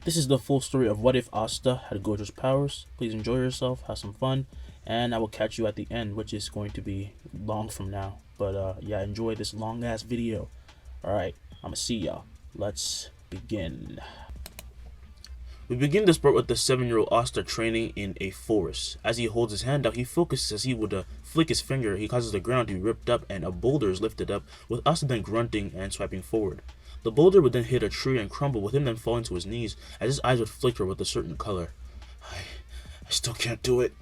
This is the full story of what if Asta had Gojo's powers. Please enjoy yourself, have some fun, and I will catch you at the end, which is going to be long from now. But yeah, enjoy this long ass video. Alright, I'ma see y'all. Let's begin. We begin this part with the 7-year-old Asta training in a forest. As he holds his hand out, he focuses as he would flick his finger. He causes the ground to be ripped up and a boulder is lifted up, with Asta then grunting and swiping forward. The boulder would then hit a tree and crumble, with him then falling to his knees as his eyes would flicker with a certain color. I still can't do it.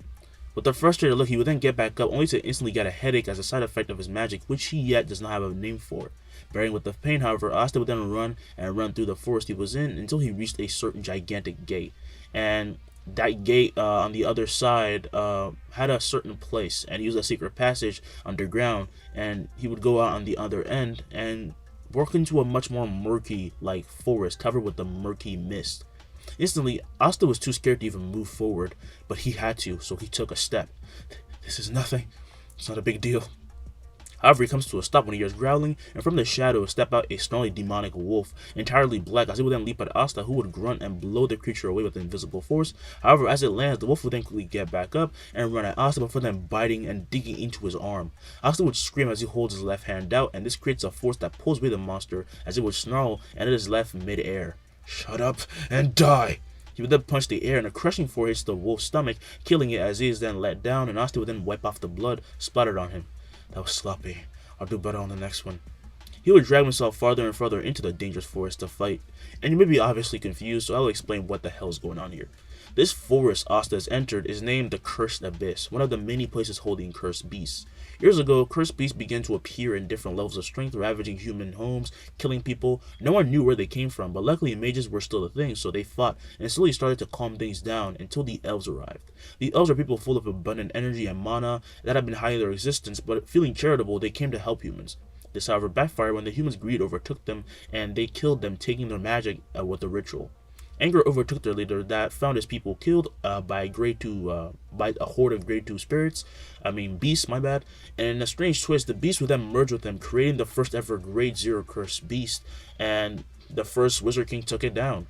With a frustrated look, he would then get back up, only to instantly get a headache as a side effect of his magic, which he yet does not have a name for. Bearing with the pain, however, Asta would then run through the forest he was in until he reached a certain gigantic gate. And that gate on the other side had a certain place, and he used a secret passage underground, and he would go out on the other end and walk into a much more murky like forest covered with the murky mist. Instantly, Asta was too scared to even move forward, but he had to, so he took a step. This is nothing. It's not a big deal. However, he comes to a stop when he hears growling, and from the shadows step out a snarly demonic wolf, entirely black, as he would then leap at Asta, who would grunt and blow the creature away with invisible force. However, as it lands, the wolf would then quickly get back up and run at Asta before then biting and digging into his arm. Asta would scream as he holds his left hand out, and this creates a force that pulls away the monster as it would snarl and it is left mid-air. Shut up and die! He would then punch the air, and a crushing force hits the wolf's stomach, killing it as he is then let down, and Asta would then wipe off the blood splattered on him. That was sloppy. I'll do better on the next one. He would drag himself farther and farther into the dangerous forest to fight, and you may be obviously confused, so I'll explain what the hell is going on here. This forest Asta has entered is named the Cursed Abyss, one of the many places holding cursed beasts. Years ago, cursed beasts began to appear in different levels of strength, ravaging human homes, killing people. No one knew where they came from, but luckily mages were still a thing, so they fought and slowly started to calm things down until the elves arrived. The elves are people full of abundant energy and mana that had been hiding their existence, but feeling charitable, they came to help humans. This, however, backfired when the humans' greed overtook them, and they killed them, taking their magic with the ritual. Anger overtook their leader that found his people killed by a horde of grade 2 beasts, my bad. And in a strange twist, the beast would then merge with them, creating the first ever grade 0 cursed beast, and the first Wizard King took it down.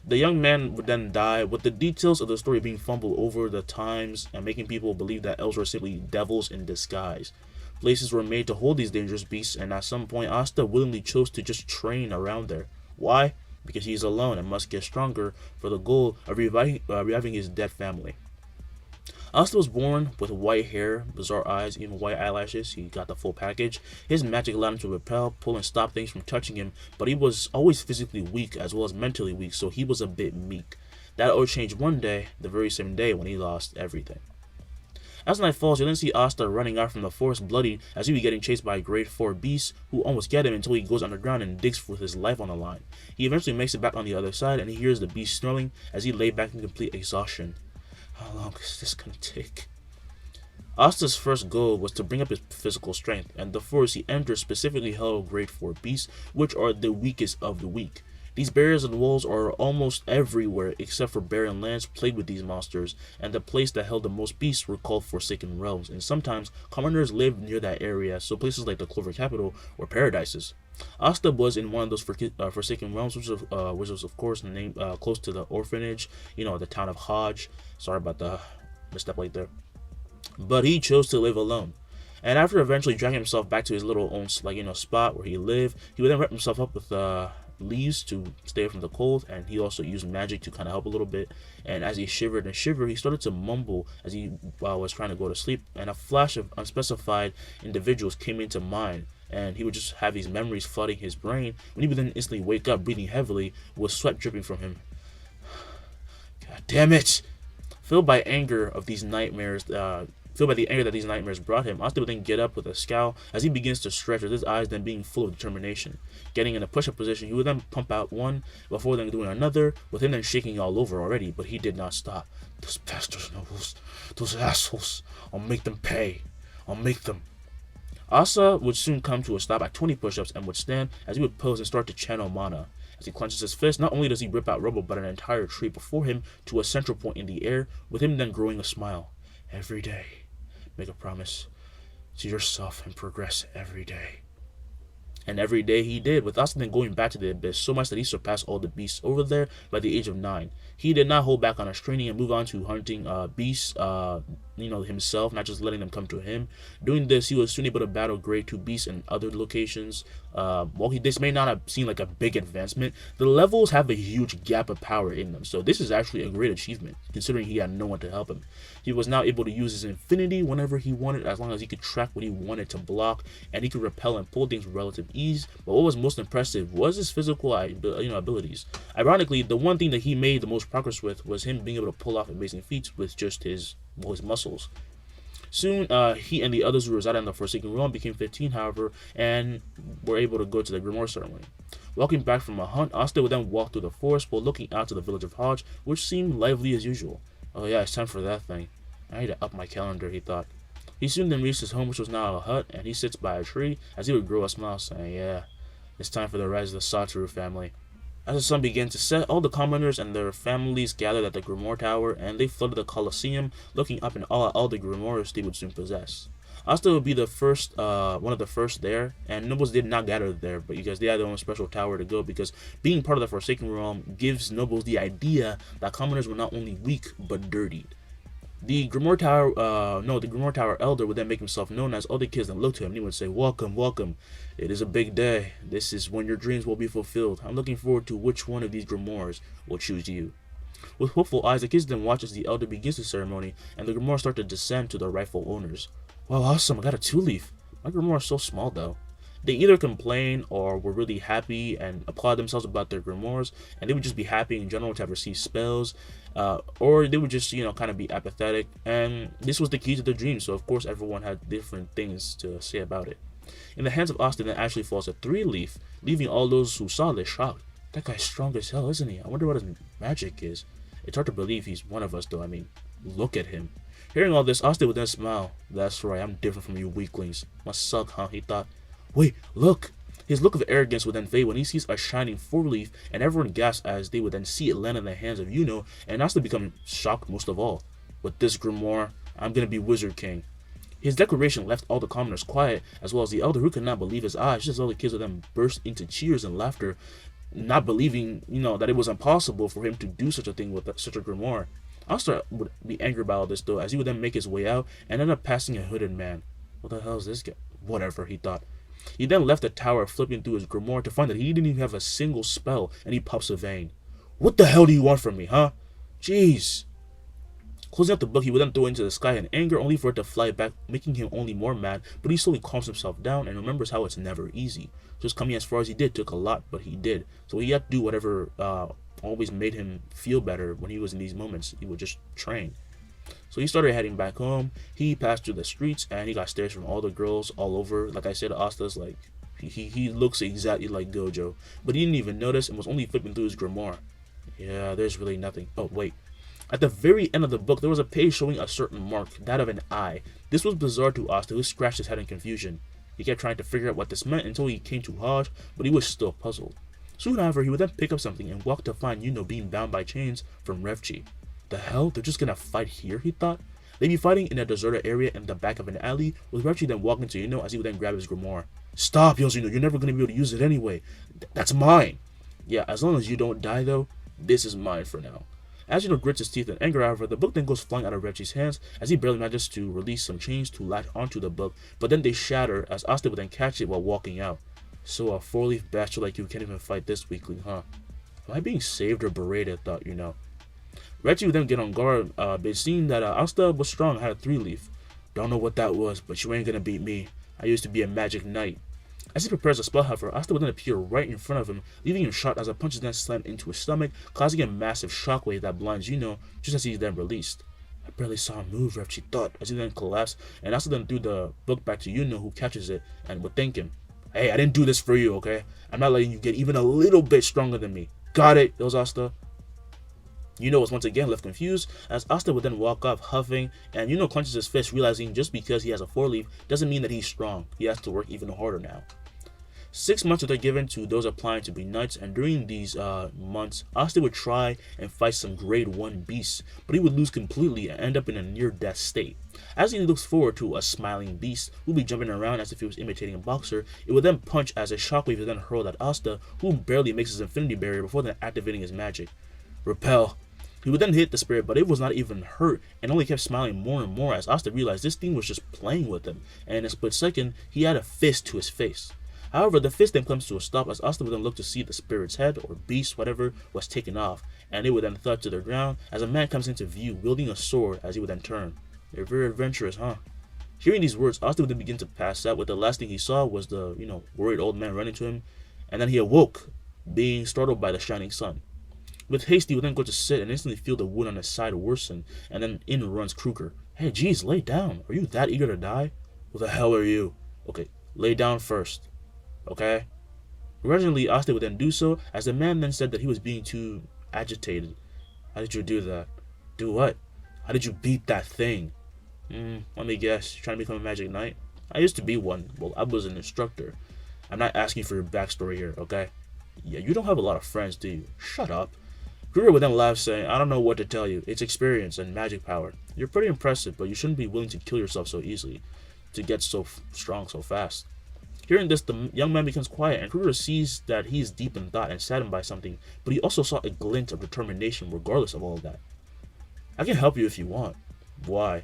The young man would then die, with the details of the story being fumbled over the times and making people believe that elves were simply devils in disguise. Places were made to hold these dangerous beasts, and at some point Asta willingly chose to just train around there. Why? Because he is alone and must get stronger for the goal of reviving his dead family. Asta was born with white hair, bizarre eyes, even white eyelashes. He got the full package. His magic allowed him to repel, pull, and stop things from touching him, but he was always physically weak as well as mentally weak, so he was a bit meek. That all changed one day, the very same day when he lost everything. As night falls, you then see Asta running out from the forest bloody as he be getting chased by grade 4 beasts who almost get him until he goes underground and digs with his life on the line. He eventually makes it back on the other side and he hears the beast snarling as he lay back in complete exhaustion. How long is this gonna take? Asta's first goal was to bring up his physical strength, and the forest he enters specifically held grade 4 beasts, which are the weakest of the weak. These barriers and walls are almost everywhere except for barren lands plagued with these monsters, and the place that held the most beasts were called Forsaken Realms, and sometimes commoners lived near that area, so places like the Clover Capital were paradises. Asta was in one of those Forsaken Realms, which was of course named close to the orphanage, the town of Hodge. Sorry about the misstep right there. But he chose to live alone. And after eventually dragging himself back to his little own spot where he lived, he would then wrap himself up with leaves to stay away from the cold, and he also used magic to kind of help a little bit. And as he shivered and shivered, he started to mumble as he was trying to go to sleep, and a flash of unspecified individuals came into mind, and he would just have these memories flooding his brain when he would then instantly wake up breathing heavily with sweat dripping from him. God damn it! Filled by anger of these nightmares, Filled by the anger that these nightmares brought him, Asta would then get up with a scowl as he begins to stretch, with his eyes then being full of determination. Getting in a push-up position, he would then pump out one before then doing another, with him then shaking all over already, but he did not stop. Those bastards, nobles, those assholes, I'll make them pay. I'll make them. Asta would soon come to a stop at 20 push-ups and would stand as he would pose and start to channel mana. As he clenches his fist, not only does he rip out rubble but an entire tree before him to a central point in the air, with him then growing a smile. Every day, make a promise to yourself and progress every day. And every day he did, with Asta then going back to the abyss, so much that he surpassed all the beasts over there by the age of 9. He did not hold back on his training and move on to hunting beasts, himself, not just letting them come to him. Doing this, he was soon able to battle grade 2 beasts in other locations. While this may not have seemed like a big advancement, the levels have a huge gap of power in them, so this is actually a great achievement, considering he had no one to help him. He was now able to use his infinity whenever he wanted, as long as he could track what he wanted to block, and he could repel and pull things with relative ease. But what was most impressive was his physical abilities. Ironically, the one thing that he made the most progress with was him being able to pull off amazing feats with just his muscles. Soon, he and the others who resided in the Forsaken Realm became 15, however, and were able to go to the Grimoire ceremony. Walking back from a hunt, Asta would then walk through the forest while looking out to the village of Hodge, which seemed lively as usual. Oh yeah, it's time for that thing. I need to up my calendar, he thought. He soon then reached his home, which was now a hut, and he sits by a tree as he would grow a smile, saying, yeah, it's time for the rise of the Satoru family. As the sun began to set, all the commoners and their families gathered at the Grimoire Tower, and they flooded the Colosseum, looking up in awe at all the Grimoires they would soon possess. Asta would be the first, one of the first there, and nobles did not gather there, but because they had their own special tower to go, because being part of the Forsaken Realm gives nobles the idea that commoners were not only weak, but dirtied. The Grimoire Tower elder would then make himself known as all the kids that looked to him, and he would say, welcome, welcome. It is a big day. This is when your dreams will be fulfilled. I'm looking forward to which one of these Grimoires will choose you. With hopeful eyes, the kids then watch as the elder begins the ceremony, and the Grimoires start to descend to their rightful owners. Wow, awesome, I got a 2-leaf. My Grimoire is so small though. They either complain or were really happy and applaud themselves about their grimoires, and they would just be happy in general to have received spells, or they would just, kind of be apathetic. And this was the key to the dream, so of course everyone had different things to say about it. In the hands of Asta, then actually falls a 3-leaf, leaving all those who saw this shocked. That guy's strong as hell, isn't he? I wonder what his magic is. It's hard to believe he's one of us, though. I mean, look at him. Hearing all this, Asta would then smile. That's right, I'm different from you weaklings. Must suck, huh? He thought. Wait, look! His look of arrogance would then fade when he sees a shining 4-leaf, and everyone gasps as they would then see it land in the hands of Yuno, and Asta become shocked most of all. With this grimoire, I'm gonna be Wizard King. His declaration left all the commoners quiet, as well as the elder, who could not believe his eyes. Just all the kids would then burst into cheers and laughter, not believing, that it was impossible for him to do such a thing with such a grimoire. Asta would be angry about all this though, as he would then make his way out and end up passing a hooded man. What the hell is this guy? Whatever, he thought. He then left the tower, flipping through his grimoire to find that he didn't even have a single spell, and he pops a vein. What the hell do you want from me, huh? Jeez. Closing up the book, he would then throw it into the sky in anger, only for it to fly back, making him only more mad, but he slowly calms himself down and remembers how it's never easy. Just coming as far as he did took a lot, but he did. So he had to do whatever always made him feel better when he was in these moments. He would just train. So he started heading back home. He passed through the streets, and he got stares from all the girls all over. Like I said, Asta's like, he looks exactly like Gojo, but he didn't even notice and was only flipping through his grimoire. Yeah, there's really nothing. Oh, wait. At the very end of the book, there was a page showing a certain mark, that of an eye. This was bizarre to Asta, who scratched his head in confusion. He kept trying to figure out what this meant until he came to Hodge, but he was still puzzled. Soon, however, he would then pick up something and walk to find Yuno being bound by chains from Revchi. The hell? They're just gonna fight here, he thought? They'd be fighting in a deserted area in the back of an alley, with Revchi then walking to Yuno as he would then grab his grimoire. Stop, Yoshino, you're never gonna be able to use it anyway. That's mine! Yeah, as long as you don't die though, this is mine for now. As Yuno grits his teeth in anger, however, the book then goes flying out of Revchi's hands as he barely manages to release some chains to latch onto the book, but then they shatter as Asta would then catch it while walking out. So a 4-leaf bastard like you can't even fight this weakling, huh? Am I being saved or berated, thought Yuno. Revchi would then get on guard, but seeing that Asta was strong, had a 3-leaf. Don't know what that was, but you ain't gonna beat me. I used to be a magic knight. As he prepares a spell, however, Asta would then appear right in front of him, leaving him shot as a punch is then slammed into his stomach, causing a massive shockwave that blinds Yuno, just as he's then released. I barely saw him move, Revchi thought, as he then collapsed, and Asta then threw the book back to Yuno, who catches it, and would thank him. Hey, I didn't do this for you, okay? I'm not letting you get even a little bit stronger than me. Got it, those Asta. Yuno was once again left confused, as Asta would then walk off huffing, and Yuno clenches his fist, realizing just because he has a 4-leaf doesn't mean that he's strong. He has to work even harder now. 6 months are given to those applying to be knights, and during these months, Asta would try and fight some grade 1 beasts, but he would lose completely and end up in a near-death state. As he looks forward to a smiling beast who would be jumping around as if he was imitating a boxer, it would then punch as a shockwave is then hurled at Asta, who barely makes his infinity barrier before then activating his magic. Repel. He would then hit the spirit, but it was not even hurt and only kept smiling more and more as Asta realized this thing was just playing with him, and in a split second, he had a fist to his face. However, the fist then comes to a stop as Asta would then look to see the spirit's head, or beast, whatever, was taken off, and it would then thud to the ground as a man comes into view wielding a sword as he would then turn. They're very adventurous, huh? Hearing these words, Asta would then begin to pass out, but the last thing he saw was the, worried old man running to him, and then he awoke, being startled by the shining sun. With haste, he would then go to sit and instantly feel the wound on his side worsen, and then in runs Kruger. Hey, geez, lay down. Are you that eager to die? Who the hell are you? Okay, lay down first. Okay? Originally, Asta would then do so, as the man then said that he was being too agitated. How did you do that? Do what? How did you beat that thing? Let me guess, you're trying to become a magic knight? I used to be one. Well, I was an instructor. I'm not asking for your backstory here, okay? Yeah, you don't have a lot of friends, do you? Shut up. Kruger would then laugh, saying, I don't know what to tell you. It's experience and magic power. You're pretty impressive, but you shouldn't be willing to kill yourself so easily, to get so strong so fast. Hearing this, the young man becomes quiet, and Kruger sees that he is deep in thought and saddened by something, but he also saw a glint of determination regardless of all of that. I can help you if you want. Why?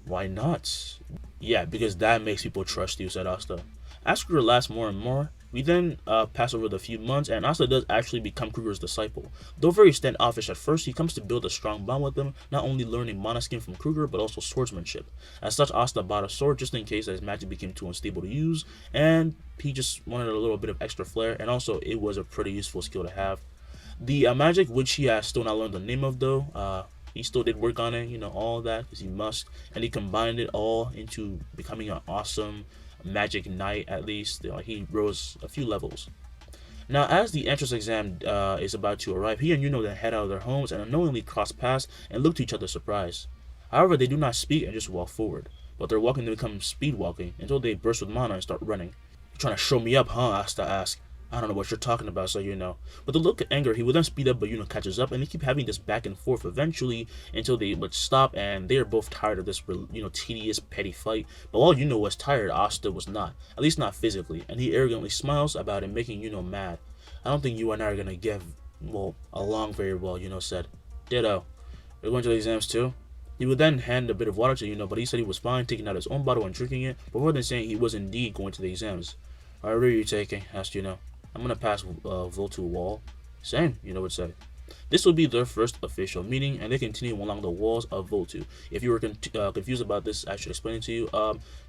Why not? Yeah, because that makes people trust you, said Asta. As Kruger laughs more and more, we then pass over the few months, and Asta does actually become Kruger's disciple. Though very standoffish at first, he comes to build a strong bond with him, not only learning mana skin from Kruger, but also swordsmanship. As such, Asta bought a sword just in case his magic became too unstable to use, and he just wanted a little bit of extra flair, and also it was a pretty useful skill to have. The magic, which he has still not learned the name of though, he still did work on it, all that, because he must, and he combined it all into becoming an awesome magic knight. At least he rose a few levels. Now, as the entrance exam is about to arrive, he and Yuno then head out of their homes and unknowingly cross paths and look to each other surprised. However, they do not speak and just walk forward, but their walking then becomes speed walking until they burst with mana and start running. You trying to show me up, huh? Asta asks. I don't know what you're talking about, so you know. With a look of anger, he would then speed up, but Yuno catches up, and they keep having this back and forth eventually until they would stop, and they are both tired of this, tedious, petty fight. But while Yuno was tired, Asta was not, at least not physically, and he arrogantly smiles about it, making Yuno mad. I don't think you and I are gonna get, along very well, Yuno said. Ditto. You're going to the exams too? He would then hand a bit of water to Yuno, but he said he was fine, taking out his own bottle and drinking it, before then saying he was indeed going to the exams. What are you taking? Asked Yuno. I'm gonna pass Voltu wall. Same, Yuno would say. This will be their first official meeting, and they continue along the walls of Voltu. If you were confused about this, I should explain it to you.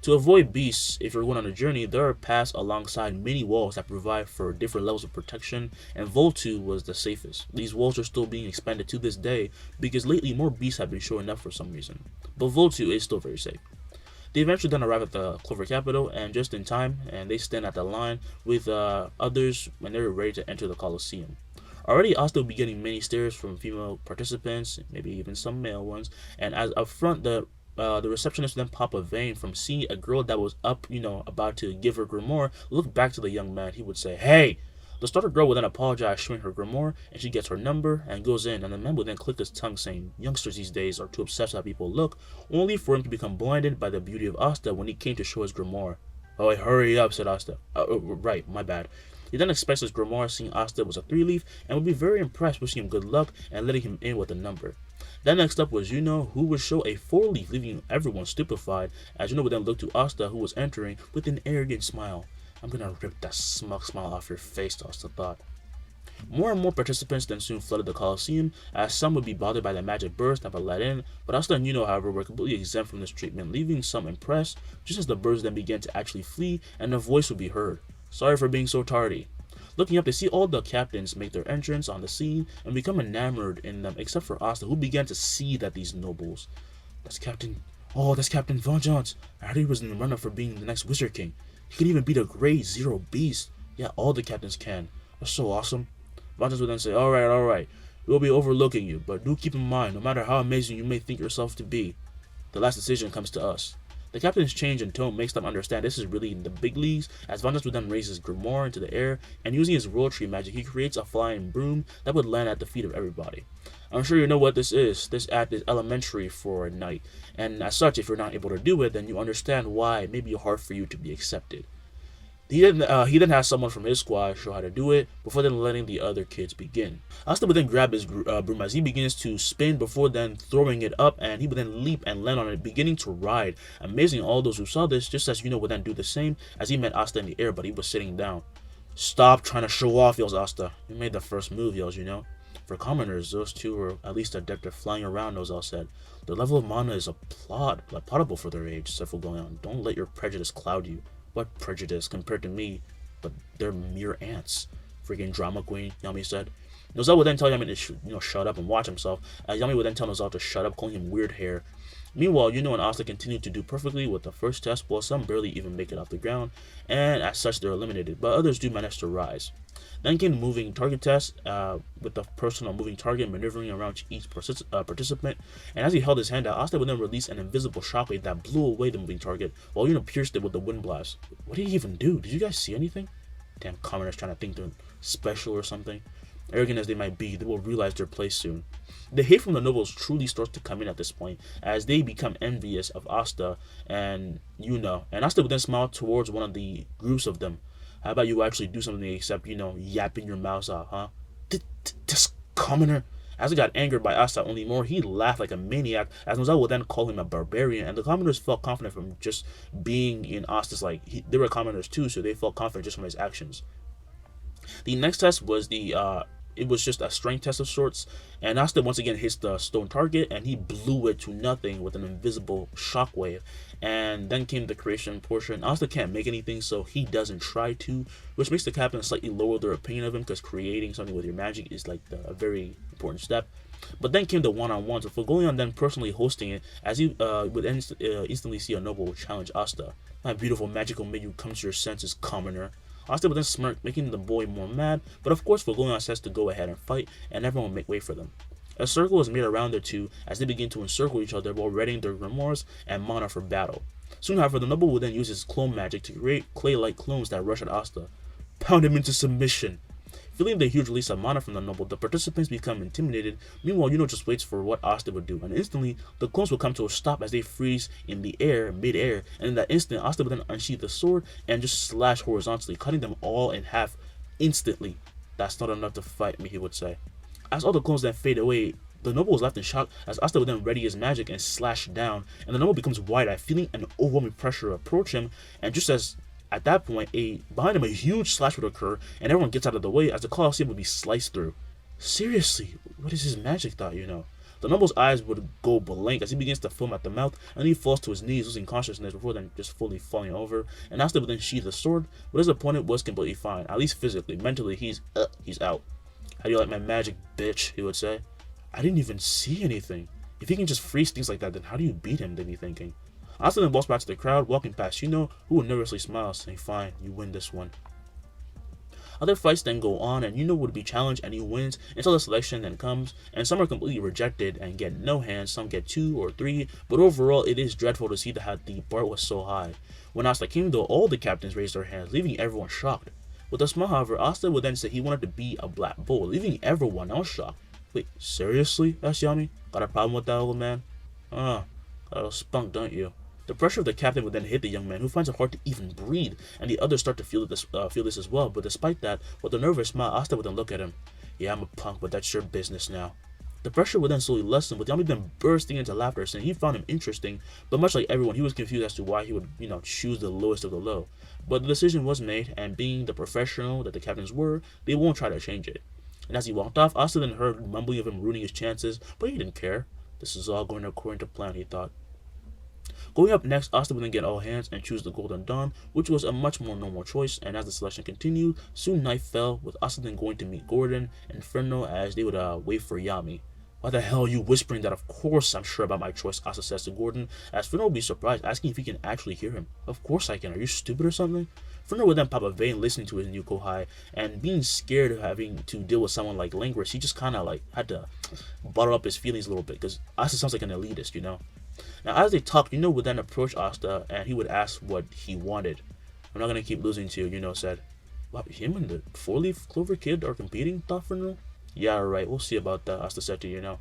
To avoid beasts, if you're going on a journey, there are paths alongside many walls that provide for different levels of protection, and Voltu was the safest. These walls are still being expanded to this day, because lately more beasts have been showing up for some reason. But Voltu is still very safe. They eventually then arrive at the Clover capital, and just in time, and they stand at the line with others when they're ready to enter the Colosseum. Already, Asta will be getting many stares from female participants, maybe even some male ones, and as up front, the receptionist then pop a vein from seeing a girl that was up, about to give her grimoire, look back to the young man. He would say, "Hey!" The starter girl would then apologize, showing her grimoire, and she gets her number and goes in, and the man would then click his tongue, saying, youngsters these days are too obsessed with how people look, only for him to become blinded by the beauty of Asta when he came to show his grimoire. Oh, wait, hurry up, said Asta. Right, my bad. He then expects his grimoire, seeing Asta was a 3-leaf, and would be very impressed, wishing him good luck and letting him in with a number. Then next up was Yuno, who would show a 4-leaf, leaving everyone stupefied, as Yuno would then look to Asta, who was entering, with an arrogant smile. I'm gonna rip that smug smile off your face, Asta thought. More and more participants then soon flooded the Colosseum, as some would be bothered by the magic burst that were let in, but Asta and Yuno, however, were completely exempt from this treatment, leaving some impressed, just as the birds then began to actually flee, and a voice would be heard. Sorry for being so tardy. Looking up, they see all the captains make their entrance on the scene, and become enamored in them, except for Asta, who began to see that these nobles. That's Captain Vengeance. I heard he was in the run-up for being the next Wizard King. He can even beat a grade 0 beast. Yeah, all the captains can. That's so awesome. Vengeance would then say, Alright. We'll be overlooking you, but do keep in mind, no matter how amazing you may think yourself to be, the last decision comes to us. The captain's change in tone makes them understand this is really in the big leagues, as Vandas would then raise his Grimoire into the air, and using his World Tree magic, he creates a flying broom that would land at the feet of everybody. I'm sure you know what this is. This act is elementary for a knight, and as such, if you're not able to do it, then you understand why it may be hard for you to be accepted. He then has someone from his squad show how to do it before then letting the other kids begin. Asta would then grab his broom as he begins to spin before then throwing it up, and he would then leap and land on it, beginning to ride. Amazing, all those who saw this, just as would then do the same as he met Asta in the air, but he was sitting down. "Stop trying to show off," yells Asta. "You made the first move," yells For commoners, those two were at least adept at flying around, Noelle said. "The level of mana is applaudable for their age," said on. "Don't let your prejudice cloud you." "What prejudice compared to me? But they're mere ants." "Freaking drama queen," Yami said. Noelle would then tell Yami to shut up and watch himself, as Yami would then tell Noelle to shut up, calling him weird hair. Meanwhile, and Asta continued to do perfectly with the first test, while some barely even make it off the ground, and as such they're eliminated, but others do manage to rise. Then came the moving target test, with the personal moving target maneuvering around each participant, and as he held his hand out, Asta would then release an invisible shockwave that blew away the moving target, while pierced it with the wind blast. What did he even do? Did you guys see anything? Damn commoners trying to think they're special or something. Arrogant as they might be, they will realize their place soon. The hate from the nobles truly starts to come in at this point, as they become envious of Asta and and Asta would then smile towards one of the groups of them. "How about you actually do something except, yapping your mouths off, huh? This commoner." As he got angered by Asta only more, he laughed like a maniac, as Noelle would then call him a barbarian, and the commoners felt confident from just being in Asta's, they were commoners too, so they felt confident just from his actions. The next test was it was just a strength test of sorts, and Asta once again hits the stone target, and he blew it to nothing with an invisible shockwave. And then came the creation portion. Asta can't make anything, so he doesn't try to, which makes the captain slightly lower their opinion of him, because creating something with your magic is a very important step. But then came the one-on-ones, with Fagolion then personally hosting it, as he would instantly see a noble challenge Asta. "My beautiful magical made you come to your senses, commoner." Asta would then smirk, making the boy more mad, but of course Fagolion says to go ahead and fight, and everyone will make way for them. A circle is made around the two as they begin to encircle each other while readying their grimoires and mana for battle. Soon, however, the noble will then use his clone magic to create clay-like clones that rush at Asta. "Pound him into submission." Feeling the huge release of mana from the noble, the participants become intimidated. Meanwhile, just waits for what Asta would do, and instantly, the clones will come to a stop as they freeze in the air, mid-air, and in that instant, Asta would then unsheath the sword and just slash horizontally, cutting them all in half instantly. "That's not enough to fight me," he would say. As all the clones then fade away, the noble is left in shock as Asta would then ready his magic and slash down, and the noble becomes wide-eyed, feeling an overwhelming pressure approach him, and just as at that point, behind him a huge slash would occur, and everyone gets out of the way as the Colosseum would be sliced through. Seriously, what is his magic thought, The noble's eyes would go blank as he begins to foam at the mouth, and he falls to his knees, losing consciousness before then just fully falling over, and Asta would then sheath the sword, but his opponent was completely fine, at least physically. Mentally, he's out. "How do you like my magic, bitch?" he would say. "I didn't even see anything. If he can just freeze things like that, then how do you beat him?" they'd be thinking. Asta then walks back to the crowd, walking past who would nervously smile, saying, "Fine, you win this one." Other fights then go on, and would be challenged, and he wins until the selection then comes, and some are completely rejected and get no hands, some get 2 or 3, but overall it is dreadful to see that the bar was so high. When Asta came though, all the captains raised their hands, leaving everyone shocked. With a smile, however, Asta would then say he wanted to be a black bull, leaving everyone else shocked. "Wait, seriously?" asked Yami. "Got a problem with that, old man?" Got a little spunk, don't you?" The pressure of the captain would then hit the young man, who finds it hard to even breathe, and the others start to feel this as well. But despite that, with a nervous smile, Asta would then look at him. "Yeah, I'm a punk, but that's your business now." The pressure would then slowly lessen, with Yami then bursting into laughter, saying he found him interesting, but much like everyone, he was confused as to why he would, choose the lowest of the low. But the decision was made, and being the professional that the captains were, they won't try to change it. And as he walked off, Asta then heard mumbling of him ruining his chances, but he didn't care. This is all going according to plan, he thought. Going up next, Asta would then get all hands and choose the Golden Dawn, which was a much more normal choice, and as the selection continued, soon night fell, with Asta then going to meet Gordon and Inferno as they would wait for Yami. "Why the hell are you whispering that? Of course I'm sure about my choice," Asta says to Gordon, as Inferno would be surprised, asking if he can actually hear him. "Of course I can, are you stupid or something?" Inferno would then pop a vein listening to his new Kohai, and being scared of having to deal with someone like Langris, he just kinda had to bottle up his feelings a little bit, because Asta sounds like an elitist, Now, as they talked, would then approach Asta, and he would ask what he wanted. "I'm not gonna keep losing to you," said. "Wow, him and the four-leaf clover kid are competing?" thought Fernell. "Yeah, right, we'll see about that," Asta said to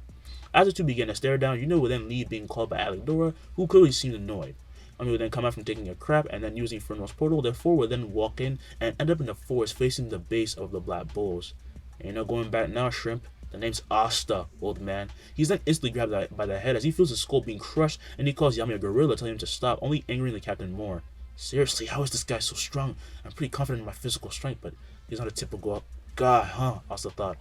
As the two began to stare down, would then leave, being called by Alexandra, who clearly seemed annoyed. Would then come out from taking a crap, and then using Fernell's portal, the four would then walk in and end up in the forest facing the base of the Black Bulls. "Ain't no going back now, Shrimp. The name's Asta, old man." He's then instantly grabbed by the head as he feels his skull being crushed, and he calls Yami a gorilla, telling him to stop, only angering the captain more. "Seriously, how is this guy so strong? I'm pretty confident in my physical strength, but he's not a typical guy, huh?" Asta thought.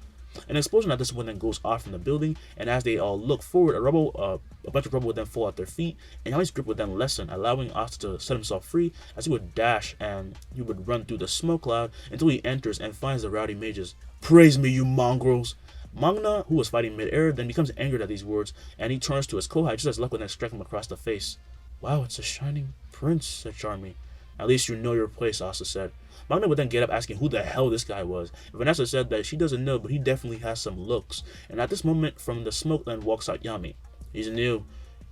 An explosion at this point then goes off from the building, and as they all look forward, a bunch of rubble would then fall at their feet, and Yami's grip would then lessen, allowing Asta to set himself free as he would dash and he would run through the smoke cloud until he enters and finds the rowdy mages. "Praise me, you mongrels!" Magna, who was fighting mid-air, then becomes angered at these words, and he turns to his kohai just as luck would then strike him across the face. "Wow, it's a shining prince," said Charmy. "At least you know your place," Asta said. Magna would then get up asking who the hell this guy was. Vanessa said that she doesn't know, but he definitely has some looks. And at this moment, from the smoke then walks out Yami. "He's new.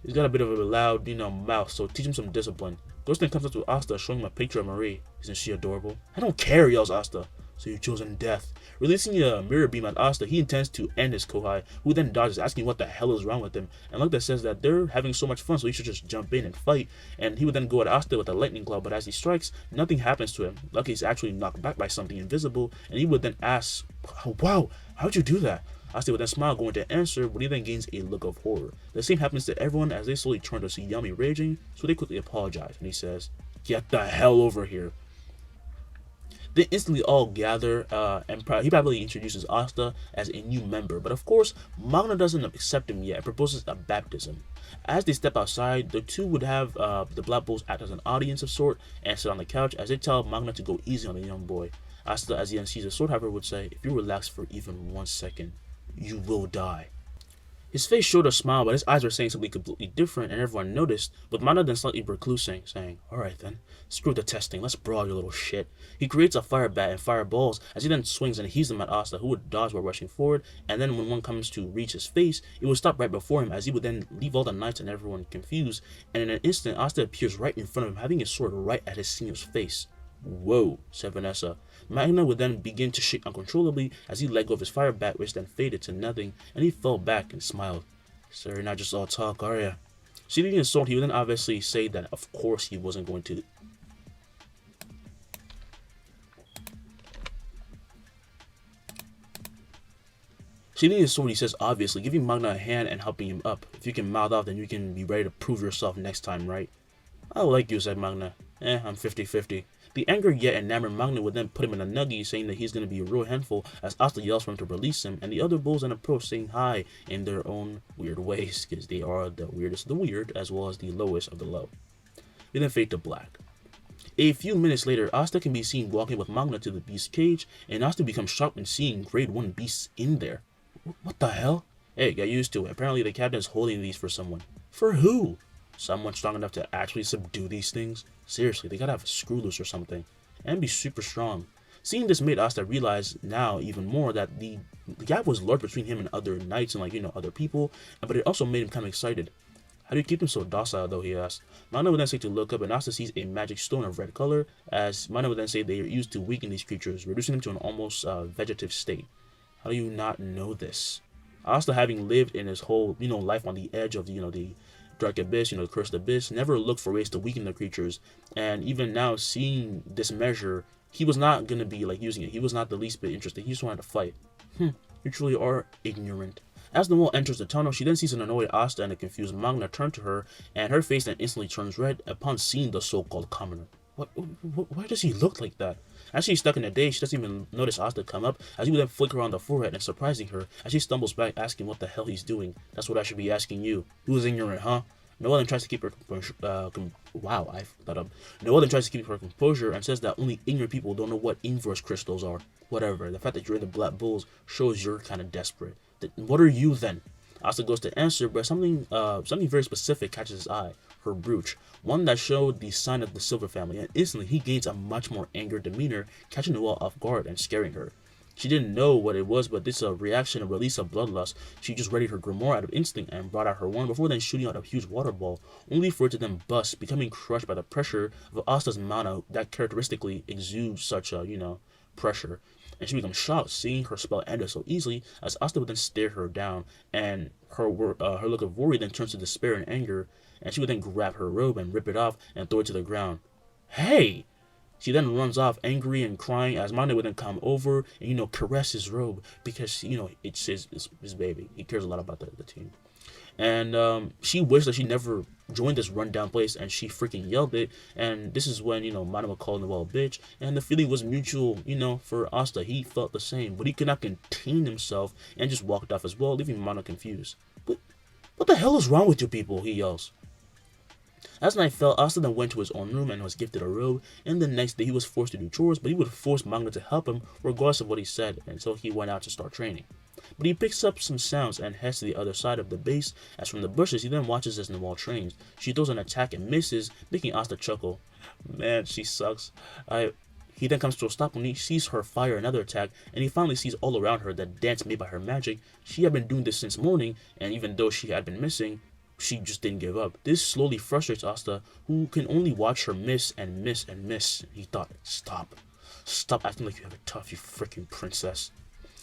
He's got a bit of a loud, mouth, so teach him some discipline." Ghost then comes up to Asta, showing him a picture of Marie. "Isn't she adorable?" "I don't care," yells Asta. "So you've chosen death." Releasing a mirror beam at Asta, he intends to end his kohai, who then dodges, asking what the hell is wrong with him. And Lugda says that they're having so much fun, so he should just jump in and fight. And he would then go at Asta with a lightning claw, but as he strikes, nothing happens to him. Lucky is actually knocked back by something invisible, and he would then ask, "Wow, how'd you do that?" Asta would then smile, going to answer, but he then gains a look of horror. The same happens to everyone as they slowly turn to see Yami raging, so they quickly apologize, and he says, "Get the hell over here." They instantly all gather, and he probably introduces Asta as a new member, but of course, Magna doesn't accept him yet and proposes a baptism. As they step outside, the two would have the Black Bulls act as an audience of sort and sit on the couch as they tell Magna to go easy on the young boy. Asta, as he then sees the sword, however, would say, "If you relax for even 1 second, you will die." His face showed a smile, but his eyes were saying something completely different, and everyone noticed, with Magna then slightly reclusing, saying, "Alright then, screw the testing, let's brawl, you little shit." He creates a fire bat and fireballs as he then swings and heaves them at Asta, who would dodge while rushing forward, and then when one comes to reach his face, it would stop right before him as he would then leave all the knights and everyone confused, and in an instant, Asta appears right in front of him, having his sword right at his senior's face. "Whoa," said Vanessa. Magna would then begin to shake uncontrollably as he let go of his fire bat, which then faded to nothing, and he fell back and smiled. "So you're not just all talk, are ya?" Seeing his sword, he would then obviously say that of course he wasn't going to. Seeing his sword, he says obviously, giving Magna a hand and helping him up. "If you can mouth off, then you can be ready to prove yourself next time, right?" "I like you," said Magna. I'm 50-50. The anger yet enamored Magna would then put him in a nuggie, saying that he's going to be a real handful as Asta yells for him to release him, and the other bulls then approach, saying hi in their own weird ways, because they are the weirdest of the weird, as well as the lowest of the low. We then fade to black. A few minutes later, Asta can be seen walking with Magna to the beast's cage, and Asta becomes shocked when seeing grade 1 beasts in there. What the hell? Hey, get used to it. Apparently the captain is holding these for someone. For who? Someone strong enough to actually subdue these things? Seriously, they gotta have a screw loose or something. And be super strong. Seeing this made Asta realize now even more that the gap was large between him and other knights and other people, but it also made him kind of excited. "How do you keep him so docile though?" he asked. Magna would then say to look up, and Asta sees a magic stone of red color, as Magna would then say they are used to weaken these creatures, reducing them to an almost vegetative state. "How do you not know this?" Asta, having lived in his whole life on the edge of the dark abyss, the cursed abyss, never looked for ways to weaken the creatures, and even now seeing this measure, he was not gonna be using it. He was not the least bit interested. He just wanted to fight. You truly are ignorant. As Noelle enters the tunnel, she then sees an annoyed Asta and a confused Magna turn to her, and her face then instantly turns red upon seeing the so-called commoner. Why does he look like that? As she's stuck in a daze, she doesn't even notice Asta come up, as he would then flicker around the forehead and surprising her, as she stumbles back asking what the hell he's doing. "That's what I should be asking you. Who's ignorant, huh?" Noelle then tries to keep her Noelle then tries to keep her composure and says that only ignorant people don't know what inverse crystals are. Whatever, the fact that you're in the Black Bulls shows you're kind of desperate. What are you then? Asta goes to answer, but something very specific catches his eye. Her brooch, one that showed the sign of the Silver family, and instantly he gains a much more angered demeanor, catching Noelle off guard and scaring her. She didn't know what it was, but this reaction, a release of bloodlust. She just readied her Grimoire out of instinct and brought out her wand before then shooting out a huge water ball, only for it to then bust, becoming crushed by the pressure of Asta's mana that characteristically exudes such pressure. And she becomes shocked seeing her spell ended so easily, as Asta would then stare her down, and her look of worry then turns to despair and anger, and she would then grab her robe and rip it off and throw it to the ground. Hey! She then runs off angry and crying as Magna would then come over and, caress his robe because, it's his baby. He cares a lot about the team. And she wished that she never joined this rundown place, and she freaking yelled it. And this is when, Magna would call Noelle a bitch. And the feeling was mutual, for Asta. He felt the same, but he could not contain himself and just walked off as well, leaving Magna confused. What the hell is wrong with you people? He yells. As night fell, Asta then went to his own room and was gifted a robe, and the next day he was forced to do chores, but he would force Magna to help him regardless of what he said, and so he went out to start training. But he picks up some sounds and heads to the other side of the base, as from the bushes he then watches as Noelle trains. She throws an attack and misses, making Asta chuckle. Man, she sucks. He then comes to a stop when he sees her fire another attack, and he finally sees all around her that dance made by her magic. She had been doing this since morning, and even though she had been missing, she just didn't give up. This slowly frustrates Asta, who can only watch her miss and miss and miss. He thought, stop acting like you have it tough, you freaking princess.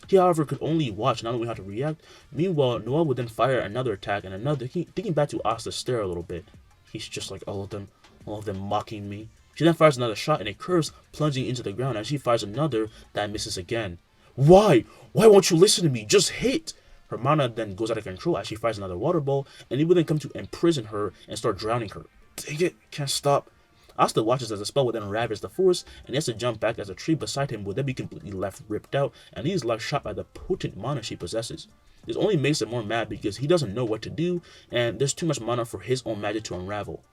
He, however, could only watch, not knowing how to react. Meanwhile, Noelle would then fire another attack and another, thinking back to Asta's stare a little bit. He's just like all of them mocking me. She then fires another shot and it curves, plunging into the ground, and she fires another that misses again. Why? Why won't you listen to me? Just hit! Her mana then goes out of control as she fires another water ball, and he will then come to imprison her and start drowning her. Dang it, can't stop. Asta watches as the spell would then ravage the forest, and he has to jump back as a tree beside him would then be completely left ripped out, and he is left shot by the potent mana she possesses. This only makes him more mad because he doesn't know what to do, and there's too much mana for his own magic to unravel.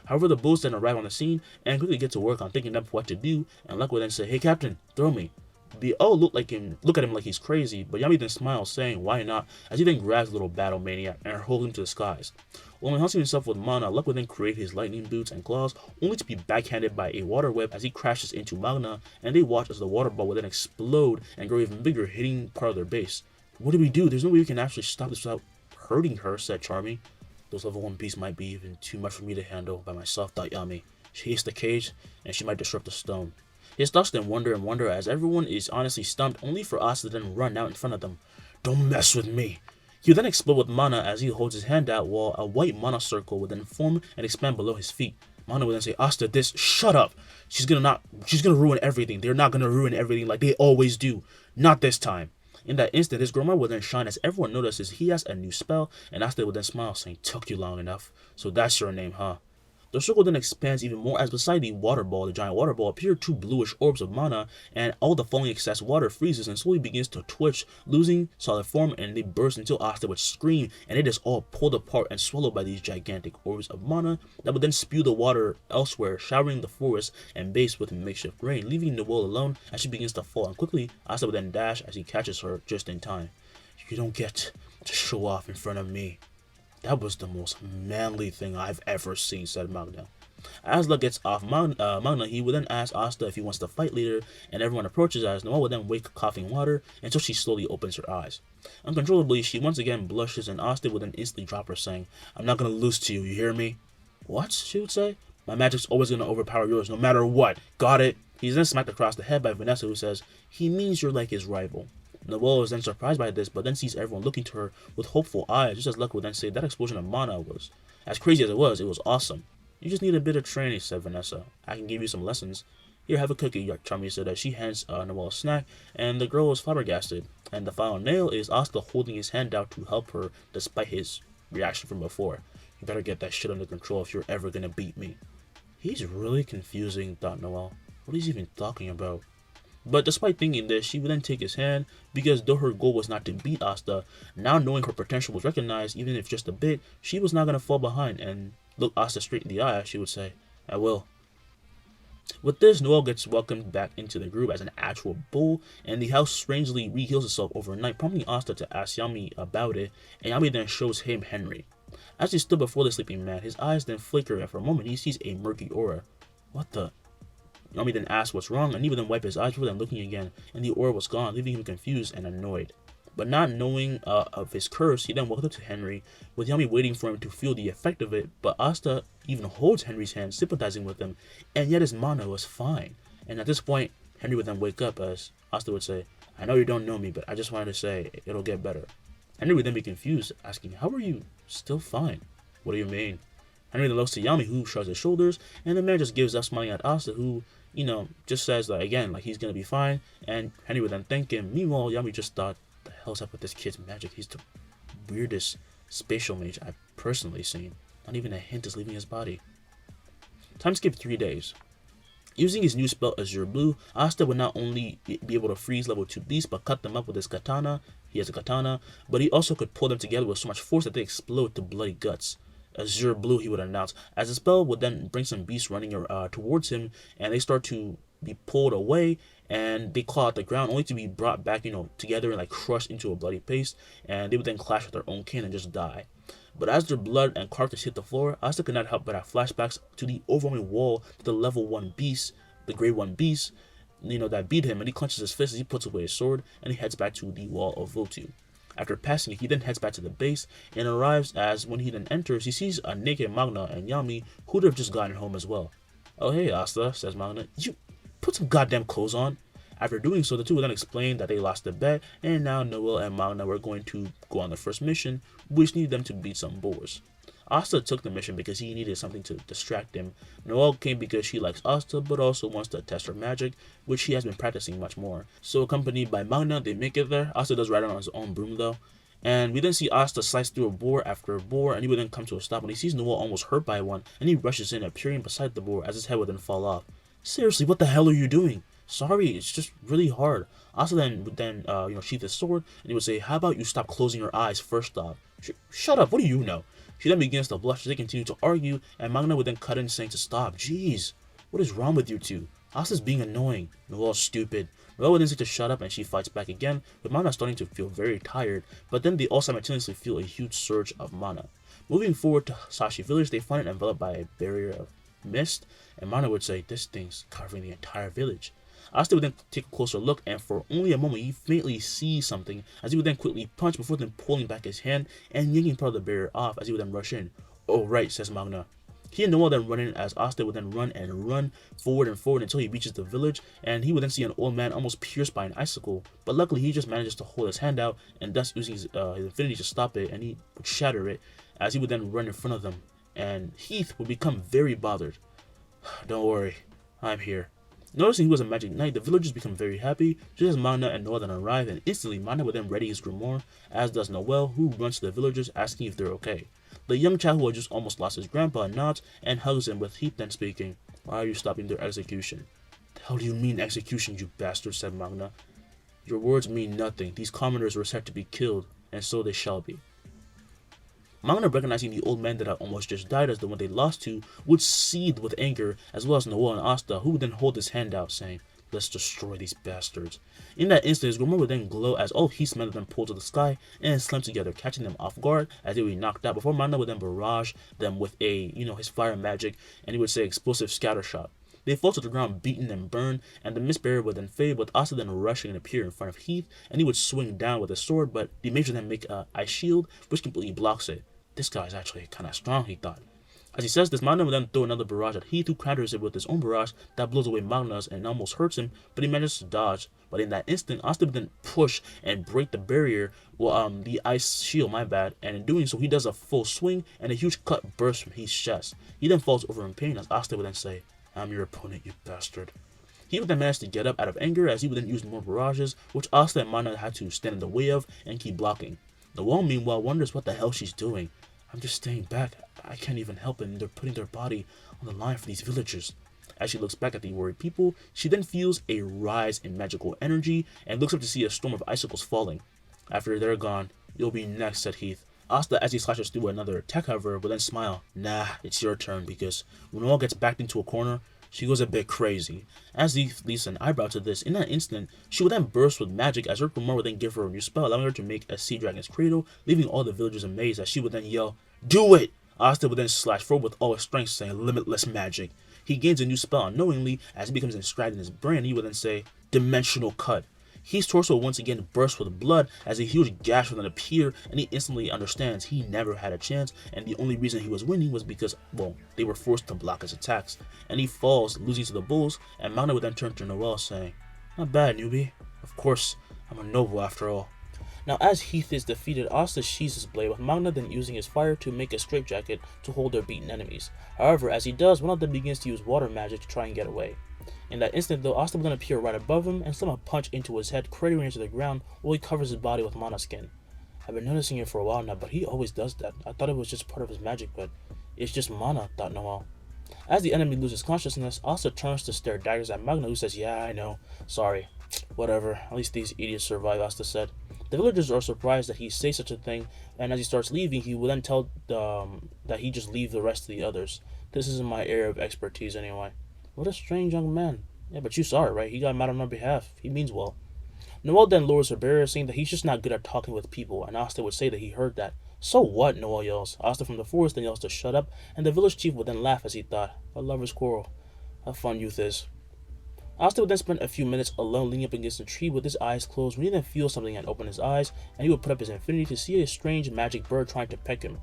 However, the bulls then arrive on the scene and quickly get to work on thinking up what to do, and Luck will then say, "Hey Captain, throw me." They all look at him like he's crazy, but Yami then smiles, saying, "Why not?" as he then grabs the little battle maniac and hurls him to the skies. While enhancing himself with mana, Luck will then create his lightning boots and claws, only to be backhanded by a water web as he crashes into Magna, and they watch as the water ball will then explode and grow even bigger, hitting part of their base. "What do we do? There's no way we can actually stop this without hurting her," said Charmy. "Those level 1 beasts might be even too much for me to handle by myself," thought Yami. She hits the cage, and she might disrupt the stone. His thoughts then wonder as everyone is honestly stumped, only for Asta to then run out in front of them. "Don't mess with me." He would then explode with mana as he holds his hand out, while a white mana circle would then form and expand below his feet. Mana would then say, "Asta, shut up. She's gonna ruin everything. They're not gonna ruin everything like they always do. Not this time." In that instant, his Grimoire would then shine as everyone notices he has a new spell, and Asta would then smile, saying, "Took you long enough. So that's your name, huh?" The circle then expands even more as beside the giant water ball, appear two bluish orbs of mana, and all the falling excess water freezes and slowly begins to twitch, losing solid form, and they burst until Asta would scream, and it is all pulled apart and swallowed by these gigantic orbs of mana that would then spew the water elsewhere, showering the forest and base with makeshift rain, leaving Noelle alone as she begins to fall, and quickly Asta would then dash as he catches her just in time. "You don't get to show off in front of me." "That was the most manly thing I've ever seen," said Magna. As Luck gets off Magna, he would then ask Asta if he wants to fight later, and everyone approaches as Noelle would then wake coughing water until she slowly opens her eyes. Uncontrollably, she once again blushes, and Asta would then instantly drop her, saying, "I'm not gonna lose to you, you hear me?" "What?" she would say. "My magic's always gonna overpower yours, no matter what. Got it?" He's then smacked across the head by Vanessa, who says, "He means you're like his rival." Noelle is then surprised by this, but then sees everyone looking to her with hopeful eyes, just as Luck would then say that explosion of mana was, as crazy as it was awesome. "You just need a bit of training," said Vanessa. "I can give you some lessons. Here, have a cookie," Charmy said as she hands Noelle a snack, and the girl is flabbergasted. And the final nail is Asta holding his hand out to help her despite his reaction from before. "You better get that shit under control if you're ever gonna beat me." He's really confusing, thought Noelle. What is he even talking about? But despite thinking this, she would then take his hand, because though her goal was not to beat Asta, now knowing her potential was recognized, even if just a bit, she was not going to fall behind and look Asta straight in the eye, she would say, "I will." With this, Noelle gets welcomed back into the group as an actual bull, and the house strangely re-heals itself overnight, prompting Asta to ask Yami about it, and Yami then shows him Henry. As he stood before the sleeping man, his eyes then flicker, and for a moment he sees a murky aura. What the? Yami then asks what's wrong, and he would then wipe his eyes before then looking again, and the aura was gone, leaving him confused and annoyed. But not knowing of his curse, he then walked up to Henry, with Yami waiting for him to feel the effect of it, but Asta even holds Henry's hand, sympathizing with him, and yet his mana was fine. And at this point, Henry would then wake up as Asta would say, "I know you don't know me, but I just wanted to say, it'll get better." Henry would then be confused, asking, "How are you still fine?" "What do you mean?" Henry then looks to Yami, who shrugs his shoulders, and the man just gives up, smiling at Asta, who, just says that again, like he's gonna be fine, and Henry would then thank him. Meanwhile, Yami just thought, the hell's up with this kid's magic? He's the weirdest spatial mage I've personally seen. Not even a hint is leaving his body. Time skip 3 days. Using his new spell Azure Blue, Asta would not only be able to freeze level 2 beasts, but cut them up with his katana. He has a katana, but he also could pull them together with so much force that they explode to bloody guts. Azure Blue, he would announce, as the spell would then bring some beasts running towards him, and they start to be pulled away, and they claw at the ground, only to be brought back, together and like crushed into a bloody paste, and they would then clash with their own kin and just die. But as their blood and carcass hit the floor, Asta could not help but have flashbacks to the overwhelming wall, the level 1 beast, the grade 1 beast, that beat him, and he clenches his fist as he puts away his sword, and he heads back to the wall of Votu. After passing it, he then heads back to the base, and arrives as when he then enters, he sees a naked Magna and Yami, who'd have just gotten home as well. "Oh hey Asta," says Magna, "you put some goddamn clothes on." After doing so, the two would then explain that they lost the bet, and now Noelle and Magna were going to go on the first mission, which needed them to beat some boars. Asta took the mission because he needed something to distract him. Noelle came because she likes Asta, but also wants to test her magic, which she has been practicing much more. So accompanied by Magna, they make it there. Asta does ride on his own broom though. And we then see Asta slice through a boar after a boar, and he would then come to a stop when he sees Noelle almost hurt by one, and he rushes in, appearing beside the boar as his head would then fall off. "Seriously, what the hell are you doing?" "Sorry, it's just really hard." Asta would then sheath his sword, and he would say, "How about you stop closing your eyes first off?" Shut up, what do you know?" She then begins to blush as they continue to argue, and Magna would then cut in saying to stop. "Jeez, what is wrong with you two? Asta's being annoying." "Noelle's stupid." Noelle would then say to shut up, and she fights back again, with Magna starting to feel very tired, but then they all simultaneously feel a huge surge of mana. Moving forward to Sashi Village, they find it enveloped by a barrier of mist, and Magna would say, "This thing's covering the entire village." Asta would then take a closer look, and for only a moment he faintly sees something, as he would then quickly punch before then pulling back his hand and yanking part of the barrier off as he would then rush in. "Oh right," says Magna. He and Noelle then run in as Asta would then run and run forward and forward until he reaches the village, and he would then see an old man almost pierced by an icicle, but luckily he just manages to hold his hand out and thus using his infinity to stop it, and he would shatter it as he would then run in front of them, and Heath would become very bothered. "Don't worry, I'm here." Noticing he was a magic knight, the villagers become very happy, just as Magna and Noelle then arrive, and instantly Magna would then ready his grimoire, as does Noelle, who runs to the villagers asking if they're okay. The young child who had just almost lost his grandpa nods and hugs him, with Heath then speaking, "Why are you stopping their execution?" "The hell do you mean execution, you bastard?" said Magna. "Your words mean nothing. These commoners were set to be killed, and so they shall be." Magna, recognizing the old man that had almost just died as the one they lost to, would seethe with anger, as well as Noelle and Asta, who would then hold his hand out, saying, "Let's destroy these bastards." In that instant, his Grimoire would then glow as all Heath's men would then pull to the sky and slam together, catching them off guard as they would be knocked out, before Magna would then barrage them with his fire magic, and he would say explosive scatter shot. They fall to the ground, beaten and burned, and the mist barrier would then fade, with Asta then rushing and appear in front of Heath, and he would swing down with his sword, but the mage would then make a ice shield, which completely blocks it. This guy's actually kind of strong, he thought. As he says this, Magna would then throw another barrage at Heath, who counters it with his own barrage that blows away Magna's and almost hurts him, but he manages to dodge. But in that instant, Asta would then push and break the barrier, the ice shield, and in doing so, he does a full swing, and a huge cut bursts from Heath's chest. He then falls over in pain, as Asta would then say, "I'm your opponent, you bastard." He would then manage to get up out of anger, as he would then use more barrages, which Asta and Magna had to stand in the way of and keep blocking. Noelle, meanwhile, wonders what the hell she's doing. "I'm just staying back. I can't even help it, and they're putting their body on the line for these villagers." As she looks back at the worried people, she then feels a rise in magical energy and looks up to see a storm of icicles falling. After they're gone, "You'll be next," said Heath. Asta, as he slashes through another attack, however, will then smile. "Nah, it's your turn," because when Noelle gets backed into a corner, she goes a bit crazy. As Heath leaves an eyebrow to this, in that instant, she will then burst with magic, as her Grimoire will then give her a new spell, allowing her to make a sea dragon's cradle, leaving all the villagers amazed, as she would then yell, "Do it!" Asta would then slash forward with all his strength, saying limitless magic. He gains a new spell unknowingly as it becomes inscribed in his brain. He will then say, Dimensional Cut. His torso once again bursts with blood as a huge gash will then appear, and he instantly understands he never had a chance, and the only reason he was winning was because, well, they were forced to block his attacks. And he falls, losing to the bulls, and Magna would then turn to Noelle saying, Not bad, newbie. Of course, I'm a noble after all. Now, as Heath is defeated, Asta sheathes his blade, with Magna then using his fire to make a straitjacket to hold their beaten enemies. However, as he does, one of them begins to use water magic to try and get away. In that instant, though, Asta will then appear right above him and slam a punch into his head, cratering into the ground while he covers his body with mana skin. I've been noticing it for a while now, but he always does that. I thought it was just part of his magic, but it's just mana, thought Noelle. As the enemy loses consciousness, Asta turns to stare daggers at Magna, who says, Yeah, I know. Sorry. Whatever. At least these idiots survive, Asta said. The villagers are surprised that he says such a thing, and as he starts leaving, he will then tell that he just leave the rest of the others. This isn't my area of expertise anyway. What a strange young man. Yeah, but you saw it, right? He got mad on our behalf. He means well. Noelle then lowers her barrier, saying that he's just not good at talking with people, and Asta would say that he heard that. So what? Noelle yells. Asta from the forest then yells to shut up, and the village chief would then laugh as he thought, a lover's quarrel. How fun youth is. Asta would then spend a few minutes alone leaning up against a tree with his eyes closed when he then feels something and open his eyes, and he would put up his infinity to see a strange magic bird trying to peck him.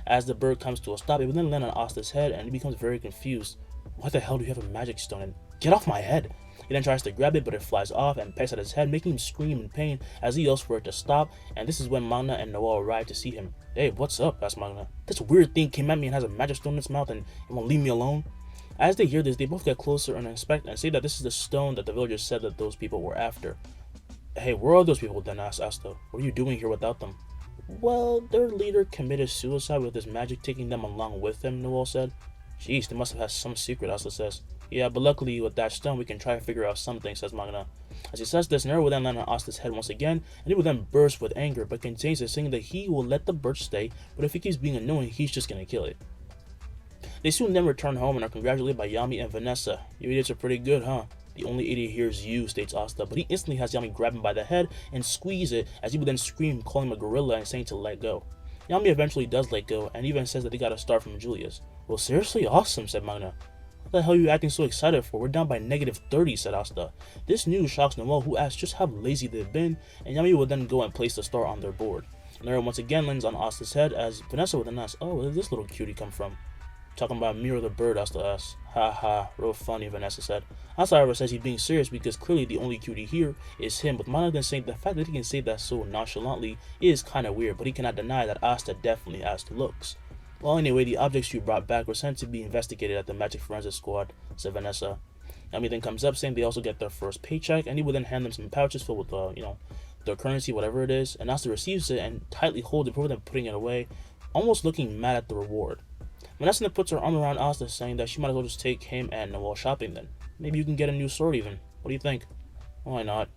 As the bird comes to a stop, it would then land on Asta's head, and he becomes very confused. Why the hell do you have a magic stone? And get off my head! He then tries to grab it, but it flies off and pecks at his head, making him scream in pain as he yells for it to stop, and this is when Magna and Noelle arrive to see him. Hey, what's up? Asks Magna. This weird thing came at me and has a magic stone in its mouth and it won't leave me alone. As they hear this, they both get closer and inspect and say that this is the stone that the villagers said that those people were after. Hey, where are those people then? Asks Asta. What are you doing here without them? Well, their leader committed suicide with his magic taking them along with him, Noelle said. Jeez, they must have had some secret, Asta says. Yeah, but luckily with that stone we can try to figure out something, says Magna. As he says this, an arrow will then land on Asta's head once again, and he will then burst with anger, but contains it, saying that he will let the bird stay, but if he keeps being annoying, he's just gonna kill it. They soon then return home and are congratulated by Yami and Vanessa. You idiots are pretty good, huh? The only idiot here is you, states Asta, but he instantly has Yami grab him by the head and squeeze it, as he would then scream, calling him a gorilla and saying to let go. Yami eventually does let go, and even says that they got a star from Julius. Well, seriously awesome, said Magna. What the hell are you acting so excited for? We're down by -30, said Asta. This news shocks Noelle, who asks just how lazy they've been, and Yami will then go and place the star on their board. An arrow once again lands on Asta's head, as Vanessa will then ask, oh, where did this little cutie come from? Talking about Mirror the bird, Asta asks. Ha ha, real funny, Vanessa said. Asta, however, says he's being serious because clearly the only cutie here is him, with Magna then saying the fact that he can say that so nonchalantly is kinda weird, but he cannot deny that Asta definitely has the looks. Well, anyway, the objects you brought back were sent to be investigated at the Magic Forensics Squad, said Vanessa. Yami then comes up saying they also get their first paycheck, and he will then hand them some pouches filled with, their currency, whatever it is, and Asta receives it and tightly holds it before then putting it away, almost looking mad at the reward. Vanessa then puts her arm around Asta, saying that she might as well just take him and Noelle shopping then. Maybe you can get a new sword even. What do you think? Why not?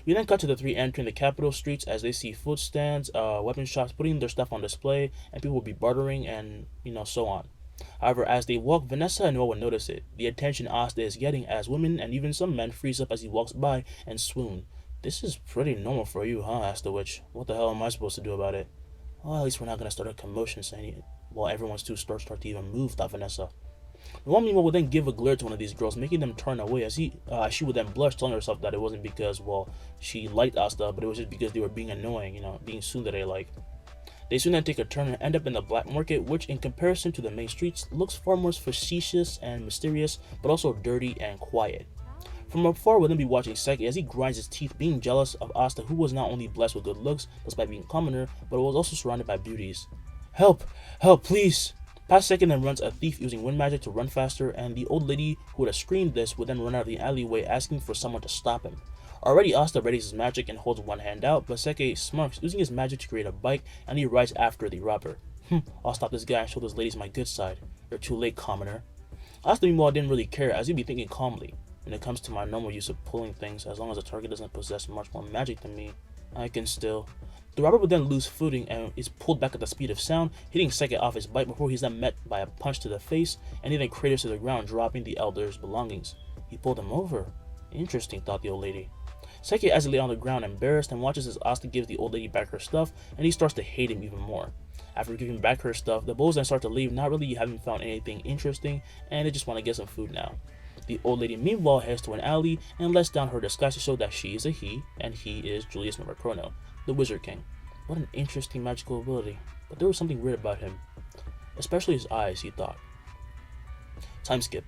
We then cut to the three entering the capital streets as they see food stands, weapon shops putting their stuff on display, and people will be bartering and, so on. However, as they walk, Vanessa and Noelle will notice it. The attention Asta is getting as women and even some men freeze up as he walks by and swoon. This is pretty normal for you, huh? Asked the witch. What the hell am I supposed to do about it? Well, at least we're not going to start a commotion saying it. Well, everyone's too start to even move, thought Vanessa. Noelle meanwhile would then give a glare to one of these girls, making them turn away as she would then blush, telling herself that it wasn't because, she liked Asta, but it was just because they were being annoying, being tsundere-like. They soon then take a turn and end up in the black market, which in comparison to the main streets, looks far more facetious and mysterious, but also dirty and quiet. From afar, we'll then be watching Seki as he grinds his teeth, being jealous of Asta, who was not only blessed with good looks, despite being commoner, but was also surrounded by beauties. Help! Help, please! Past Seki then runs a thief using wind magic to run faster, and the old lady who would have screamed this would then run out of the alleyway asking for someone to stop him. Already Asta readies his magic and holds one hand out, but Seki smirks, using his magic to create a bike, and he rides after the robber. I'll stop this guy and show those ladies my good side. You're too late, commoner. Asta meanwhile didn't really care, as he'd be thinking calmly. When it comes to my normal use of pulling things, as long as the target doesn't possess much more magic than me, I can still. The robber would then lose footing and is pulled back at the speed of sound, hitting Seki off his bike before he's then met by a punch to the face, and he then craters to the ground, dropping the elder's belongings. He pulled him over. Interesting, thought the old lady. Seki as he lay on the ground embarrassed and watches as Asta gives the old lady back her stuff, and he starts to hate him even more. After giving back her stuff, the bulls then start to leave, not really having found anything interesting, and they just want to get some food now. The old lady meanwhile heads to an alley and lets down her disguise to show that she is a he, and he is Julius Novarchrono, the Wizard King. What an interesting magical ability, but there was something weird about him. Especially his eyes, he thought. Time skip.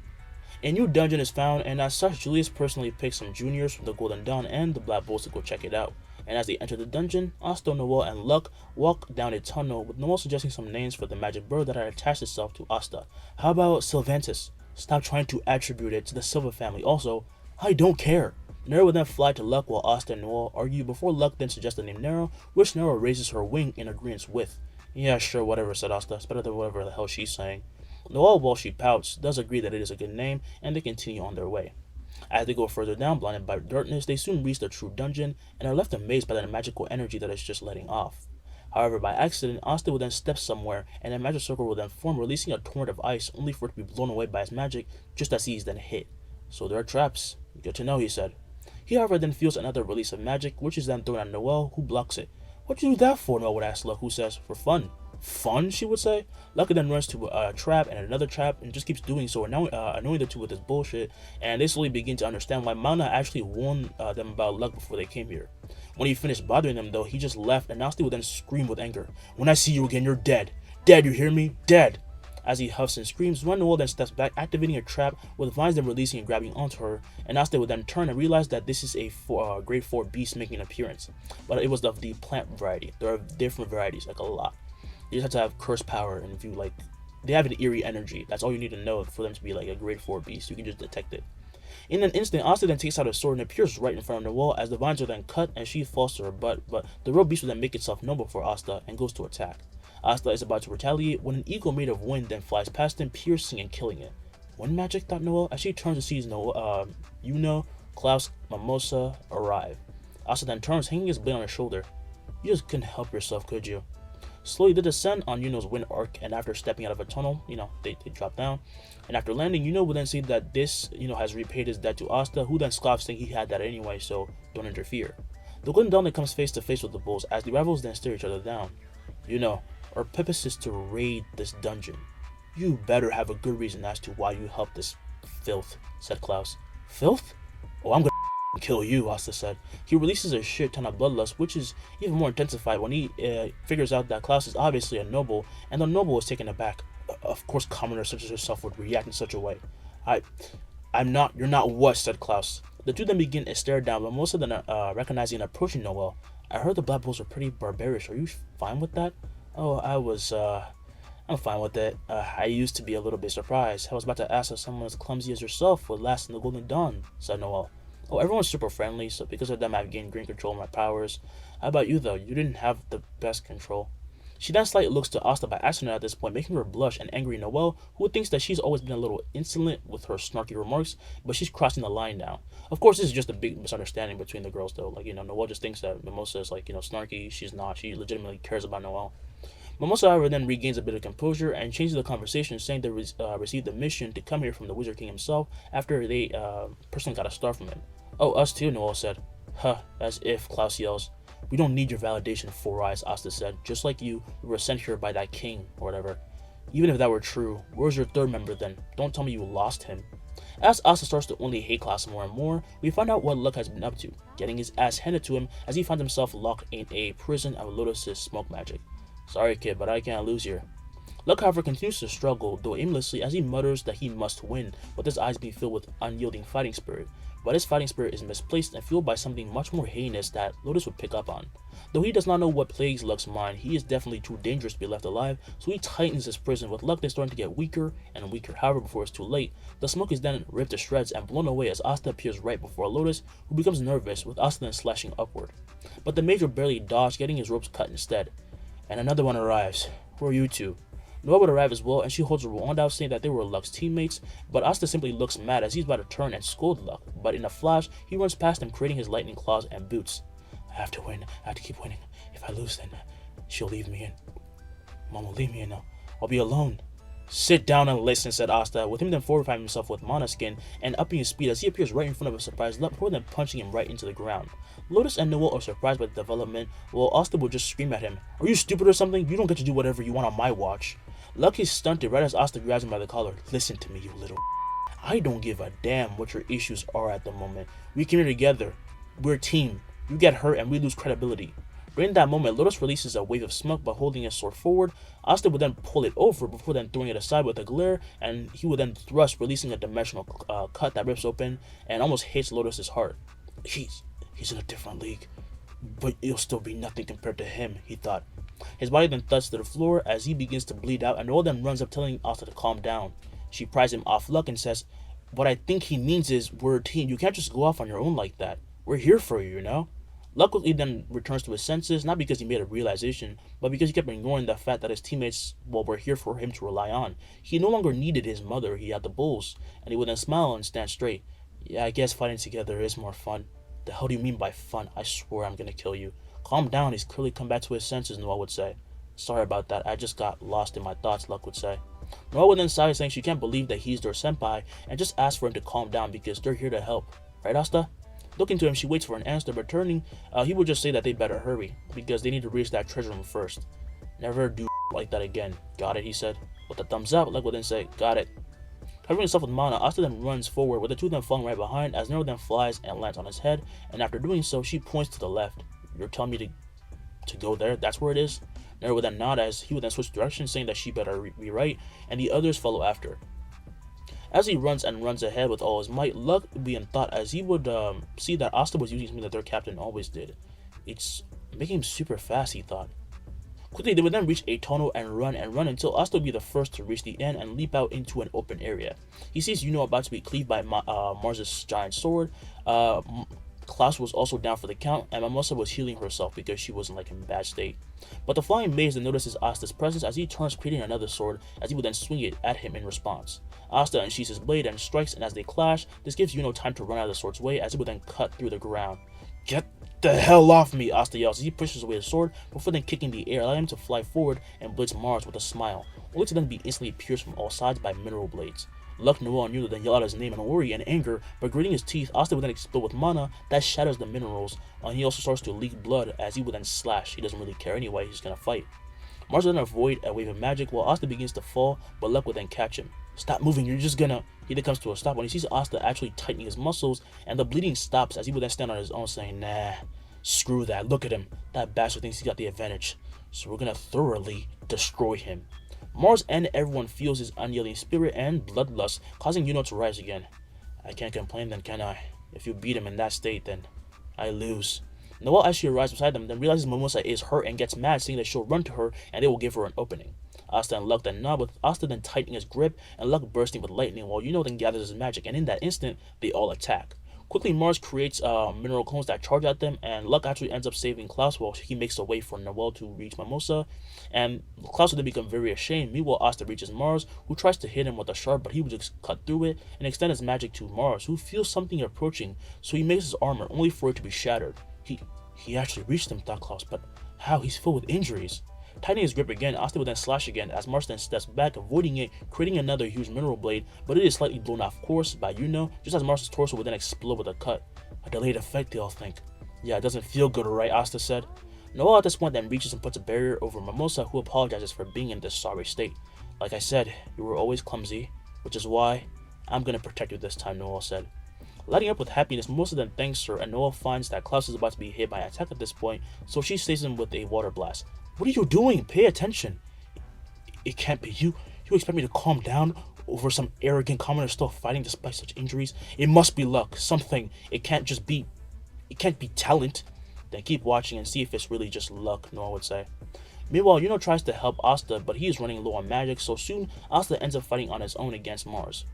A new dungeon is found, and as such, Julius personally picks some juniors from the Golden Dawn and the Black Bulls to go check it out. And as they enter the dungeon, Asta, Noelle, and Luck walk down a tunnel, with Noelle suggesting some names for the magic bird that had attached itself to Asta. How about Sylvantis? Stop trying to attribute it to the Silva family. Also, I don't care. Nero would then fly to Luck while Asta and Noelle argue before Luck then suggests the name Nero, which Nero raises her wing in agreement with. Yeah, sure, whatever, said Asta. It's better than whatever the hell she's saying. Noelle, while she pouts, does agree that it is a good name, and they continue on their way. As they go further down, blinded by darkness, they soon reach the true dungeon, and are left amazed by the magical energy that is just letting off. However, by accident, Asta will then step somewhere, and a magic circle will then form, releasing a torrent of ice, only for it to be blown away by his magic, just as he is then hit. So there are traps. Good to know, he said. He, however, then feels another release of magic, which is then thrown at Noelle, who blocks it. What'd you do that for? Noelle would ask Luck, who says, for fun. Fun, she would say. Luck then runs to a trap and another trap and just keeps doing so, now annoying the two with this bullshit, and they slowly begin to understand why Magna actually warned them about Luck before they came here. When he finished bothering them though, he just left, and Asta would then scream with anger. When I see you again, you're dead. Dead, you hear me? Dead! As he huffs and screams, Noelle then steps back, activating a trap, with vines then releasing and grabbing onto her, and Asta would then turn and realize that this is a grade 4 beast making an appearance. But it was of the plant variety. There are different varieties, like a lot. You just have to have curse power, and if you like, they have an eerie energy. That's all you need to know for them to be like a grade 4 beast. You can just detect it. In an instant, Asta then takes out a sword and appears right in front of Noelle as the vines are then cut and she falls to her butt, but the real beast will then make itself known before Asta and goes to attack. Asta is about to retaliate when an eagle made of wind then flies past him, piercing and killing it. Wind magic, thought Noelle, as she turns to see Yuno, Klaus, Mimosa arrive. Asta then turns, hanging his blade on her shoulder. You just couldn't help yourself, could you? Slowly they descend on Yuno's wind arc, and after stepping out of a tunnel, they drop down. And after landing, Yuno will then see that this, has repaid his debt to Asta, who then scoffs saying he had that anyway, so don't interfere. The Golden Dawn then comes face to face with the bulls, as the rivals then stare each other down. Our purpose is to raid this dungeon. You better have a good reason as to why you helped this filth, said Klaus. Filth? Oh, I'm gonna kill you, Asta said. He releases a shit ton of bloodlust, which is even more intensified when he figures out that Klaus is obviously a noble, and the noble is taken aback. Of course, commoners such as yourself would react in such a way. You're not what, said Klaus. The two then begin to stare down, but most of them recognizing and approaching Noelle. I heard the Black Bulls are pretty barbarish. Are you fine with that? Oh, I'm fine with it. I used to be a little bit surprised. I was about to ask if someone as clumsy as yourself would last in the Golden Dawn, said Noelle. Oh, everyone's super friendly, so because of them I've gained great control of my powers. How about you though? You didn't have the best control. She then slightly looks to Asta by accident at this point, making her blush and angry Noelle, who thinks that she's always been a little insolent with her snarky remarks, but she's crossing the line now. Of course, this is just a big misunderstanding between the girls though. Noelle just thinks that Mimosa is snarky. She's not. She legitimately cares about Noelle. Mimosa, however, then regains a bit of composure and changes the conversation, saying they received the mission to come here from the Wizard King himself after they personally got a star from him. Oh, us too, Noelle said. Huh, as if, Klaus yells. We don't need your validation, Four Eyes, Asta said. Just like you, we were sent here by that king, or whatever. Even if that were true, where's your third member then? Don't tell me you lost him. As Asta starts to only hate Klaus more and more, we find out what Luck has been up to, getting his ass handed to him as he finds himself locked in a prison of Lotus's smoke magic. Sorry kid, but I can't lose here. Luck, however, continues to struggle, though aimlessly, as he mutters that he must win, with his eyes being filled with unyielding fighting spirit. But his fighting spirit is misplaced and fueled by something much more heinous that Lotus would pick up on. Though he does not know what plagues Luck's mind, he is definitely too dangerous to be left alive, so he tightens his prison, with Luck then starting to get weaker and weaker. However, before it's too late, the smoke is then ripped to shreds and blown away as Asta appears right before Lotus, who becomes nervous, with Asta then slashing upward. But the Major barely dodged, getting his ropes cut instead. And another one arrives. Who are you two? Noelle would arrive as well, and she holds her wand out, saying that they were Luck's teammates, but Asta simply looks mad as he's about to turn and scold Luck, but in a flash, he runs past him, creating his lightning claws and boots. I have to win. I have to keep winning. If I lose, then she'll leave me in. Mom will leave me in now. I'll be alone. Sit down and listen, said Asta, with him then fortifying himself with mana skin and upping his speed as he appears right in front of a surprised Luck before then punching him right into the ground. Lotus and Noelle are surprised by the development, while Asta will just scream at him, "Are you stupid or something? You don't get to do whatever you want on my watch." Luck is stunted right as Asta grabs him by the collar. "Listen to me, you little I don't give a damn what your issues are at the moment. We came here together. We're a team. You get hurt and we lose credibility." During that moment, Lotus releases a wave of smoke by holding his sword forward. Asta would then pull it over before then throwing it aside with a glare, and he would then thrust, releasing a dimensional cut that rips open and almost hits Lotus's heart. He's in a different league, but it'll still be nothing compared to him, he thought. His body then thuds to the floor as he begins to bleed out, and Noelle then runs up telling Asta to calm down. She pries him off Luck and says, "What I think he means is we're a team. You can't just go off on your own like that. We're here for you, you know?" Luck quickly then returns to his senses, not because he made a realization, but because he kept ignoring the fact that his teammates, were here for him to rely on. He no longer needed his mother, he had the bulls, and he would then smile and stand straight. "Yeah, I guess fighting together is more fun." "The hell do you mean by fun? I swear I'm gonna kill you." "Calm down, he's clearly come back to his senses," Noelle would say. "Sorry about that, I just got lost in my thoughts," Luck would say. Noelle would then sigh, saying she can't believe that he's their senpai, and just ask for him to calm down because they're here to help. Right, Asta? Looking to him, she waits for an answer, but returning, he would just say that they better hurry, because they need to reach that treasure room first. "Never do like that again." "Got it," he said. With a thumbs up, Luck would then say, "Got it." Covering himself with mana, Asta then runs forward, with the two of them falling right behind, as Nero then flies and lands on his head, and after doing so, she points to the left. "You're telling me to go there? That's where it is?" Nero would then nod as he would then switch directions, saying that she better be right, and the others follow after. As he runs ahead with all his might, Luck would be in thought as he would see that Asta was using something that their captain always did. It's making him super fast, he thought. Quickly, they would then reach a tunnel and run until Asta would be the first to reach the end and leap out into an open area. He sees Yuno about to be cleaved by Mars' giant sword. Klaus was also down for the count, and Mimosa was healing herself because she wasn't in bad state. But the flying maze then notices Asta's presence as he turns, creating another sword, as he would then swing it at him in response. Asta unsheathes his blade and strikes, and as they clash, this gives Yuno time to run out of the sword's way as it would then cut through the ground. "Get the hell off me!" Asta yells as he pushes away the sword before then kicking the air, allowing him to fly forward and blitz Mars with a smile, only to then be instantly pierced from all sides by mineral blades. Luck, Noelle, and Yuno then yell out his name in worry and anger, but gritting his teeth, Asta would then explode with mana that shatters the minerals, and he also starts to leak blood as he would then slash. He doesn't really care anyway, he's gonna fight. Mars would then avoid a wave of magic while Asta begins to fall, but Luck would then catch him. "Stop moving, you're just gonna..." He then comes to a stop when he sees Asta actually tightening his muscles, and the bleeding stops as he would then stand on his own, saying, "Nah, screw that, look at him. That bastard thinks he got the advantage, so we're gonna thoroughly destroy him." Mars and everyone feels his unyielding spirit and bloodlust, causing Yuno to rise again. "I can't complain then, can I? If you beat him in that state, then I lose." Noelle, as she arrives beside them, then realizes Mimosa is hurt and gets mad, saying that she'll run to her and they will give her an opening. Asta and Luck then nod, with Asta then tightening his grip and Luck bursting with lightning, while Yuno then gathers his magic, and in that instant, they all attack. Quickly, Mars creates mineral cones that charge at them, and Luck actually ends up saving Klaus while he makes a way for Noelle to reach Mimosa, and Klaus would then become very ashamed. Meanwhile, Asta reaches Mars, who tries to hit him with a shard, but he would just cut through it and extend his magic to Mars, who feels something approaching, so he makes his armor, only for it to be shattered. He actually reached him, thought Klaus, but how? He's filled with injuries. Tightening his grip again, Asta would then slash again as Mars then steps back, avoiding it, creating another huge mineral blade, but it is slightly blown off course by Yuno, just as Mars' torso would then explode with a cut. A delayed effect, they all think. "Yeah, it doesn't feel good, right?" Asta said. Noelle at this point then reaches and puts a barrier over Mimosa, who apologizes for being in this sorry state. "Like I said, you were always clumsy, which is why I'm gonna protect you this time," Noelle said. Lighting up with happiness, Mimosa then thanks her, and Noelle finds that Klaus is about to be hit by an attack at this point, so she saves him with a water blast. "What are you doing? Pay attention." "It can't be you. You expect me to calm down over some arrogant commoner still fighting despite such injuries? It must be luck, something. It can't be talent." "Then keep watching and see if it's really just luck," Noelle would say. Meanwhile, Yuno tries to help Asta, but he is running low on magic, so soon Asta ends up fighting on his own against Mars.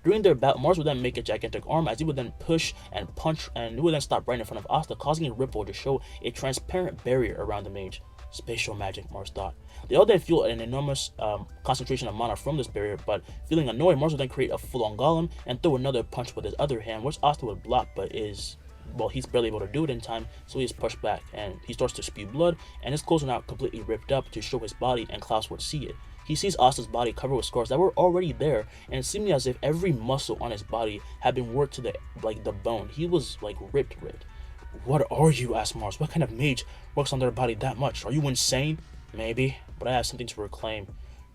During their battle, Mars would then make a gigantic arm as he would then push and punch, and he would then stop right in front of Asta, causing a ripple to show a transparent barrier around the mage. Spatial magic, Mars thought. They all then feel an enormous concentration of mana from this barrier, but feeling annoyed, Mars would then create a full-on golem and throw another punch with his other hand, which Asta would block, but he's barely able to do it in time, so he is pushed back, and he starts to spew blood, and his clothes are now completely ripped up to show his body, and Klaus would see it. He sees Asta's body covered with scars that were already there, and it seemed as if every muscle on his body had been worked to the bone. He was like ripped. What are you? Asked Mars. What kind of mage works on their body that much? Are you insane? Maybe, but I have something to reclaim.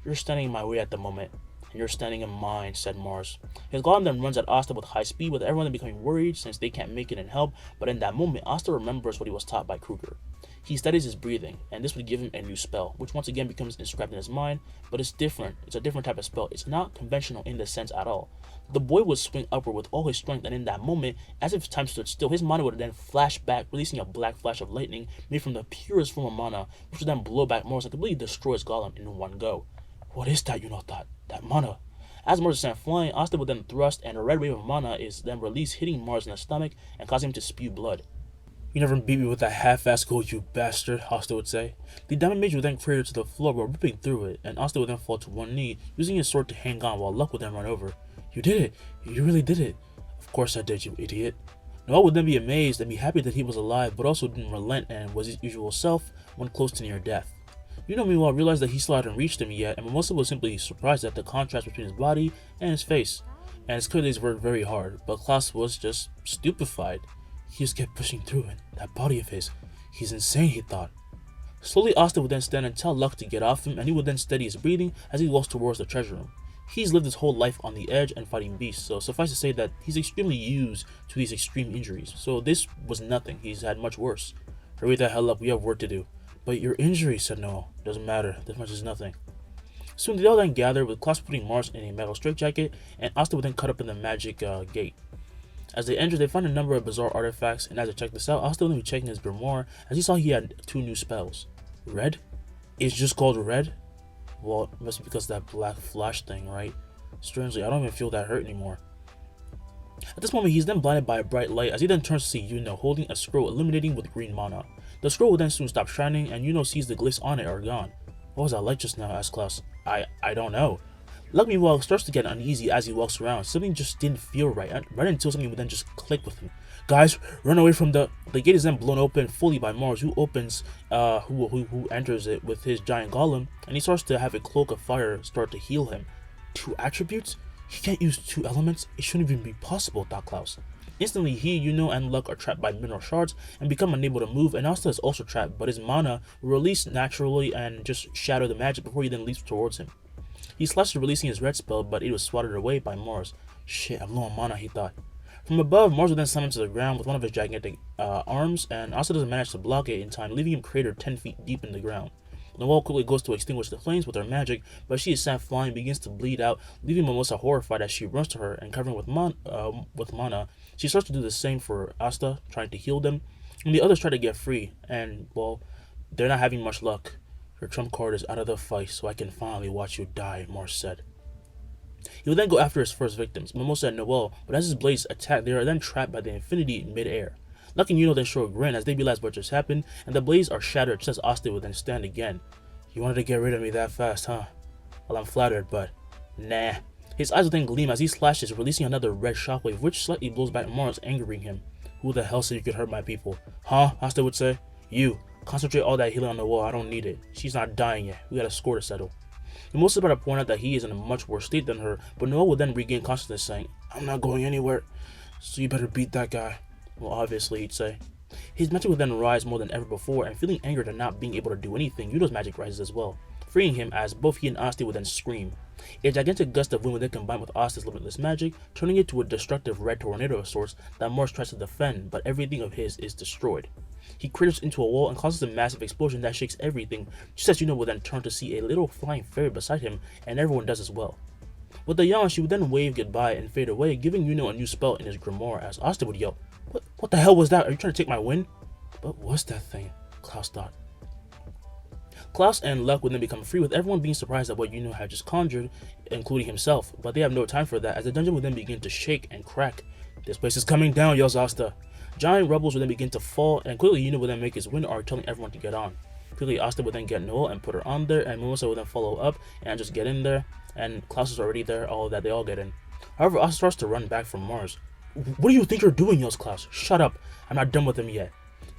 You're standing in my way at the moment, and you're standing in mine, said Mars. His golem then runs at Asta with high speed, with everyone becoming worried since they can't make it and help, but in that moment, Asta remembers what he was taught by Kruger. He studies his breathing, and this would give him a new spell, which once again becomes inscribed in his mind, but it's different. It's a different type of spell. It's not conventional in this sense at all. The boy would swing upward with all his strength, and in that moment, as if time stood still, his mana would then flash back, releasing a black flash of lightning made from the purest form of mana, which would then blow back Mars and completely destroy his golem in one go. What is that, that mana? As Mars is sent flying, Asta would then thrust, and a red wave of mana is then released, hitting Mars in the stomach and causing him to spew blood. You never beat me with that half-assed goal, you bastard, Asta would say. The diamond mage would then crater to the floor while ripping through it, and Asta would then fall to one knee, using his sword to hang on while Luck would then run over. You did it! You really did it! Of course I did, you idiot. Noelle would then be amazed and be happy that he was alive, but also didn't relent and was his usual self when close to near death. Meanwhile, realized that he still hadn't reached him yet, and Mimosa was simply surprised at the contrast between his body and his face. And it's clear that he's worked very hard, but Klaus was just stupefied. He just kept pushing through it. That body of his. He's insane, he thought. Slowly, Asta would then stand and tell Luck to get off him, and he would then steady his breathing as he walks towards the treasure room. He's lived his whole life on the edge and fighting beasts, so suffice to say that he's extremely used to these extreme injuries. So this was nothing. He's had much worse. Hurry the hell up, we have work to do. But your injury, said Noelle. Doesn't matter. This much is nothing. Soon they all then gather, with Klaus putting Mars in a metal straitjacket, and Asta would then cut up in the magic gate. As they enter, they find a number of bizarre artifacts, and as they check this out, Asta would be checking his grimoire, as he saw he had 2 new spells. Red? It's just called red? Well, it must be because of that black flash thing, right? Strangely, I don't even feel that hurt anymore. At this moment, he's then blinded by a bright light, as he then turns to see Yuno holding a scroll illuminating with green mana. The scroll will then soon stop shining, and Yuno sees the glyphs on it are gone. What was that light just now? Asked Klaus. I don't know. Luck, meanwhile, starts to get uneasy as he walks around. Something just didn't feel right until something would then just click with him. Guys, run away from the gate is then blown open fully by Mars, who enters it with his giant golem, and he starts to have a cloak of fire start to heal him. 2 attributes? He can't use 2 elements? It shouldn't even be possible, thought Klaus. Instantly, he, Yuno, and Luck are trapped by mineral shards and become unable to move, and Asta is also trapped, but his mana will release naturally and just shatter the magic before he then leaps towards him. He slashed, releasing his red spell, but it was swatted away by Mars. Shit, I'm low on mana, he thought. From above, Mars will then slam him to the ground with one of his gigantic arms, and Asta doesn't manage to block it in time, leaving him cratered 10 feet deep in the ground. Noelle quickly goes to extinguish the flames with her magic, but she is sent flying and begins to bleed out, leaving Mimosa horrified as she runs to her and covering with mana. She starts to do the same for Asta, trying to heal them, and the others try to get free, and, well, they're not having much luck. Your trump card is out of the fight, so I can finally watch you die, Mars said. He will then go after his first victims, Mimosa and Noelle, but as his blades attack, they are then trapped by the infinity in mid-air. Luck and Yuno then show a grin as they realize what just happened, and the blades are shattered just as Asta will then stand again. You wanted to get rid of me that fast, huh? Well, I'm flattered, but nah. His eyes will then gleam as he slashes, releasing another red shockwave, which slightly blows back Mars, angering him. Who the hell said you could hurt my people? Huh? Asta would say. You. Concentrate all that healing on the wall, I don't need it. She's not dying yet. We got a score to settle. Mimosa is about to point out that he is in a much worse state than her, but Noelle will then regain consciousness, saying, I'm not going anywhere, so you better beat that guy. Well, obviously, he'd say. His magic will then rise more than ever before, and feeling angered at not being able to do anything, Yuno's magic rises as well, freeing him as both he and Asta would then scream. A gigantic gust of wind would then combine with Asta's limitless magic, turning it to a destructive red tornado of sorts that Mars tries to defend, but everything of his is destroyed. He craters into a wall and causes a massive explosion that shakes everything, just as Yuno will then turn to see a little flying fairy beside him, and everyone does as well. With a yawn, she would then wave goodbye and fade away, giving Yuno a new spell in his grimoire as Asta would yell, What the hell was that? Are you trying to take my win? What was that thing? Klaus thought. Klaus and Luck would then become free, with everyone being surprised at what Yuno had just conjured, including himself, but they have no time for that as the dungeon would then begin to shake and crack. This place is coming down, yells Asta. Giant rubbles would then begin to fall, and quickly Yuno would then make his wind arc, telling everyone to get on. Quickly Asta would then get Noelle and put her on there, and Mimosa would then follow up and just get in there, and Klaus is already there, all of that, they all get in. However, Asta starts to run back from Mars. What do you think you're doing, yells Klaus. Shut up, I'm not done with him yet.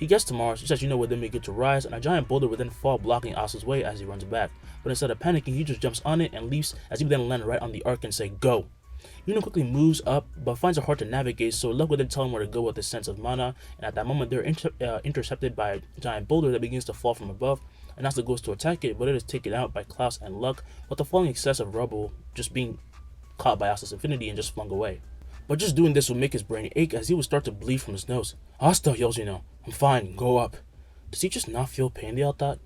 He gets to Mars, just as would then begin to rise, and a giant boulder would then fall, blocking Asta's way as he runs back. But instead of panicking, he just jumps on it and leaps, as he would then land right on the arc and say, "Go!" Quickly moves up, but finds it hard to navigate, so luck would then tell him where to go with his sense of mana, and at that moment they're intercepted by a giant boulder that begins to fall from above, and Asta goes to attack it, but it is taken out by Klaus and Luck, with the falling excess of rubble just being caught by Asta's infinity and just flung away. But just doing this would make his brain ache, as he would start to bleed from his nose. Asta yells, "I'm fine, go up." Does he just not feel pain, they all thought?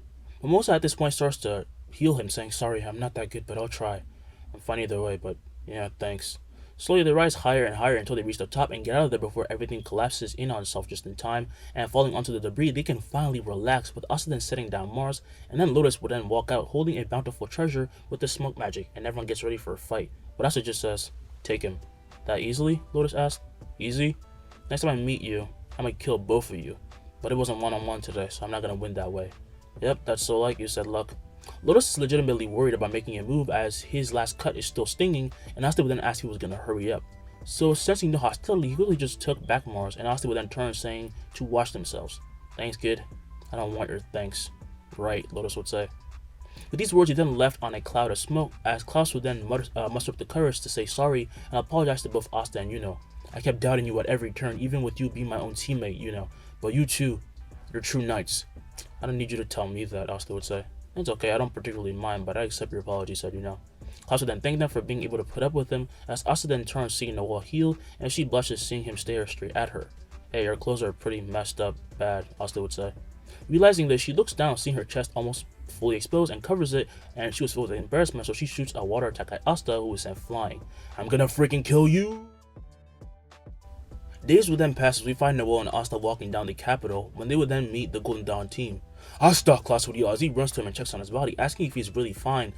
Mimosa at this point starts to heal him, saying, "Sorry, I'm not that good, but I'll try. I'm fine either way, but yeah, thanks." Slowly they rise higher and higher until they reach the top and get out of there before everything collapses in on itself just in time, and falling onto the debris, they can finally relax, with Asta then setting down Mars, and then Lotus would then walk out holding a bountiful treasure with the smoke magic, and everyone gets ready for a fight. But Asta just says, "Take him." "That easily?" Lotus asked. "Easy? Next time I meet you, I'm gonna kill both of you. But it wasn't one-on-one today, so I'm not gonna win that way." "Yep, that's so like you," said Luck. Lotus is legitimately worried about making a move, as his last cut is still stinging, and Asta would then ask if he was gonna hurry up. So sensing no hostility, he quickly just took back Mars, and Asta would then turn, saying to wash themselves. "Thanks, kid. I don't want your thanks." "Right," Lotus would say. With these words, he then left on a cloud of smoke, as Klaus would then muster up the courage to say sorry and apologize to both Asta and "I kept doubting you at every turn, even with you being my own teammate, but you two, you're true knights." "I don't need you to tell me that," Asta would say. "It's okay, I don't particularly mind, but I accept your apology," said Klaus would then thank them for being able to put up with him, as Asta then turns, seeing Noelle heal, and she blushes seeing him stare straight at her. "Hey, your clothes are pretty messed up bad," Asta would say. Realizing this, she looks down, seeing her chest almost fully exposed, and covers it, and she was filled with embarrassment, so she shoots a water attack at Asta, who is sent flying. "I'm gonna freaking kill you!" Days would then pass as we find Noelle and Asta walking down the capital, when they would then meet the Golden Dawn team. "Asta!" Klaus would yell as he runs to him and checks on his body, asking if he's really fine,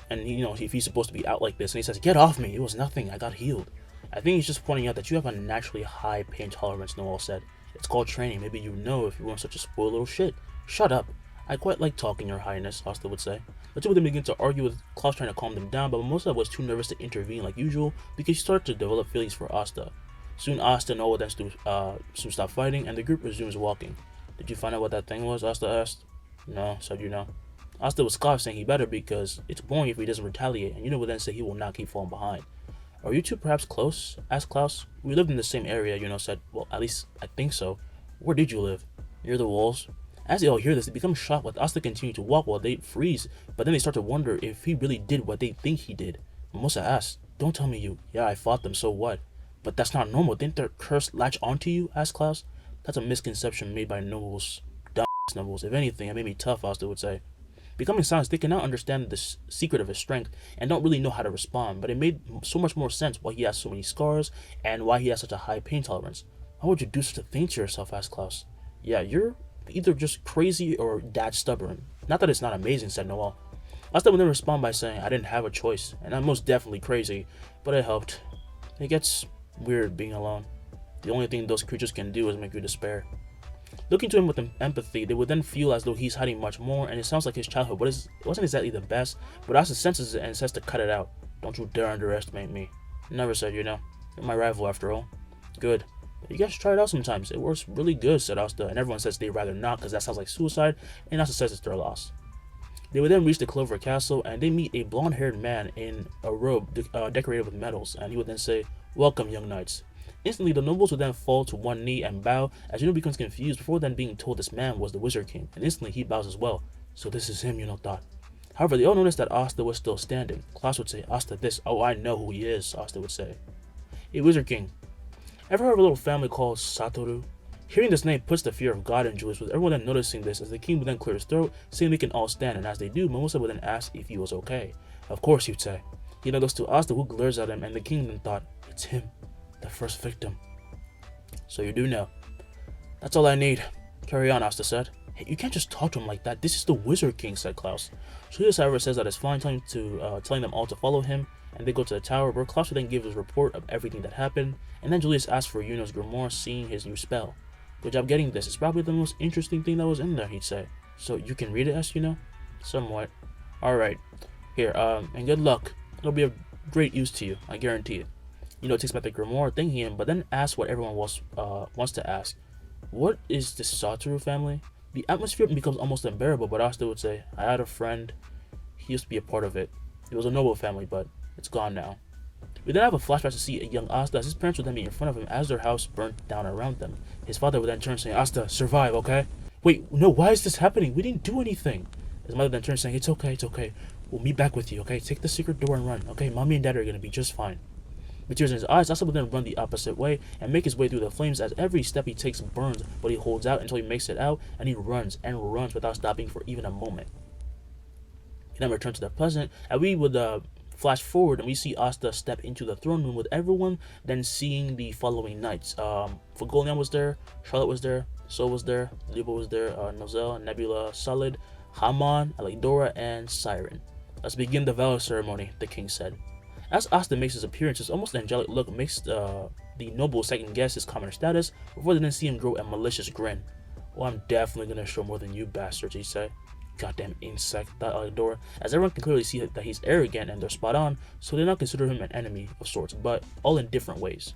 and if he's supposed to be out like this, and he says, "Get off me, it was nothing, I got healed." "I think he's just pointing out that you have a naturally high pain tolerance," Noelle said. "It's called training, maybe you know if you weren't such a spoiled little shit." "Shut up. I quite like talking, your highness," Asta would say. The two of them begin to argue, with Klaus trying to calm them down, but Mimosa was too nervous to intervene like usual, because she started to develop feelings for Asta. Soon Asta and Noelle then soon stop fighting, and the group resumes walking. "Did you find out what that thing was?" Asta asked. "No," said Asta would scoff, saying he better, because it's boring if he doesn't retaliate, and would then say he will not keep falling behind. "Are you two perhaps close?" asked Klaus. "We lived in the same area," said. "Well, at least I think so." "Where did you live?" "Near the walls." As they all hear this, they become shocked, with Asta continue to walk while they freeze, but then they start to wonder if he really did what they think he did. Mimosa asks, "Don't tell me you..." "Yeah, I fought them, so what?" "But that's not normal, didn't their curse latch onto you?" asked Klaus. "That's a misconception made by nobles. Dumb nobles. If anything, it made me tough," Asta would say. Becoming silent, they cannot understand the secret of his strength and don't really know how to respond, but it made so much more sense why he has so many scars and why he has such a high pain tolerance. "How would you do such a thing to yourself?" asked Klaus. "Yeah, you're either just crazy or dad stubborn. Not that it's not amazing," said Noelle. Asta would then respond by saying, "I didn't have a choice, and I'm most definitely crazy, but it helped. It gets weird being alone. The only thing those creatures can do is make you despair." Looking to him with empathy, they would then feel as though he's hiding much more, and it sounds like his childhood wasn't exactly the best, but Asta senses it and says to cut it out. "Don't you dare underestimate me." "Never," said You're my rival after all." "Good. You guys should try it out sometimes. It works really good," said Asta, and everyone says they'd rather not, because that sounds like suicide, and Asta says it's their loss. They would then reach the Clover Castle, and they meet a blonde-haired man in a robe decorated with medals, and he would then say, "Welcome, young knights." Instantly, the nobles would then fall to one knee and bow, as becomes confused before then being told this man was the Wizard King, and instantly he bows as well. "So this is him, thought." However, they all noticed that Asta was still standing. Klaus would say, "Asta this." "Oh, I know who he is," Asta would say. "A Wizard King. Ever heard of a little family called Satoru?" Hearing this name puts the fear of God in Julius, with everyone then noticing this, as the king would then clear his throat, saying they can all stand, and as they do, Mimosa would then ask if he was okay. "Of course," he'd say. He then goes to Asta, who glares at him, and the king then thought, "It's him, the first victim." "So you do know." "That's all I need. Carry on," Asta said. "Hey, you can't just talk to him like that. This is the Wizard King," said Klaus. Julius, however, says that it's fine, telling them all to follow him, and they go to the tower, where Klaus would then give his report of everything that happened, and then Julius asks for Yuno's Grimoire, seeing his new spell. "Good job getting this. It's probably the most interesting thing that was in there," he'd say. "So you can read it?" asked "Somewhat." "Alright. Here, and good luck. It'll be of great use to you, I guarantee it." Takes back the Grimoire, thanking him, but then asks what everyone wants to ask. What is this Satoru family? The atmosphere becomes almost unbearable, but Asta would say, I had a friend. He used to be a part of it. It was a noble family, but it's gone now. We then have a flashback to see a young Asta as his parents would then be in front of him as their house burnt down around them. His father would then turn saying, Asta, survive, okay? Wait, no, why is this happening? We didn't do anything. His mother then turns saying, it's okay, it's okay. We'll meet back with you, okay? Take the secret door and run, okay? Mommy and Dad are gonna be just fine. With tears in his eyes, Asta would then run the opposite way and make his way through the flames as every step he takes burns, but he holds out until he makes it out, and he runs and runs without stopping for even a moment. He then returns to the present, and we would flash forward and we see Asta step into the throne room with everyone then seeing the following nights. Fagolian was there, Charlotte was there, Sol was there, Libo was there, Noelle, Nebula, Solid, Haman, Alidora, and Siren. Let's begin the vow ceremony, the king said. As Asta makes his appearance, his almost angelic look makes the noble second guess his commoner status before they then see him grow a malicious grin. Well, I'm definitely gonna show more than you bastards, he said. Goddamn insect, thought Alidora, as everyone can clearly see that he's arrogant and they're spot on, so they now consider him an enemy of sorts, but all in different ways.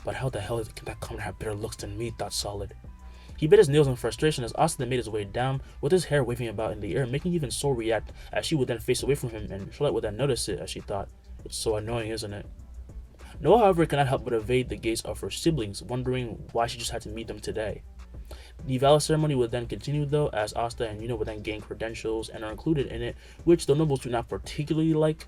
But how the hell can that commoner have better looks than me, thought Solid. He bit his nails in frustration as Asta made his way down, with his hair waving about in the air, making even Sol react as she would then face away from him, and Charlotte would then notice it as she thought, it's so annoying, isn't it? Noelle, however, cannot help but evade the gaze of her siblings, wondering why she just had to meet them today. The vow ceremony would then continue though, as Asta and Yuno would then gain credentials and are included in it, which the nobles do not particularly like.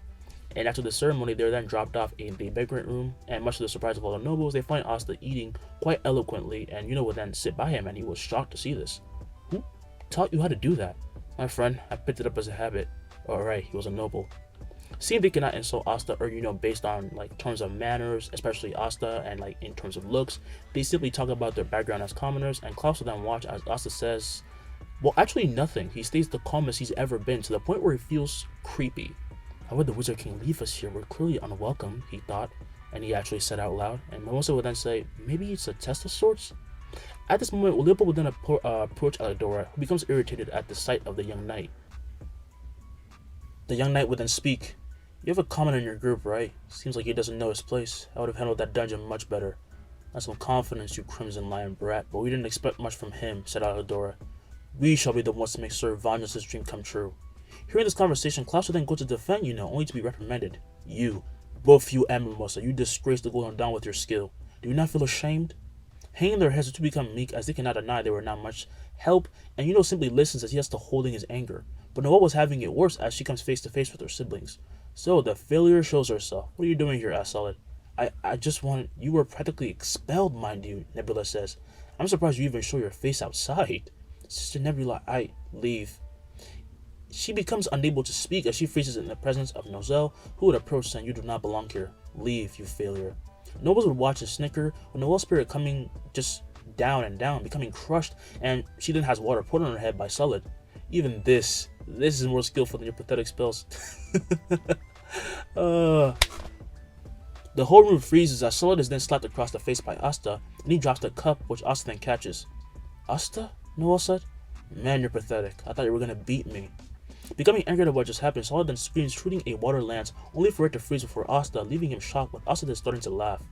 And after the ceremony, they're then dropped off in the banquet room, and much to the surprise of all the nobles, they find Asta eating quite eloquently, and Yuno would then sit by him, and he was shocked to see this. Who taught you how to do that? My friend, I picked it up as a habit. Alright, he was a noble. Seeing they cannot insult Asta or based on terms of manners, especially Asta, and in terms of looks, they simply talk about their background as commoners, and Klaus will then watch as Asta says, well, actually nothing. He stays the calmest he's ever been, to the point where he feels creepy. How would the Wizard King leave us here? We're clearly unwelcome, he thought, and he actually said out loud, and Mimosa would then say, maybe it's a test of sorts? At this moment, Leopold would then approach Alidora, who becomes irritated at the sight of the young knight. The young knight would then speak. You have a commoner in your group, right? Seems like he doesn't know his place. I would have handled that dungeon much better. That's some confidence, you Crimson Lion brat, but we didn't expect much from him, said Alidora. We shall be the ones to make Sir Vanya's dream come true. Hearing this conversation, Klaus would then go to defend only to be reprimanded. You, both you and Mimosa, you disgrace the Golden Dawn with your skill. Do you not feel ashamed? Hanging their heads to become meek, as they cannot deny they were not much help, and simply listens as he has to holding his anger. But Noelle was having it worse as she comes face to face with her siblings. So the failure shows herself. What are you doing here, Solid? I just wanted... You were practically expelled, mind you, Nebula says. I'm surprised you even show your face outside. Sister Nebula, I leave. She becomes unable to speak as she freezes in the presence of Noelle, who would approach saying, you do not belong here. Leave, you failure. Nobles would watch and snicker, with Noelle's spirit coming just down and down, becoming crushed, and she then has water poured on her head by Solid. Even this is more skillful than your pathetic spells. The whole room freezes as Solid is then slapped across the face by Asta, and he drops the cup, which Asta then catches. Asta? Noelle said. Man, you're pathetic. I thought you were gonna beat me. Becoming angry at what just happened, Solid then screams, shooting a water lance, only for it to freeze before Asta, leaving him shocked, with Asta then starting to laugh.